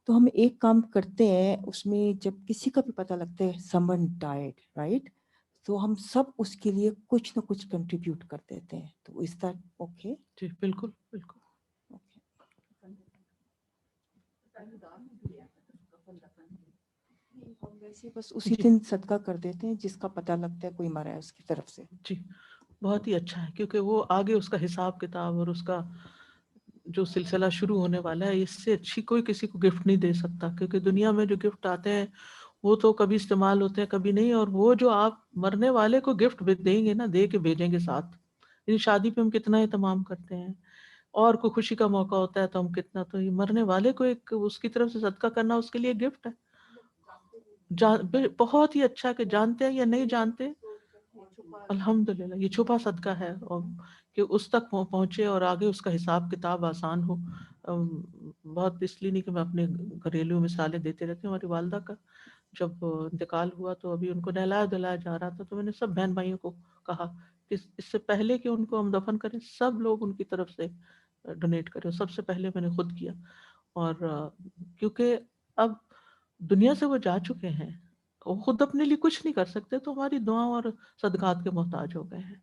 تو ہم ایک کام کرتے ہیں اس میں جب کسی کا بھی پتہ لگتا ہے سمن ڈائٹ، رائٹ، تو ہم سب اس کے لیے کچھ نہ کچھ کنٹریبیوٹ کر دیتے ہیں، تو اس دیٹ اوکے؟ جی بالکل بالکل۔ ہم ویسے بس اسی دن صدقہ کر دیتے ہیں جس کا پتہ لگتا ہے کوئی مرا ہے اس کی طرف سے۔ جی بہت ہی اچھا ہے، کیونکہ وہ آگے اس کا حساب کتاب اور اس کا جو سلسلہ شروع ہونے والا ہے، اس سے اچھی کوئی کسی کو گفٹ نہیں دے سکتا، کیونکہ دنیا میں جو گفٹ آتے ہیں وہ تو کبھی استعمال ہوتے ہیں کبھی نہیں، اور وہ جو آپ مرنے والے کو گفٹ دیں گے نا، دے کے بھیجیں گے ساتھ۔ یعنی شادی پہ ہم کتنا اہتمام کرتے ہیں، اور کوئی خوشی کا موقع ہوتا ہے تو ہم کتنا، تو یہ مرنے والے کو ایک اس کی طرف سے صدقہ کرنا اس کے لیے گفٹ ہے۔ بہت ہی اچھا کہ جانتے ہیں یا نہیں جانتے، الحمدللہ یہ چھپا صدقہ ہے، اور کہ اس تک پہنچے اور آگے اس کا حساب کتاب آسان ہو۔ بہت اس لیے نہیں کہ میں اپنے گھریلو مثالیں دیتے رہتی ہوں، ہماری والدہ کا جب انتقال ہوا تو ابھی ان کو نہلایا دھلایا جا رہا تھا، تو میں نے سب بہن بھائیوں کو کہا کہ اس سے پہلے کہ ان کو ہم دفن کریں سب لوگ ان کی طرف سے ڈونیٹ کریں. سب سے پہلے میں نے خود کیا. اور کیونکہ اب دنیا سے وہ جا چکے ہیں, وہ خود اپنے لیے کچھ نہیں کر سکتے, تو ہماری دعاؤں اور صدقات کے محتاج ہو گئے ہیں.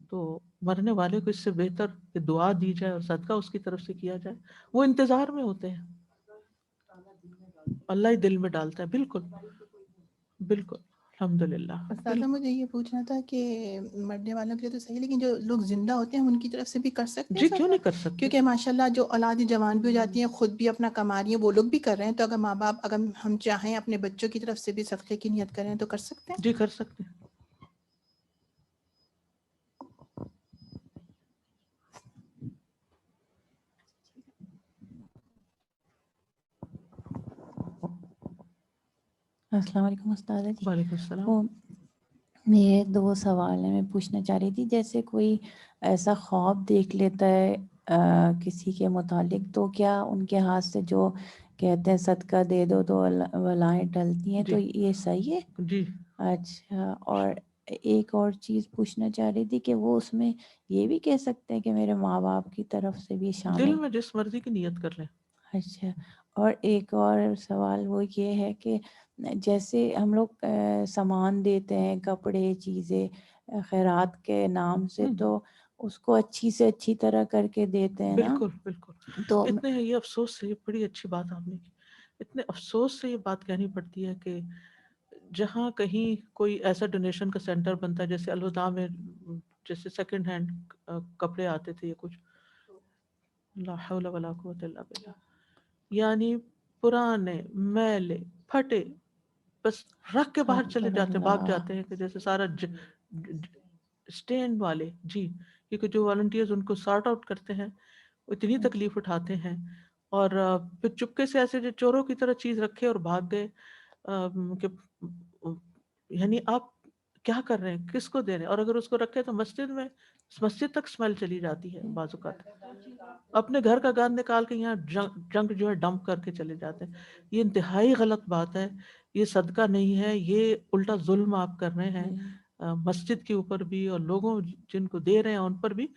تو مرنے والے کو اس سے بہتر کہ دعا دی جائے اور صدقہ اس کی طرف سے کیا جائے. وہ انتظار میں ہوتے ہیں, اللہ ہی دل میں ڈالتا ہے. بالکل بالکل الحمدللہ. استاذہ مجھے یہ پوچھنا تھا کہ مرنے والوں کے لیے تو صحیح, لیکن جو لوگ زندہ ہوتے ہیں ہم ان کی طرف سے بھی کر سکتے ہیں جی کیوں صدقہ؟ نہیں کر سکتے؟ کیونکہ ماشاءاللہ جو اولاد جوان بھی ہو جاتی ہیں, خود بھی اپنا کما رہی ہیں, وہ لوگ بھی کر رہے ہیں, تو اگر ماں باپ اگر ہم چاہیں اپنے بچوں کی طرف سے بھی صدقے کی نیت کریں تو کر سکتے ہیں. جی کر سکتے ہیں. السلام علیکم استاذہ جی. وعلیکم السلام. وہ میرے 2 سوال ہیں, میں پوچھنا چاہ رہی تھی, جیسے کوئی ایسا خواب دیکھ لیتا ہے کسی کے متعلق, تو کیا ان کے ہاتھ سے جو کہتے ہیں صدقہ دے دو تو بلائیں ٹلتی ہیں, جی تو یہ صحیح ہے؟ جی اچھا. اور ایک اور چیز پوچھنا چاہ رہی تھی کہ وہ اس میں یہ بھی کہہ سکتے ہیں کہ میرے ماں باپ کی طرف سے بھی دل شامل؟ میں جس مرضی کی نیت کر لیں. اچھا. اور ایک اور سوال وہ یہ ہے کہ جیسے ہم لوگ سامان دیتے ہیں, کپڑے, چیزیں خیرات کے نام سے, تو اس کو اچھی سے اچھی طرح کر کے دیتے ہیں نا. بالکل بالکل. تو اتنے یہ افسوس سے, یہ بڑی اچھی بات آپ نے کی, اتنے افسوس سے یہ بات کہنی پڑتی ہے کہ جہاں کہیں کوئی ایسا ڈونیشن کا سینٹر بنتا ہے, جیسے الہدا میں جیسے سیکنڈ ہینڈ کپڑے آتے تھے, یہ کچھ لا حول ولا قوت الا باللہ, یعنی پرانے میلے پھٹے بس رکھ کے باہر چلے جاتے ہیں, بھاگ جاتے ہیں, کہ جیسے سارا اسٹینڈ والے جی, کیونکہ جو والنٹیئرز ان کو سارٹ آؤٹ کرتے ہیں وہ اتنی تکلیف اٹھاتے ہیں, اور پھر چپکے سے ایسے جو چوروں کی طرح چیز رکھے اور بھاگ گئے, کہ یعنی آپ کیا کر رہے ہیں, کس کو دے رہے ہیں. اور اگر اس کو رکھے تو مسجد تک اسمیل چلی جاتی ہے بعض اوقات. اپنے گھر کا گند نکال کے یہاں جنک جو ہے ڈمپ کر کے چلے جاتے ہیں. یہ انتہائی غلط بات ہے, یہ صدقہ نہیں ہے, یہ الٹا ظلم آپ کر رہے ہیں مسجد کے اوپر بھی, اور لوگوں جن کو دے رہے ہیں ان پر بھی.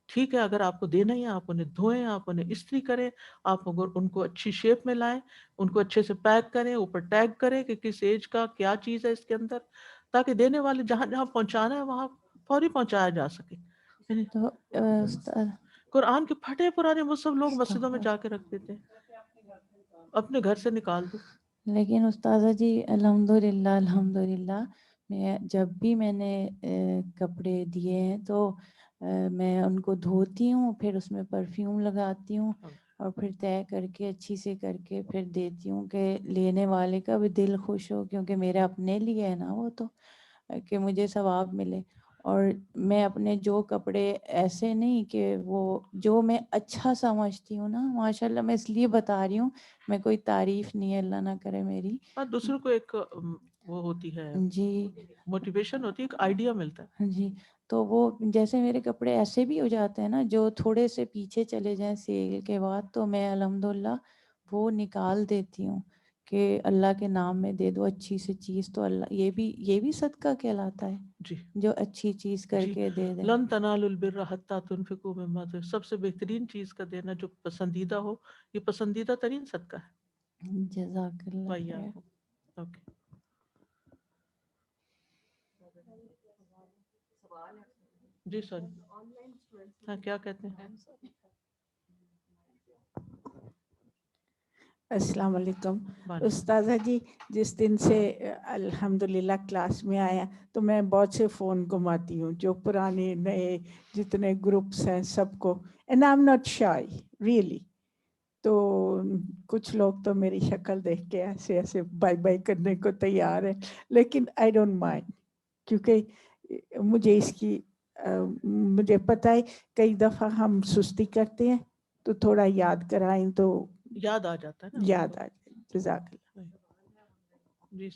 ٹھیک ہے, اگر آپ کو دینا ہی ہے آپ انہیں دھوئیں, آپ انہیں استری کریں, آپ ان کو اچھی شیپ میں لائیں, ان کو اچھے سے پیک کریں, اوپر ٹیگ کریں کہ کس ایج کا کیا چیز ہے اس کے اندر, تاکہ دینے والے جہاں جہاں پہنچانا ہے وہاں فوری پہنچایا جا سکے. تو قرآن کے پھٹے پرانے مصحف لوگ مسجدوں میں جا کے رکھ دیتے ہیں, اپنے گھر سے نکال دو. لیکن استاذہ جی الحمدللہ میں جب بھی میں نے کپڑے دیے ہیں تو میں ان کو دھوتی ہوں, پھر اس میں پرفیوم لگاتی ہوں, اور پھر طے کر کے اچھی سے کر کے پھر دیتی ہوں کہ لینے والے کا بھی دل خوش ہو, کیونکہ میرے اپنے لیے ہے نا وہ, تو کہ مجھے ثواب ملے. اور میں اپنے جو کپڑے ایسے نہیں کہ وہ جو میں اچھا سمجھتی ہوں نا, ماشاءاللہ میں اس لیے بتا رہی ہوں, میں کوئی تعریف نہیں ہے, اللہ نہ کرے میری. دوسروں کو ایک وہ ہوتی ہے جی موٹیویشن ہوتی ہے, ایک آئیڈیا ملتا ہے. جی. تو وہ جیسے میرے کپڑے ایسے بھی ہو جاتے ہیں نا جو تھوڑے سے پیچھے چلے جائیں سیل کے بعد, تو میں الحمدللہ وہ نکال دیتی ہوں کہ اللہ کے نام میں دے دو اچھی سی چیز, تو اللہ یہ بھی صدقہ کہلاتا ہے. جی جو اچھی چیز کر جی, کے دے دیں. لن تنالوا البر حتی تنفقوا مما تحبون, سب سے بہترین چیز کا دینا جو پسندیدہ ہو, یہ پسندیدہ ترین صدقہ ہے. جزاک اللہ خیر. اوکے. جی سوری, ہاں کیا کہتے ہیں؟ السلام علیکم وعلیکم. استاذہ جی. جس دن سے الحمدللہ کلاس میں آیا تو میں بہت سے فون گھماتی ہوں, جو پرانے نئے جتنے گروپس ہیں سب کو, and I am not shy really. تو کچھ لوگ تو میری شکل دیکھ کے ایسے ایسے بائی بائی کرنے کو تیار ہیں, لیکن آئی ڈونٹ مائنڈ, کیونکہ مجھے اس کی مجھے پتہ ہے کئی دفعہ ہم سستی کرتے ہیں, تو تھوڑا یاد کرائیں تو یاد آ جاتا ہے نا, یاد آ جائے. جزاک اللہ. جی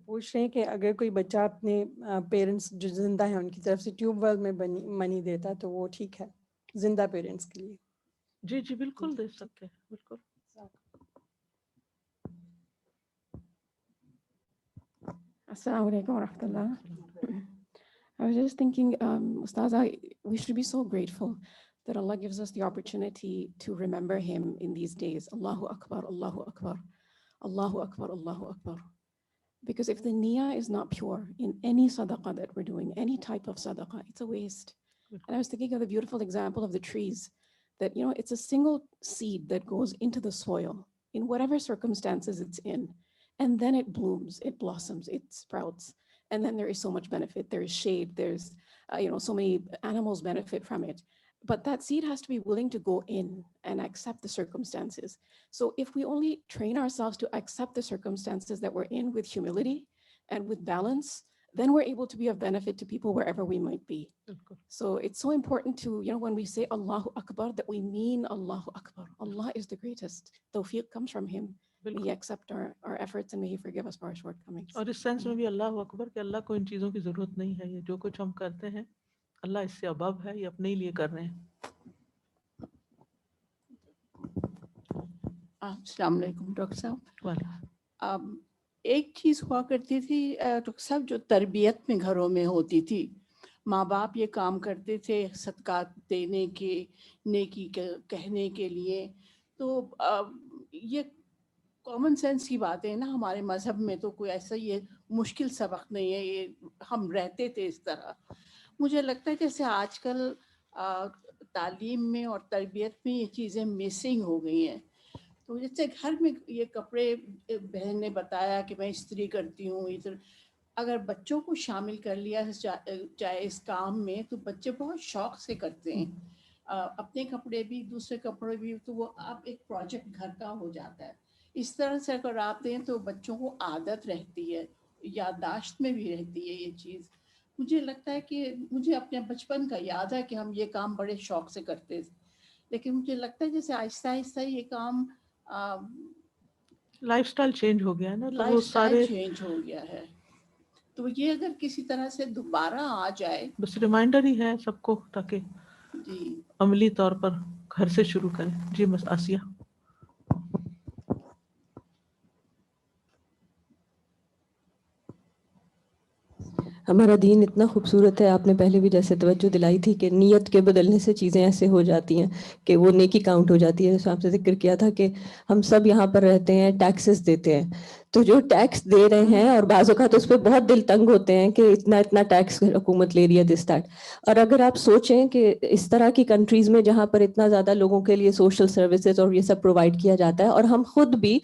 پوچھ رہے ہیں کہ اگر کوئی بچہ اپنے پیرنٹس جو زندہ ہیں ان کی طرف سے ٹیوب ویل میں منی دیتا تو وہ ٹھیک ہے زندہ پیرنٹس کے لیے؟ جی جی بالکل دے سکتے ہیں, بالکل. Assalamu alaikum wa rahmatullah. I was just thinking, Ustaza, we should be so grateful that Allah gives us the opportunity to remember Him in these days. Allahu Akbar, Allahu Akbar, Allahu Akbar, Allahu Akbar. Because if the niyyah is not pure in any sadaqah that we're doing, any type of sadaqah, it's a waste. And I was thinking of the beautiful example of the trees, that, you know, it's a single seed that goes into the soil in whatever circumstances it's in. And then it blooms, it blossoms, it sprouts. And then there is so much benefit. There is shade, there's, so many animals benefit from it. But that seed has to be willing to go in and accept the circumstances. So if we only train ourselves to accept the circumstances that we're in with humility and with balance, then we're able to be of benefit to people wherever we might be. So it's so important to, when we say Allahu Akbar, that we mean Allahu Akbar. Allah is the greatest. Tawfiq comes from Him. May He accept our efforts and may He forgive us for our shortcomings. اور اس sense میں بھی اللہ اکبر کہ اللہ کو ان چیزوں کی ضرورت نہیں ہے. یہ جو کچھ ہم کرتے ہیں اللہ اس سے اباب ہے, یہ اپنے ہی لیے کر رہے ہیں. السلام علیکم ڈاکٹر صاحب. ایک چیز ہوا کرتی تھی ڈاکٹر صاحب, جو تربیت میں گھروں میں ہوتی تھی, ماں باپ یہ کام کرتے تھے صدقات دینے کے, نیکی کہنے کے لیے. تو یہ کامن سینس کی بات ہے نا, ہمارے مذہب میں تو کوئی ایسا یہ مشکل سبق نہیں ہے, یہ ہم رہتے تھے اس طرح. مجھے لگتا ہے جیسے آج کل تعلیم میں اور تربیت میں یہ چیزیں مسنگ ہو گئی ہیں. تو جیسے گھر میں یہ کپڑے بہن نے بتایا کہ میں استری کرتی ہوں, اگر بچوں کو شامل کر لیا چاہے اس کام میں, تو بچے بہت شوق سے کرتے ہیں اپنے کپڑے بھی دوسرے کپڑے بھی. تو وہ آپ ایک پروجیکٹ گھر کا ہو جاتا ہے. اس طرح سے اگر آپ دیں تو بچوں کو عادت رہتی ہے, یادداشت میں بھی رہتی ہے یہ چیز. مجھے لگتا ہے کہ مجھے اپنے بچپن کا یاد ہے کہ ہم یہ کام بڑے شوق سے کرتے تھے, لیکن مجھے لگتا ہے جیسے آہستہ آہستہ یہ کام لائف سٹائل چینج ہو گیا ہے نا, تو وہ لائف سارے سٹائل چینج ہو گیا ہے. تو یہ اگر کسی طرح سے دوبارہ آ جائے, بس ریمائنڈر ہی ہے سب کو, تاکہ جی عملی طور پر گھر سے شروع کریں. جی بس آسیہ. ہمارا دین اتنا خوبصورت ہے, آپ نے پہلے بھی جیسے توجہ دلائی تھی کہ نیت کے بدلنے سے چیزیں ایسے ہو جاتی ہیں کہ وہ نیکی کاؤنٹ ہو جاتی ہے. جیسے آپ سے ذکر کیا تھا کہ ہم سب یہاں پر رہتے ہیں, ٹیکسز دیتے ہیں, تو جو ٹیکس دے رہے ہیں اور بعض اوقات اس پہ بہت دل تنگ ہوتے ہیں کہ اتنا ٹیکس حکومت لے رہی ہے دس دیٹ. اور اگر آپ سوچیں کہ اس طرح کی کنٹریز میں جہاں پر اتنا زیادہ لوگوں کے لیے سوشل سروسز اور یہ سب پرووائڈ کیا جاتا ہے, اور ہم خود بھی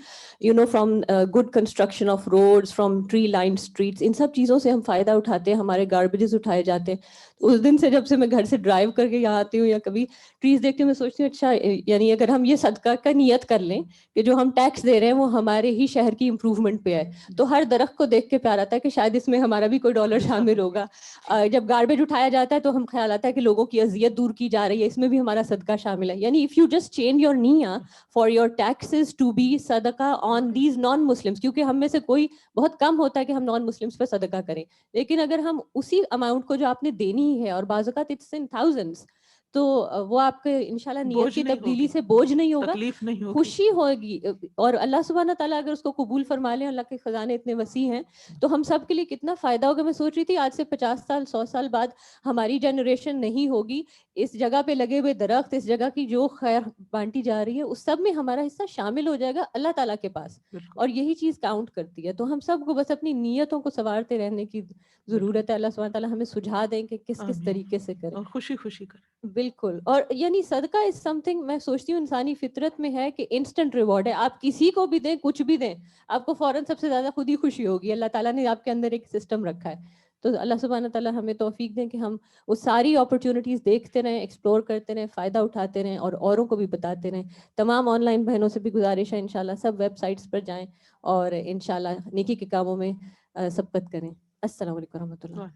from good construction of roads, from tree line streets, ان سب چیزوں سے ہم فائدہ اٹھاتے ہیں, ہمارے گاربیجز اٹھائے جاتے ہیں. اس دن سے جب سے میں گھر سے ڈرائیو کر کے یہاں آتی ہوں یا کبھی ٹریز دیکھتی ہوں, میں سوچتی ہوں اچھا یعنی اگر ہم یہ صدقہ کا نیت کر لیں کہ جو ہم ٹیکس دے رہے ہیں وہ ہمارے ہی شہر کی امپروومنٹ پہ ہے, تو ہر درخت کو دیکھ کے پیار آتا ہے کہ شاید اس میں ہمارا بھی کوئی ڈالر شامل ہوگا. جب گاربیج اٹھایا جاتا ہے تو ہم خیال آتا ہے کہ لوگوں کی اذیت دور کی جا رہی ہے, اس میں بھی ہمارا صدقہ شامل ہے. یعنی if you just change your نیہ for your taxes to be صدقہ آن دیز نان مسلمس, کیونکہ ہم میں سے کوئی بہت کم ہوتا ہے کہ ہم نان مسلمس پہ صدقہ کریں, لیکن اگر ہم اسی اماؤنٹ کو جو آپ نے دینی ہے, اور بعض اوقات اٹس ان تھاؤزنڈس, تو وہ آپ کے انشاءاللہ نیت کی تبدیلی سے بوجھ نہیں ہوگا, تکلیف نہیں ہوگی, خوشی ہوگی. اور اللہ سبحانہ تعالیٰ اگر اس کو قبول فرما لیں, اللہ کے خزانے اتنے وسیع ہیں, تو ہم سب کے لیے کتنا فائدہ ہوگا. میں سوچ رہی تھی آج سے 50 سال 100 سال بعد ہماری جنریشن نہیں ہوگی, اس جگہ پہ لگے ہوئے درخت, اس جگہ کی جو خیر بانٹی جا رہی ہے, اس سب میں ہمارا حصہ شامل ہو جائے گا اللہ تعالیٰ کے پاس, اور یہی چیز کاؤنٹ کرتی ہے. تو ہم سب کو بس اپنی نیتوں کو سنوارتے رہنے کی ضرورت ہے. اللہ سبحانہ تعالیٰ ہمیں سجھا دیں کہ کس طریقے سے کریں, اور خوشی خوشی کریں. بالکل. اور یعنی صدقہ از سم تھنگ, میں سوچتی ہوں انسانی فطرت میں ہے کہ انسٹنٹ ریوارڈ ہے. آپ کسی کو بھی دیں, کچھ بھی دیں, آپ کو فوراً سب سے زیادہ خود ہی خوشی ہوگی. اللہ تعالیٰ نے آپ کے اندر ایک سسٹم رکھا ہے. تو اللہ سبحانہ تعالیٰ ہمیں توفیق دیں کہ ہم وہ ساری اپرچونیٹیز دیکھتے رہیں, ایکسپلور کرتے رہیں, فائدہ اٹھاتے رہیں, اور اوروں کو بھی بتاتے رہیں. تمام آن لائن بہنوں سے بھی گزارش ہے انشاءاللہ سب ویب سائٹس پر جائیں اور انشاءاللہ نیکی کے کاموں میں سبقت کریں. السلام علیکم ورحمۃ اللہ.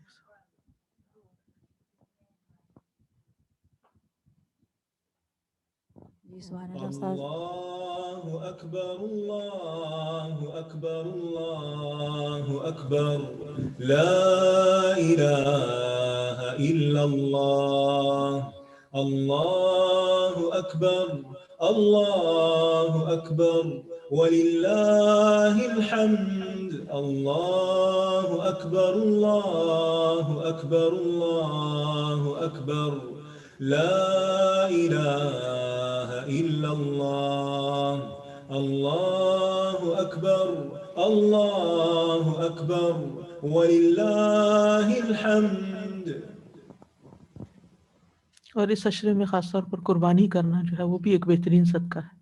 اللہ اکبر اللہ اکبر اللہ اکبر لا الہ الا اللہ اللہ اکبر اللہ اکبر وللہ الحمد. الله أكبر الله أكبر الله أكبر لا إله إلا الله الله أكبر الله أكبر ولله الحمد. اور اس عشرے میں خاص طور پر قربانی کرنا جو ہے وہ بھی ایک بہترین صدقہ ہے.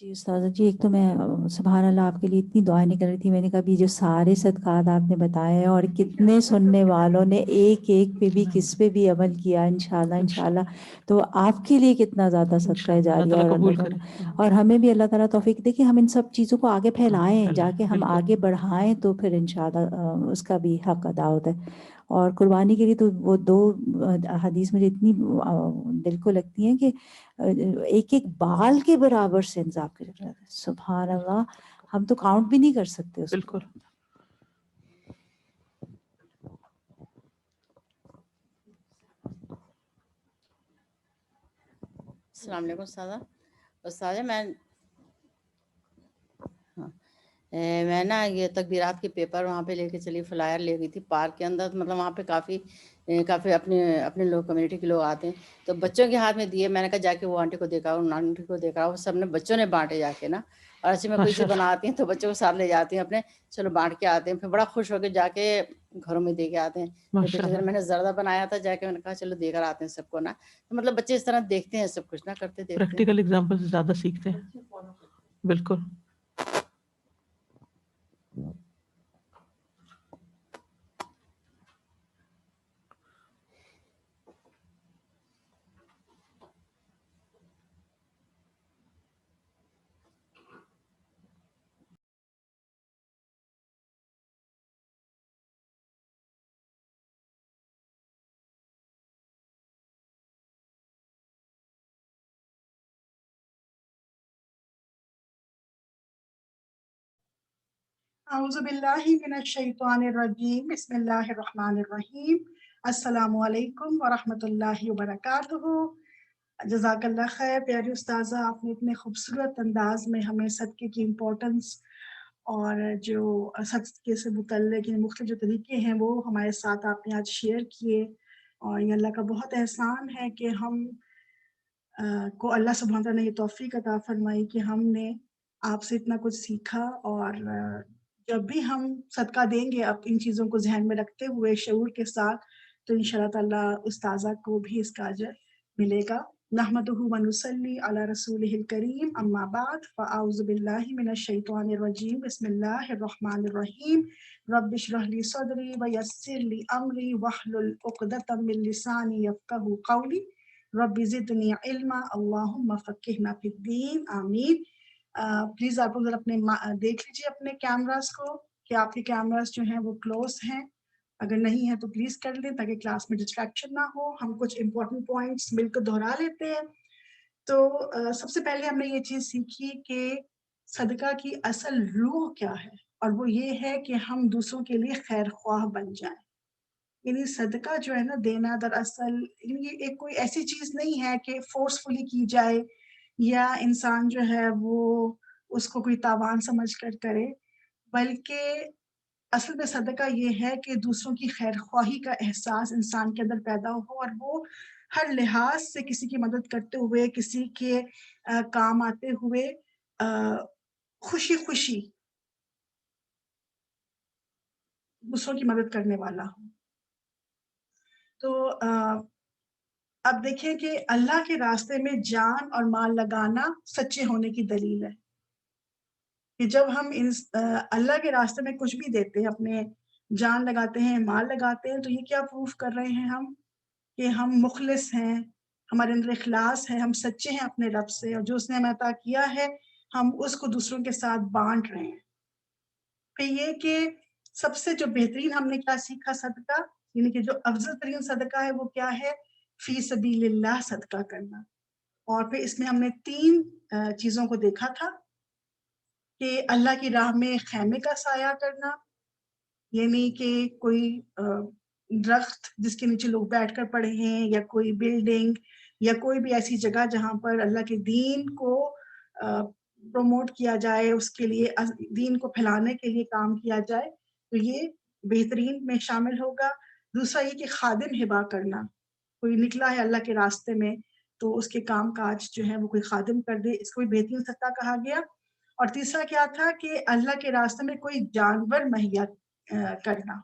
جی استاذہ جی، ایک تو میں سبحان اللہ آپ کے لیے اتنی دعائیں نہیں کر رہی تھی، میں نے کہا بھی جو سارے صدقات آپ نے بتائے ہیں اور کتنے سننے والوں نے ایک ایک پہ بھی کس پہ بھی عمل کیا انشاءاللہ، تو آپ کے لیے کتنا زیادہ صدقہ جاریہ اور اللہ تعالیٰ اور ہمیں بھی اللہ تعالیٰ توفیق دے کہ ہم ان سب چیزوں کو آگے پھیلائیں، جا کے ہم آگے بڑھائیں، تو پھر انشاءاللہ اس کا بھی حق ادا ہوتا ہے. اور قربانی کے لیے تو وہ دو حدیث مجھے اتنی دل کو لگتی ہیں کہ ایک ایک بال کے برابر سے انصاف کی ضرورت ہے. سبحان اللہ، ہم تو کاؤنٹ بھی نہیں کر سکتے اس کو. بالکل. السلام علیکم استاذہ میں نا یہ تکبیرات کے پیپر وہاں پہ لے کے چلی، فلائر لے گئی تھی پارک کے اندر. مطلب وہاں پہ کافی اپنے لوگ کمیونٹی کے لوگ آتے ہیں، تو بچوں کے ہاتھ میں دیے. میں نے کہا جا کے وہ آنٹی کو دیکھا، ان آنٹی کو دیکھا، وہ سب نے بچوں نے بانٹے جا کے نا. اور ایسے میں کوئی چیز بناتی ہیں تو بچوں کو ساتھ لے جاتی ہیں اپنے، چلو بانٹ کے آتے ہیں، پھر بڑا خوش ہو کے جا کے گھروں میں دے کے آتے ہیں. پچھلے دن میں نے زردہ بنایا تھا، جا کے میں نے کہا چلو دے کر آتے ہیں سب کو نا. تو مطلب بچے اس طرح دیکھتے ہیں سب کچھ نا، کرتے دیکھتے ہیں. پریکٹیکل ایگزامپل سے زیادہ سیکھتے ہیں. بالکل. اعوذ باللہ من الشیطان الرجیم، بسم اللہ الرحمن الرحیم. السلام علیکم ورحمۃ اللہ وبرکاتہ. جزاک اللہ خیر پیاری استاذہ، آپ نے اتنے خوبصورت انداز میں ہمیں صدقے کی امپورٹنس اور جو صدقے سے متعلق مختلف جو طریقے ہیں وہ ہمارے ساتھ آپ نے آج شیئر کیے. اور یہ اللہ کا بہت احسان ہے کہ ہم کو اللہ سبحانہ تعالیٰ نے یہ توفیق عطا فرمائی کہ ہم نے آپ سے اتنا کچھ سیکھا. اور جب بھی ہم صدقہ دیں گے اب ان چیزوں کو ذہن میں رکھتے ہوئے شعور کے ساتھ، تو انشاءاللہ تعالیٰ استاذہ کو بھی اس کا اجر ملے گا. نحمدہ و نصلی علی رسولہ الکریم، اما بعد فاعوذ باللہ من الشیطان الرجیم، بسم اللہ الرحمن الرحیم. رب اشرح لی صدری ویسر لی امری واحلل عقدۃ من لسانی یفقہوا قولی. رب زدنی علما اللہم فقہنا فی الدین، آمین. پلیز آپ لوگ اپنے دیکھ لیجیے اپنے کیمراز کو کہ آپ کے کیمراز جو ہیں وہ کلوز ہیں. اگر نہیں ہے تو پلیز کر لیں تاکہ کلاس میں ڈسٹریکشن نہ ہو. ہم کچھ امپورٹنٹ پوائنٹس مل کر دہرا لیتے ہیں. تو سب سے پہلے ہم نے یہ چیز سیکھی کہ صدقہ کی اصل روح کیا ہے، اور وہ یہ ہے کہ ہم دوسروں کے لیے خیر خواہ بن جائیں. یعنی صدقہ جو ہے نا دینا دراصل یہ ایک کوئی ایسی چیز نہیں ہے کہ فورسفلی کی جائے یا انسان جو ہے وہ اس کو کوئی تاوان سمجھ کر کرے، بلکہ اصل میں صدقہ یہ ہے کہ دوسروں کی خیر خواہی کا احساس انسان کے اندر پیدا ہو، اور وہ ہر لحاظ سے کسی کی مدد کرتے ہوئے، کسی کے کام آتے ہوئے خوشی خوشی دوسروں کی مدد کرنے والا ہو. تو اب دیکھیں کہ اللہ کے راستے میں جان اور مال لگانا سچے ہونے کی دلیل ہے. کہ جب ہم اللہ کے راستے میں کچھ بھی دیتے ہیں، اپنے جان لگاتے ہیں، مال لگاتے ہیں، تو یہ کیا پروف کر رہے ہیں ہم کہ ہم مخلص ہیں، ہمارے اندر اخلاص ہے، ہم سچے ہیں اپنے رب سے، اور جو اس نے ہمیں عطا کیا ہے ہم اس کو دوسروں کے ساتھ بانٹ رہے ہیں. پھر یہ کہ سب سے جو بہترین ہم نے کیا سیکھا صدقہ، یعنی کہ جو افضل ترین صدقہ ہے وہ کیا ہے؟ فی سبیل اللہ صدقہ کرنا. اور پھر اس میں ہم نے 3 چیزوں کو دیکھا تھا کہ اللہ کی راہ میں خیمے کا سایہ کرنا، یعنی کہ کوئی درخت جس کے نیچے لوگ بیٹھ کر پڑھے ہیں، یا کوئی بلڈنگ، یا کوئی بھی ایسی جگہ جہاں پر اللہ کے دین کو پروموٹ کیا جائے، اس کے لیے دین کو پھیلانے کے لیے کام کیا جائے تو یہ بہترین میں شامل ہوگا۔ دوسرا یہ کہ خادم ہبا کرنا، کوئی نکلا ہے اللہ کے راستے میں تو اس کے کام کاج جو ہے وہ کوئی خادم کر دے، اس کو بھی بہترین صدقہ کہا گیا۔ اور تیسرا کیا تھا کہ اللہ کے راستے میں کوئی جانور مہیا کرنا،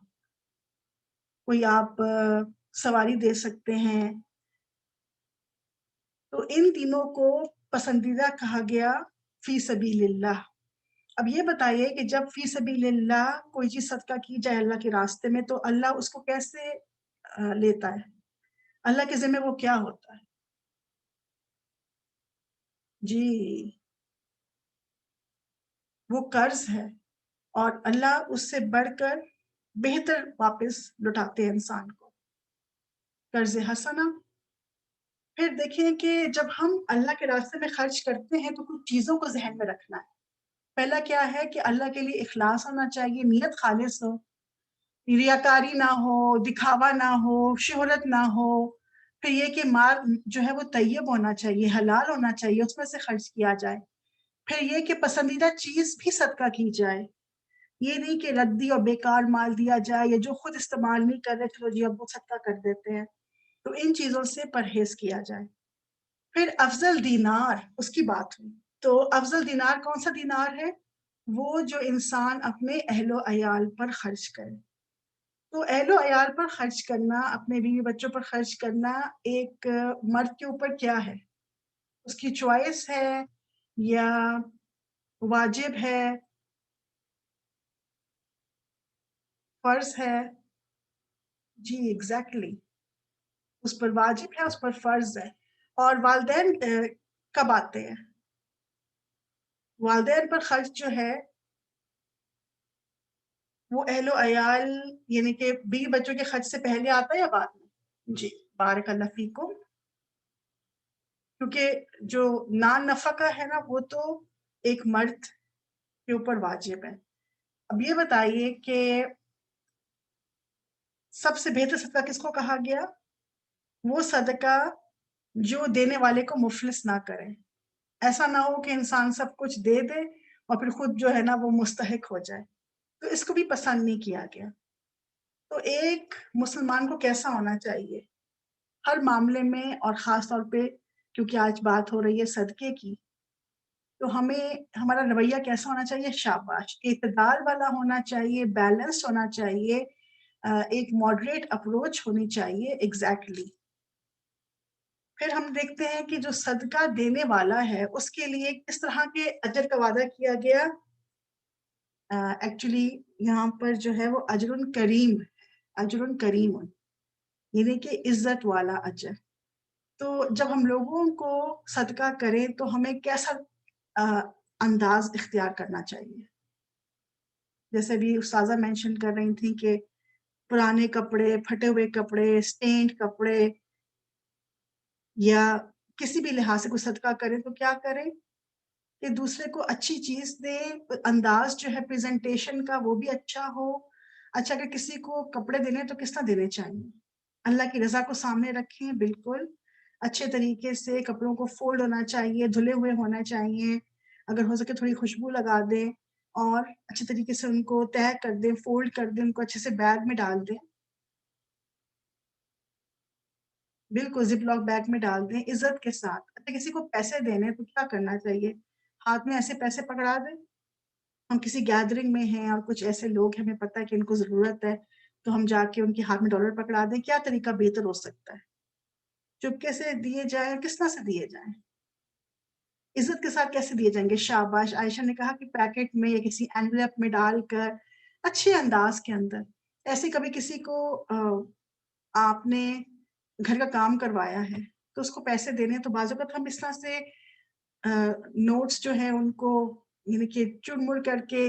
کوئی آپ سواری دے سکتے ہیں، تو ان تینوں کو پسندیدہ کہا گیا فی سبیل اللہ۔ اب یہ بتائیے کہ جب فی سبیل اللہ کوئی چیز صدقہ کی جائے اللہ کے راستے میں تو اللہ اس کو کیسے لیتا ہے؟ اللہ کے ذمہ وہ کیا ہوتا ہے؟ جی وہ قرض ہے، اور اللہ اس سے بڑھ کر بہتر واپس لوٹاتے ہیں انسان کو، قرض حسنہ۔ پھر دیکھیں کہ جب ہم اللہ کے راستے میں خرچ کرتے ہیں تو کچھ چیزوں کو ذہن میں رکھنا ہے۔ پہلا کیا ہے کہ اللہ کے لیے اخلاص ہونا چاہیے، نیت خالص ہو، ریاکاری نہ ہو، دکھاوا نہ ہو، شہرت نہ ہو۔ پھر یہ کہ مال جو ہے وہ طیب ہونا چاہیے، حلال ہونا چاہیے، اس میں سے خرچ کیا جائے۔ پھر یہ کہ پسندیدہ چیز بھی صدقہ کی جائے، یہ نہیں کہ ردی اور بیکار مال دیا جائے یا جو خود استعمال نہیں کر رہے چلو جی اب وہ صدقہ کر دیتے ہیں، تو ان چیزوں سے پرہیز کیا جائے۔ پھر افضل دینار، اس کی بات ہوئی تو افضل دینار کون سا دینار ہے؟ وہ جو انسان اپنے اہل و عیال پر خرچ کرے۔ تو اہل و عیال پر خرچ کرنا، اپنے بیوی بچوں پر خرچ کرنا ایک مرد کے اوپر کیا ہے؟ اس کی چوائس ہے یا واجب ہے، فرض ہے؟ جی ایگزیکٹلی، اس پر واجب ہے، اس پر فرض ہے۔ اور والدین کب آتے ہیں؟ والدین پر خرچ جو ہے وہ اہل و عیال یعنی کہ بیوی بچوں کے خرچ سے پہلے آتا ہے یا بعد میں؟ جی بارک اللہ فیکم، کیونکہ جو نان نفقہ ہے نا وہ تو ایک مرد کے اوپر واجب ہے۔ اب یہ بتائیے کہ سب سے بہتر صدقہ کس کو کہا گیا؟ وہ صدقہ جو دینے والے کو مفلس نہ کرے، ایسا نہ ہو کہ انسان سب کچھ دے دے اور پھر خود جو ہے نا وہ مستحق ہو جائے، تو اس کو بھی پسند نہیں کیا گیا۔ تو ایک مسلمان کو کیسا ہونا چاہیے ہر معاملے میں، اور خاص طور پہ کیونکہ آج بات ہو رہی ہے صدقے کی، تو ہمیں ہمارا رویہ کیسا ہونا چاہیے؟ شاباش، اعتدال والا ہونا چاہیے، بیلنس ہونا چاہیے، ایک ماڈریٹ اپروچ ہونی چاہیے۔ ایگزیکٹلی۔ پھر ہم دیکھتے ہیں کہ جو صدقہ دینے والا ہے اس کے لیے کس طرح کے اجر کا وعدہ کیا گیا۔ ایکچولی یہاں پر جو ہے وہ اجر کریم، اجر کریم یعنی کہ عزت والا اجر۔ تو جب ہم لوگوں کو صدقہ کریں تو ہمیں کیسا انداز اختیار کرنا چاہیے؟ جیسے بھی استاذہ مینشن کر رہی تھیں کہ پرانے کپڑے، پھٹے ہوئے کپڑے، سٹینڈ کپڑے، یا کسی بھی لحاظ سے کوئی صدقہ کرے تو کیا کرے کہ دوسرے کو اچھی چیز دے، انداز جو ہے پریزنٹیشن کا وہ بھی اچھا ہو۔ اچھا اگر کسی کو کپڑے دینے تو کس طرح دینے چاہیے؟ اللہ کی رضا کو سامنے رکھیں، بالکل اچھے طریقے سے کپڑوں کو فولڈ ہونا چاہیے، دھلے ہوئے ہونا چاہیے، اگر ہو سکے تھوڑی خوشبو لگا دیں اور اچھے طریقے سے ان کو طے کر دیں، فولڈ کر دیں، ان کو اچھے سے بیگ میں ڈال دیں، بالکل زپ لاک بیگ میں ڈال دیں عزت کے ساتھ۔ اگر کسی کو پیسے دینے تو کیا کرنا چاہیے؟ ہاتھ میں ایسے پیسے پکڑا دیں۔ ہم کسی گیدرنگ میں ہیں اور کچھ ایسے لوگ ہمیں پتہ ہے کہ ان کو ضرورت ہے تو ہم جا کے ان کے ہاتھ میں ڈالر پکڑا دیں، کیا طریقہ بہتر ہو سکتا ہے؟ چپکے سے دیے جائیں، کس طرح سے دیے جائیں، عزت کے ساتھ کیسے دیے جائیں گے؟ شاباش، عائشہ نے کہا کہ پیکٹ میں یا کسی اینویلپ میں ڈال کر اچھے انداز کے اندر۔ ایسے کبھی کسی کو آپ نے گھر کا کام کروایا ہے تو اس کو پیسے دینے، تو بعض اوقات ہم اس طرح سے نوٹس جو ہیں ان کو یعنی کہ چڑ مڑ کر کے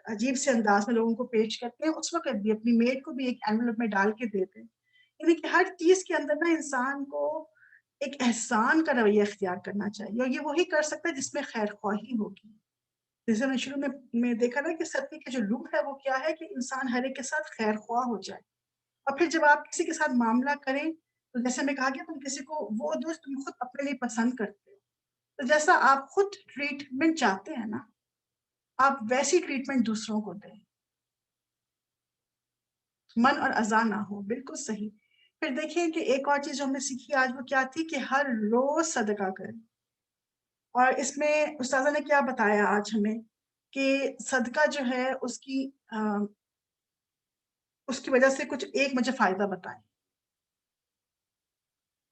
عجیب سے انداز میں لوگوں کو پیش کرتے ہیں، اس وقت بھی اپنی میڈ کو بھی ایک اینویلپ میں ڈال کے دیتے ہیں۔ یعنی کہ ہر چیز کے اندر نا انسان کو ایک احسان کا رویہ اختیار کرنا چاہیے، اور یہ وہی کر سکتا ہے جس میں خیر خواہی ہوگی۔ جیسے میں شروع میں دیکھا نا کہ صدقے کا جو روح ہے وہ کیا ہے کہ انسان ہر ایک کے ساتھ خیر خواہ ہو جائے، اور پھر جب آپ کسی کے ساتھ معاملہ کریں تو جیسے میں کہا کہ تم کسی کو وہ دوست تم خود اپنے لیے پسند کرتے ہو تو جیسا آپ خود ٹریٹمنٹ چاہتے ہیں نا، آپ ویسی ٹریٹمنٹ دوسروں کو دیں، من اور اذا نہ ہو. بالکل صحیح. پھر دیکھیں کہ ایک اور چیز جو ہم نے سیکھی آج وہ کیا تھی کہ ہر روز صدقہ کریں. اور اس میں استاذہ نے کیا بتایا آج ہمیں کہ صدقہ جو ہے اس کی وجہ سے کچھ ایک مجھے فائدہ بتائیں،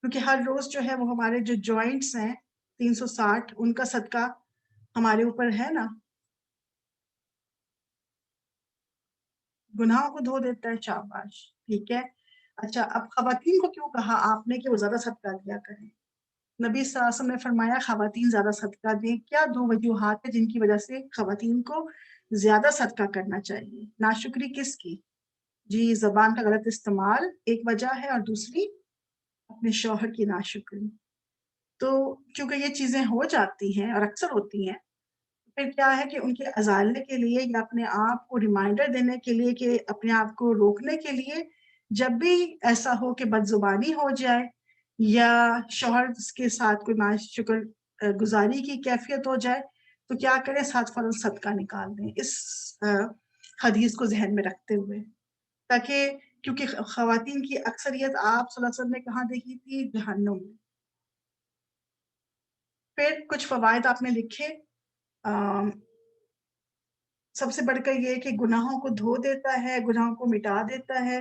کیونکہ ہر روز جو ہے وہ ہمارے جو جوائنٹس ہیں 360 ان کا صدقہ ہمارے اوپر ہے نا، گناہوں کو دھو دیتا ہے. شاباش. ٹھیک ہے. اچھا، اب خواتین کو کیوں کہا آپ نے کہ وہ زیادہ صدقہ دیا کریں؟ نبی صلی اللہ علیہ وسلم نے فرمایا خواتین زیادہ صدقہ دیں. کیا 2 وجوہات ہیں جن کی وجہ سے خواتین کو زیادہ صدقہ کرنا چاہیے؟ ناشکری کس کی؟ جی، زبان کا غلط استعمال ایک وجہ ہے، اور دوسری اپنے شوہر کی ناشکری. تو کیونکہ یہ چیزیں ہو جاتی ہیں اور اکثر ہوتی ہیں، پھر کیا ہے کہ ان کے ازالنے کے لیے یا اپنے آپ کو ریمائنڈر دینے کے لیے کہ اپنے آپ کو روکنے کے لیے، جب بھی ایسا ہو کہ بد زبانی ہو جائے یا شوہر کے ساتھ کوئی ناشکر گزاری کی کیفیت ہو جائے، تو کیا کریں؟ 7 فرض صدقہ نکال دیں، اس حدیث کو ذہن میں رکھتے ہوئے. تاکہ کیونکہ خواتین کی اکثریت آپ صلی اللہ علیہ وسلم نے کہاں دیکھی تھی؟ جہنم میں. پھر کچھ فوائد آپ نے لکھے. سب سے بڑھ کر یہ کہ گناہوں کو دھو دیتا ہے، گناہوں کو مٹا دیتا ہے.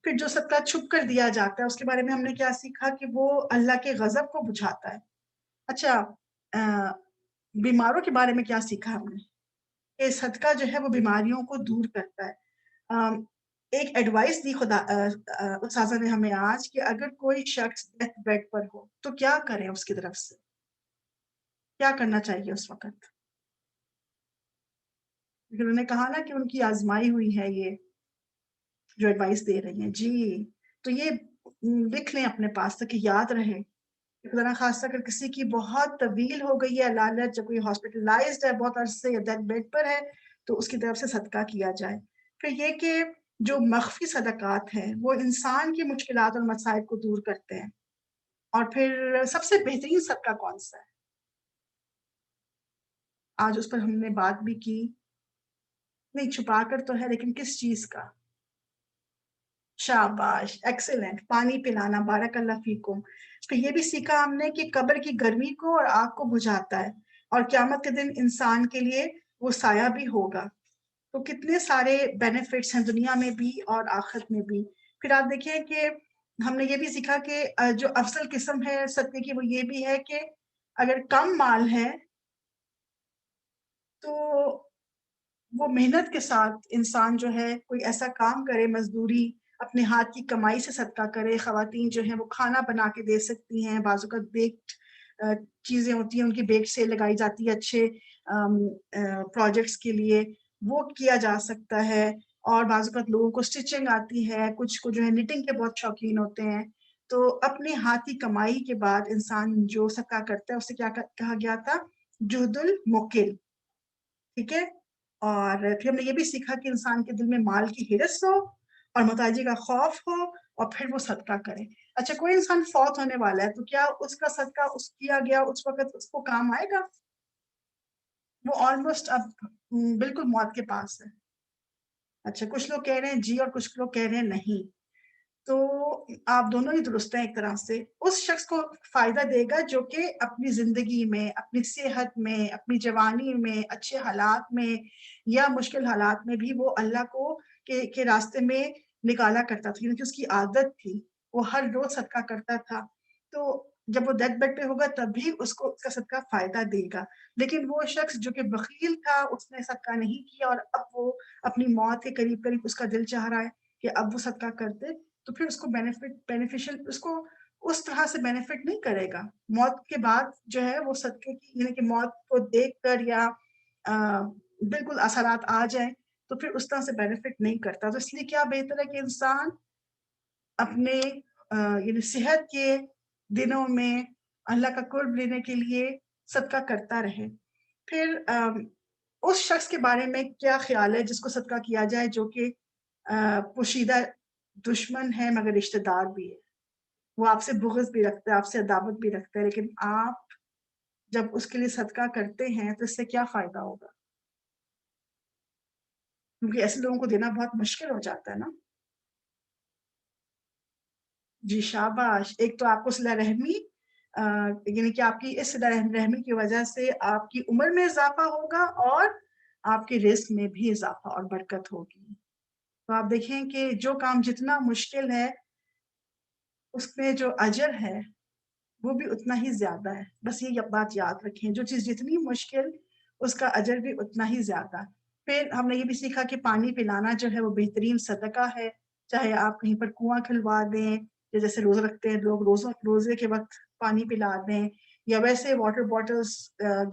پھر جو صدقہ چھپ کر دیا جاتا ہے اس کے بارے میں ہم نے کیا سیکھا کہ وہ اللہ کے غضب کو بجھاتا ہے. اچھا، بیماروں کے بارے میں کیا سیکھا ہم نے؟ کہ صدقہ جو ہے وہ بیماریوں کو دور کرتا ہے. ایک ایڈوائس دی خدا استاذہ نے ہمیں آج کہ اگر کوئی شخص ڈیتھ بیڈ پر ہو تو کیا کریں؟ اس کی طرف سے کیا کرنا چاہیے اس وقت؟ لیکن انہوں نے کہا نا کہ ان کی آزمائی ہوئی ہے یہ جو ایڈوائس دے رہی ہیں. جی، تو یہ لکھ لیں اپنے پاس تک کہ یاد رہے. خدا نہ خاصہ اگر کسی کی بہت طویل ہو گئی ہے لالچ، جب کوئی ہاسپٹلائزڈ ہے بہت عرصے یا ڈیتھ بیڈ پر ہے، تو اس کی طرف سے صدقہ کیا جائے. پھر یہ کہ جو مخفی صدقات ہیں وہ انسان کی مشکلات اور مصائب کو دور کرتے ہیں. اور پھر سب سے بہترین صدقہ کون سا ہے؟ آج اس پر ہم نے بات بھی کی. نہیں، چھپا کر تو ہے، لیکن کس چیز کا؟ شاباش، ایکسیلنٹ. پانی پلانا. بارک اللہ فیکم. پھر یہ بھی سیکھا ہم نے کہ قبر کی گرمی کو اور آگ کو بجھاتا ہے، اور قیامت کے دن انسان کے لیے وہ سایہ بھی ہوگا. تو کتنے سارے بینیفٹس ہیں دنیا میں بھی اور آخرت میں بھی. پھر آپ دیکھیں کہ ہم نے یہ بھی سیکھا کہ جو افضل قسم ہے صدقے کی وہ یہ بھی ہے کہ اگر کم مال ہے تو وہ محنت کے ساتھ انسان جو ہے کوئی ایسا کام کرے، مزدوری اپنے ہاتھ کی کمائی سے صدقہ کرے. خواتین جو ہیں وہ کھانا بنا کے دے سکتی ہیں. بعض اوقات بیکڈ چیزیں ہوتی ہیں، ان کی بیک سیل لگائی جاتی ہے اچھے پروجیکٹس کے لیے، وہ کیا جا سکتا ہے. اور بعض اوقات لوگوں کو اسٹچنگ آتی ہے، کچھ کو جو ہے نیٹنگ کے بہت شوقین ہوتے ہیں. تو اپنے ہاتھ کی کمائی کے بعد انسان جو صدقہ کرتا ہے اسے کیا کہا گیا تھا؟ جہد المقل. ٹھیک ہے. اور پھر ہم نے یہ بھی سیکھا کہ انسان کے دل میں مال کی ہرس ہو اور محتاجی کا خوف ہو، اور پھر وہ صدقہ کرے. اچھا، کوئی انسان فوت ہونے والا ہے تو کیا اس کا صدقہ اس کیا گیا اس وقت اس کو کام آئے گا؟ وہ آلموسٹ اب بالکل موت کے پاس ہے. اچھا، کچھ لوگ کہہ رہے ہیں جی اور کچھ لوگ کہہ رہے ہیں نہیں. تو آپ دونوں ہی درست ہیں ایک طرح سے. اس شخص کو فائدہ دے گا جو کہ اپنی زندگی میں، اپنی صحت میں، اپنی جوانی میں، اچھے حالات میں یا مشکل حالات میں بھی وہ اللہ کو کے راستے میں نکالا کرتا تھا، کیونکہ اس کی عادت تھی، وہ ہر روز صدقہ کرتا تھا. تو جب وہ ڈیتھ بیڈ پہ ہوگا تب بھی اس کو اس کا صدقہ فائدہ دے گا. لیکن وہ شخص جو کہ بخیل تھا، اس نے صدقہ نہیں کیا اور اب وہ اپنی موت کے قریب قریب اس کا دل چاہ رہا ہے کہ اب وہ صدقہ کر دے، تو پھر اس کو بینیفیشل اس کو اس طرح سے بینیفٹ نہیں کرے گا. موت کے بعد جو ہے وہ صدقے کی، یعنی کہ موت کو دیکھ کر یا بالکل اثرات آ جائیں تو پھر اس طرح سے بینیفٹ نہیں کرتا. تو اس لیے کیا بہتر ہے کہ انسان اپنے یعنی صحت کے دنوں میں اللہ کا قرب لینے کے لیے صدقہ کرتا رہے. پھر اس شخص کے بارے میں کیا خیال ہے جس کو صدقہ کیا جائے جو کہ پوشیدہ دشمن ہے مگر رشتہ دار بھی ہے؟ وہ آپ سے بغض بھی رکھتا ہے، آپ سے عداوت بھی رکھتا ہے، لیکن آپ جب اس کے لیے صدقہ کرتے ہیں تو اس سے کیا فائدہ ہوگا؟ کیونکہ ایسے لوگوں کو دینا بہت مشکل ہو جاتا ہے نا. جی شاباش. ایک تو آپ کو صلہ رحمی یعنی کہ آپ کی اس صلہ رحمی کی وجہ سے آپ کی عمر میں اضافہ ہوگا اور آپ کے رزق میں بھی اضافہ اور برکت ہوگی. تو آپ دیکھیں کہ جو کام جتنا مشکل ہے اس میں جو اجر ہے وہ بھی اتنا ہی زیادہ ہے. بس یہ بات یاد رکھیں، جو چیز جتنی مشکل اس کا اجر بھی اتنا ہی زیادہ. پھر ہم نے یہ بھی سیکھا کہ پانی پلانا جو ہے وہ بہترین صدقہ ہے. چاہے آپ کہیں پر کنواں کھلوا دیں، یا جیسے روزہ رکھتے ہیں لوگ روزے کے وقت پانی پلا دیں، یا ویسے واٹر باٹلز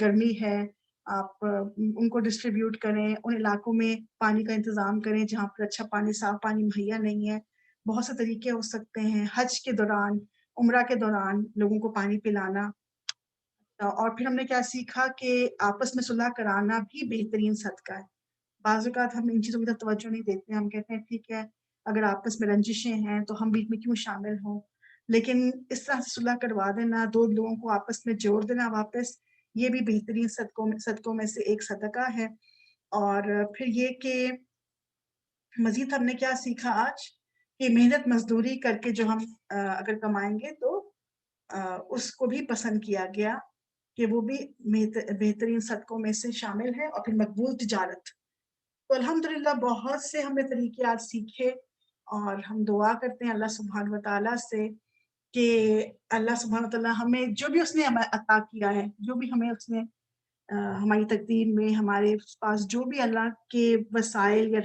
گرمی ہے آپ ان کو ڈسٹریبیوٹ کریں، ان علاقوں میں پانی کا انتظام کریں جہاں پر اچھا پانی صاف پانی مہیا نہیں ہے. بہت سے طریقے ہو سکتے ہیں. حج کے دوران، عمرہ کے دوران لوگوں کو پانی پلانا. اور پھر ہم نے کیا سیکھا کہ آپس میں صلح کرانا بھی بہترین صدقہ ہے. بعض اوقات ہم ان چیزوں کی طرف توجہ نہیں دیتے. ہم کہتے ہیں ٹھیک ہے اگر آپس میں رنجشیں ہیں تو ہم بیچ میں کیوں شامل ہوں، لیکن اس طرح سے صلح کروا دینا، دو لوگوں کو آپس میں جوڑ دینا واپس، یہ بھی بہترین صدقوں میں سے ایک صدقہ ہے. اور پھر یہ کہ مزید ہم نے کیا سیکھا آج کہ محنت مزدوری کر کے جو ہم اگر کمائیں گے تو اس کو بھی پسند کیا گیا کہ وہ بھی بہترین صدقوں میں سے شامل ہے. اور پھر مقبول تجارت. تو الحمدللہ بہت سے ہم نے طریقے آج سیکھے، اور ہم دعا کرتے ہیں اللہ سبحانہ و تعالیٰ سے کہ اللہ سبحانہ و تعالیٰ ہمیں جو بھی اس نے ہمیں عطا کیا ہے، جو بھی ہمیں اس نے ہماری تقدیر میں، ہمارے پاس جو بھی اللہ کے وسائل یا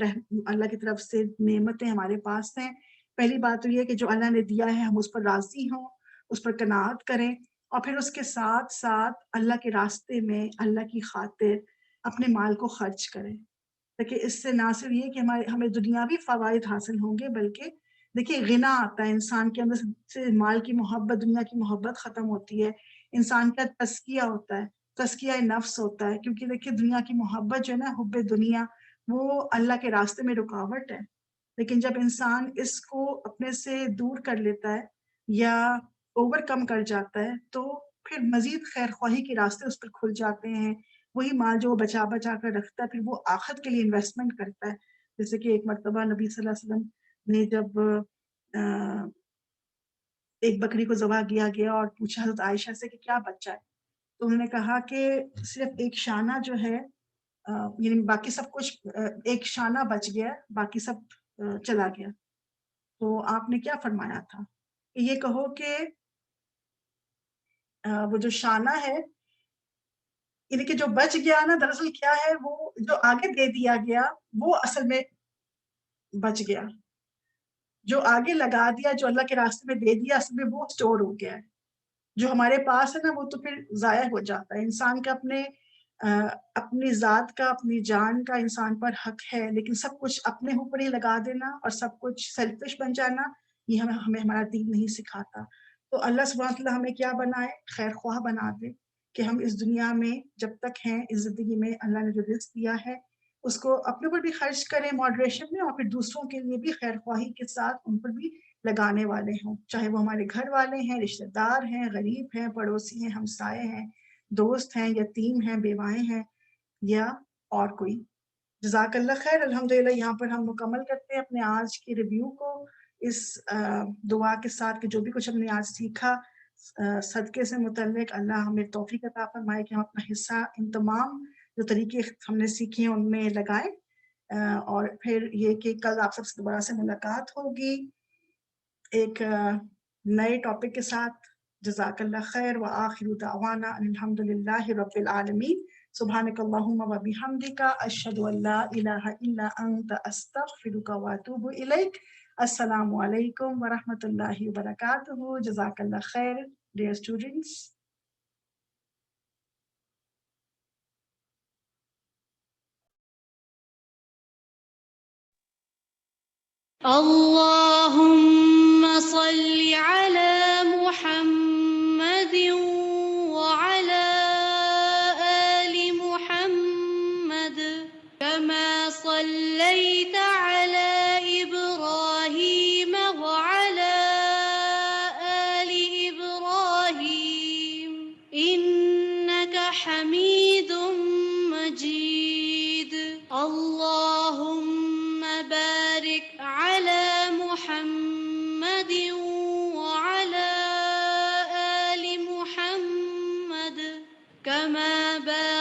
اللہ کی طرف سے نعمتیں ہمارے پاس ہیں، پہلی بات تو یہ کہ جو اللہ نے دیا ہے ہم اس پر راضی ہوں، اس پر قناعت کریں، اور پھر اس کے ساتھ ساتھ اللہ کے راستے میں اللہ کی خاطر اپنے مال کو خرچ کریں. دیکھیں اس سے نہ صرف یہ کہ ہمیں دنیاوی فوائد حاصل ہوں گے، بلکہ دیکھیں غنا آتا ہے انسان کے اندر سے. مال کی محبت، دنیا کی محبت ختم ہوتی ہے. انسان کا تزکیہ ہوتا ہے، تزکیہ نفس ہوتا ہے. کیونکہ دیکھیں دنیا کی محبت جو ہے نا، حب دنیا، وہ اللہ کے راستے میں رکاوٹ ہے. لیکن جب انسان اس کو اپنے سے دور کر لیتا ہے یا اوور کم کر جاتا ہے تو پھر مزید خیر خواہی کے راستے اس پر کھل جاتے ہیں. وہی مال جو وہ بچا بچا کر رکھتا ہے پھر وہ آخرت کے لیے انویسٹمنٹ کرتا ہے. جیسے کہ ایک مرتبہ نبی صلی اللہ علیہ وسلم نے جب ایک بکری کو ذبح کیا گیا اور پوچھا حضرت عائشہ سے کہ کیا بچا ہے، تو انہوں نے کہا کہ صرف ایک شانہ جو ہے، یعنی باقی سب کچھ، ایک شانہ بچ گیا، باقی سب چلا گیا. تو آپ نے کیا فرمایا تھا کہ یہ کہو کہ وہ جو شانہ ہے، یعنی کہ جو بچ گیا نا، دراصل کیا ہے، وہ جو آگے دے دیا گیا وہ اصل میں بچ گیا. جو آگے لگا دیا، جو اللہ کے راستے میں دے دیا، اصل میں وہ سٹور ہو گیا ہے. جو ہمارے پاس ہے نا وہ تو پھر ضائع ہو جاتا ہے. انسان کا اپنی ذات کا، اپنی جان کا انسان پر حق ہے، لیکن سب کچھ اپنے اوپر ہی لگا دینا اور سب کچھ سیلفش بن جانا، یہ ہمیں ہمارا دین نہیں سکھاتا. تو اللہ سبحانہ وتعالیٰ ہمیں کیا بنائے؟ خیر خواہ بنا دے کہ ہم اس دنیا میں جب تک ہیں، اس زندگی میں اللہ نے جو رزق دیا ہے اس کو اپنے اوپر بھی خرچ کریں ماڈریشن میں، اور پھر دوسروں کے لیے بھی خیر خواہی کے ساتھ ان پر بھی لگانے والے ہوں، چاہے وہ ہمارے گھر والے ہیں، رشتہ دار ہیں، غریب ہیں، پڑوسی ہیں، ہمسائے ہیں، دوست ہیں، یتیم ہیں، بیوائیں ہیں، یا اور کوئی. جزاک اللہ خیر. الحمدللہ یہاں پر ہم مکمل کرتے ہیں اپنے آج کی ریویو کو اس دعا کے ساتھ کہ جو بھی کچھ ہم نے آج سیکھا صدقے سے متعلق، اللہ ہمیں توفیق عطا فرمائے کہ ہم اپنا حصہ ان تمام جو طریقے ہم نے سیکھے ہیں ان میں لگائیں. اور پھر یہ کہ کل آپ سب سے دوبارہ سے ملاقات ہوگی ایک نئے ٹاپک کے ساتھ. جزاک اللہ خیر. وآخر دعوانا ان الحمد للہ رب العالمین. سبحانک اللہم و بحمدک، اشہد ان لا الہ الا انت، استغفرک و اتوب الیک. السلام علیکم ورحمۃ اللہ وبرکاتہ. جزاک اللہ خیر dear students. اللهم صل على محمد وعلى آل محمد كما صليت على إبراهيم وعلى آل إبراهيم إنك كما باركت